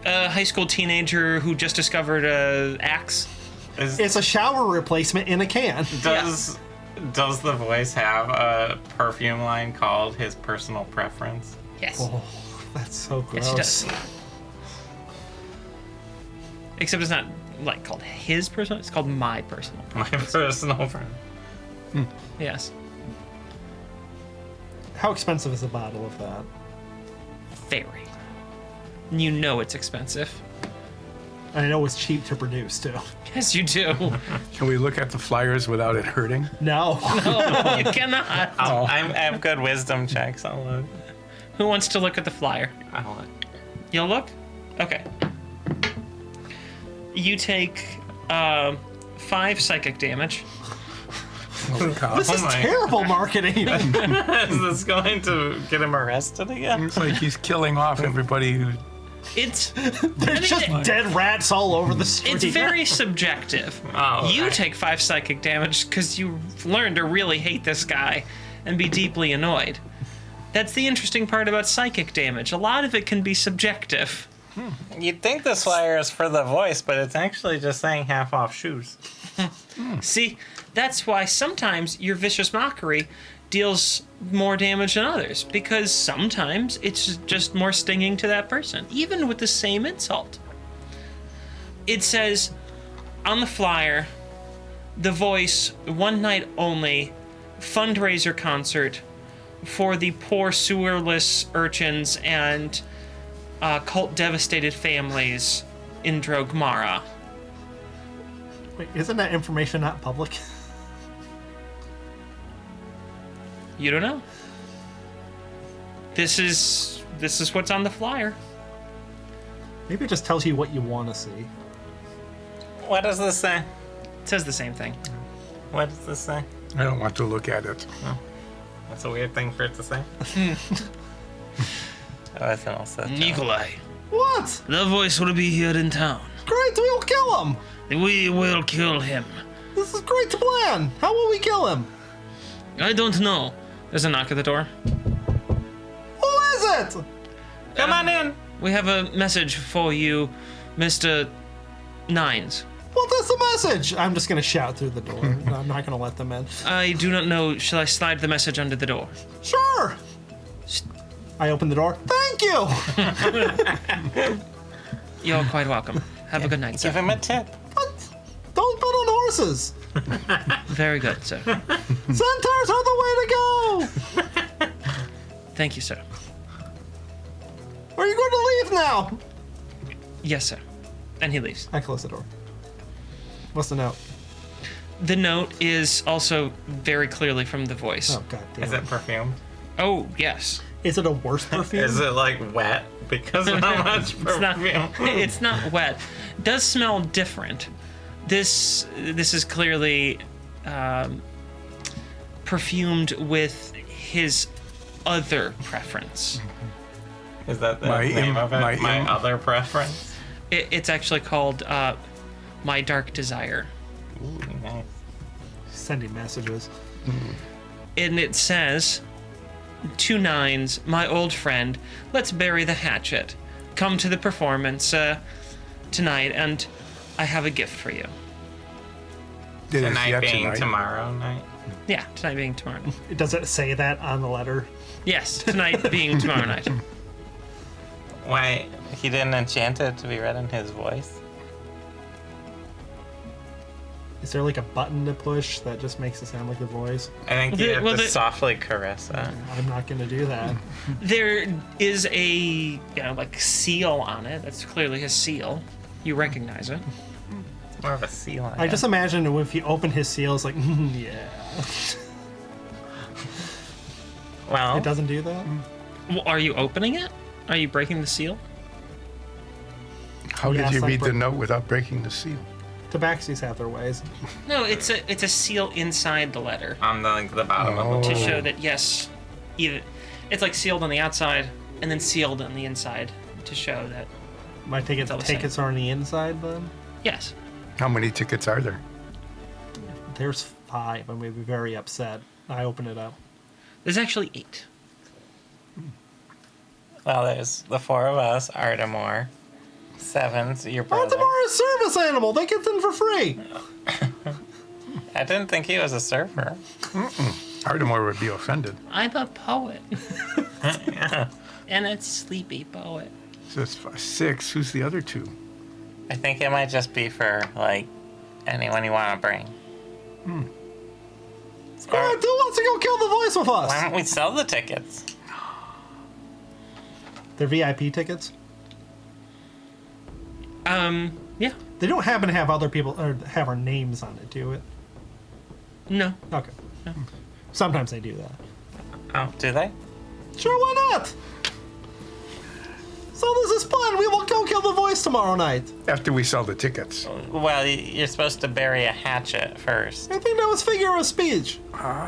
a high school teenager who just discovered a axe. It's a shower replacement in a can. Does the voice have a perfume line called his personal preference? Yes, Oh, that's so yes, he gross. does. Except it's not like called his personal. It's called my personal. My personal preference. Yes, How expensive is a bottle of that? very. You know it's expensive. And I know it's cheap to produce too. Yes, you do. Can we look at the flyers without it hurting? No. You cannot. I have good wisdom checks. I'll look. Who wants to look at the flyer? I'll look. You'll look? Okay. You take 5 psychic damage. Holy cow. This is my terrible marketing. Is this going to get him arrested again? It's like he's killing off everybody who. It's There's just dead rats all over the street. it's very subjective. Oh, You okay. take 5 psychic damage because you learn to really hate this guy and be deeply annoyed. That's the interesting part about psychic damage. A lot of it can be subjective. You'd think this flyer is for the voice, but it's actually just saying half off shoes. See, That's why sometimes your vicious mockery deals more damage than others, because sometimes it's just more stinging to that person, even with the same insult. It says on the flyer, the voice, one night only, fundraiser concert for the poor sewerless urchins and cult devastated families in Drogmara. Wait, isn't that information not public? You don't know. This is what's on the flyer. Maybe it just tells you what you want to see. What does this say? It says the same thing. What does this say? I don't want to look at it. That's a weird thing for it to say. That's an also. Nikolai, What? the voice will be here in town. Great, we'll kill him. We will kill him. This is great to plan. How will we kill him? I don't know. There's a knock at the door. Who is it? Come on in. We have a message for you, Mr. Nines. What is the message? I'm just gonna shout through the door. I'm not gonna let them in. I do not know. Shall I slide the message under the door? Sure. I open the door. Thank you. You're quite welcome. Have a good night, Give sir. him a tip. What? Don't bet on horses. Very good, sir. Centaurs are the way to go. Thank you, sir. Are you going to leave now? Yes, sir. And he leaves. I close the door. What's the note? The note is also very clearly from the voice. Oh, god damn Is it perfumed? Oh, yes. Is it a worse perfume? Is it like wet because of how much It's not, perfume? it's not wet. It does smell different. This is clearly perfumed with his other preference. Is that the My name im- of it? my My im- other preference? It's actually called My Dark Desire. Ooh, nice. Sending messages. And it says, 2 9s, my old friend, let's bury the hatchet. Come to the performance tonight, and I have a gift for you. It is Tonight yet being tonight. tomorrow night. Yeah, tonight being tomorrow night. Does it say that on the letter? Yes, tonight being tomorrow night. Why, he didn't enchant it to be read in his voice? Is there like a button to push that just makes it sound like the voice? I think you have Well, to the- softly caress it. I'm not gonna do that. There is a, like seal on it. That's clearly his seal. You recognize it. It's more of a seal. I just imagine if you open his seal, it's like, yeah. Well, It doesn't do that? Well, are you opening it? Are you breaking the seal? How did Yes, you I read the put- note without breaking the seal? Tabaxis have their ways. No, it's a seal inside the letter on the bottom of the to Oh. show that yes, either it's like sealed on the outside and then sealed on the inside to show that My tickets all the same. are on the inside then? yes. How many tickets are there? There's 5. I'm gonna be very upset. I open it up. There's actually 8. Well, there's the 4 of us, Artemore, 7's your brother. Baltimore is a service animal. They get them for free. I didn't think he was a surfer. Ardemore would be offended. I'm a poet. And a sleepy poet. So it's 6. Who's the other 2? I think it might just be for, like, anyone you want to bring. All right, who wants to go kill the voice with us? Why don't we sell the tickets? They're VIP tickets. Yeah. They don't happen to have other people or have our names on it, do it? No. Okay. Sometimes they do that. Oh, do they? Sure, why not? So this is fun. We will go kill the voice tomorrow night. After we sell the tickets. Well, you're supposed to bury a hatchet first, I think that was figure of speech.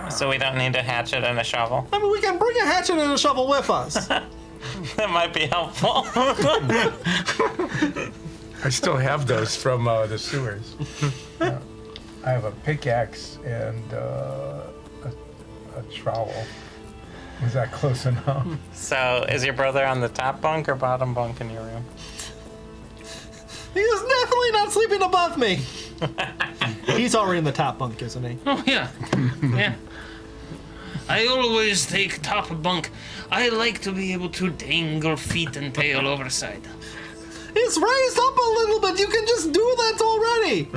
so we don't need a hatchet and a shovel. I mean, we can bring a hatchet and a shovel with us. That might be helpful. I still have those from the sewers. I have a pickaxe and a trowel. Was that close enough? So, is your brother on the top bunk or bottom bunk in your room? He is definitely not sleeping above me. He's already in the top bunk, isn't he? Oh, yeah. Yeah. I always take top bunk. I like to be able to dangle feet and tail overside. It's raised up a little bit. You can just do that already.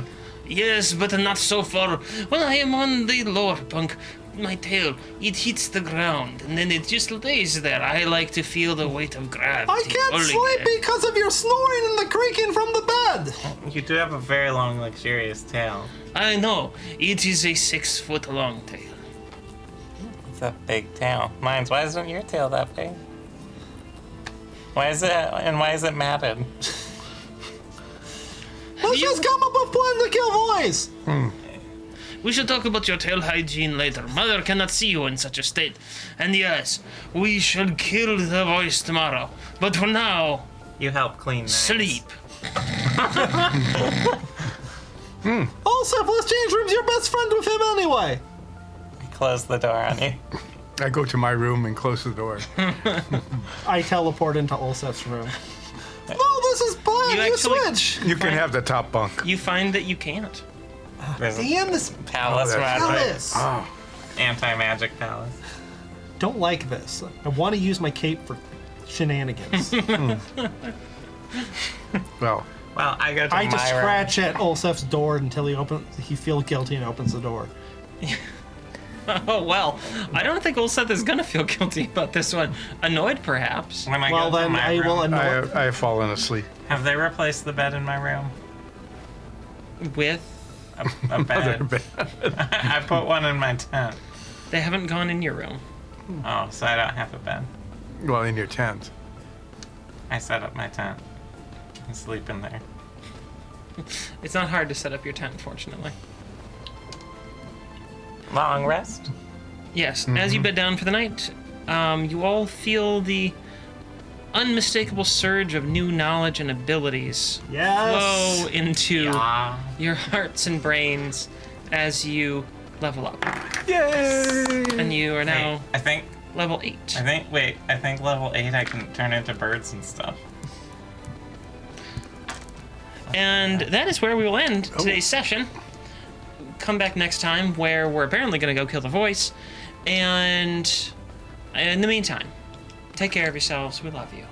Yes, but not so far. When I am on the lower bunk, my tail, it hits the ground, and then it just lays there. I like to feel the weight of gravity. I can't pulling sleep it. because of your snoring and the creaking from the bed. You do have a very long, luxurious tail. I know. It is a 6-foot long tail. It's a big tail. Mine's. Why isn't your tail that big? Why is it matted? Let's just come up with a plan to kill boys. We should talk about your tail hygiene later. Mother cannot see you in such a state. And yes, we shall kill the voice tomorrow. But for now, You help clean knives. sleep. Also, if let's change rooms, you're best friend with him anyway. Close the door on you. I go to my room and close the door. I teleport into Olsef's room. No, this is plan. You You, actually- switch. You can have the top bunk. You find that you can't. There's a And this palace Oh, that's magic. Alice. Oh, Anti-magic palace. Don't like this. I want to use my cape for shenanigans. well, Well, I go to I my just room. scratch at Olsef's door until he feels guilty and opens the door. Oh, well. I don't think Ulseth is going to feel guilty about this one. Annoyed, perhaps. When I Well, go to then my I will room, annoy. I have fallen asleep. have they replaced the bed in my room? With... A bed. I put one in my tent. They haven't gone in your room. Oh, so I don't have a bed. Well, in your tent. I set up my tent and sleep in there. It's not hard to set up your tent, fortunately. Long rest? Yes, as you bed down for the night, you all feel the unmistakable surge of new knowledge and abilities Yes. flow into Ah. your hearts and brains as you level up. Yay! And you are now Wait, I think level 8. I think level 8 I can turn into birds and stuff. And that is where we will end today's session. Come back next time where we're apparently going to go kill the voice. And in the meantime, take care of yourselves. We love you.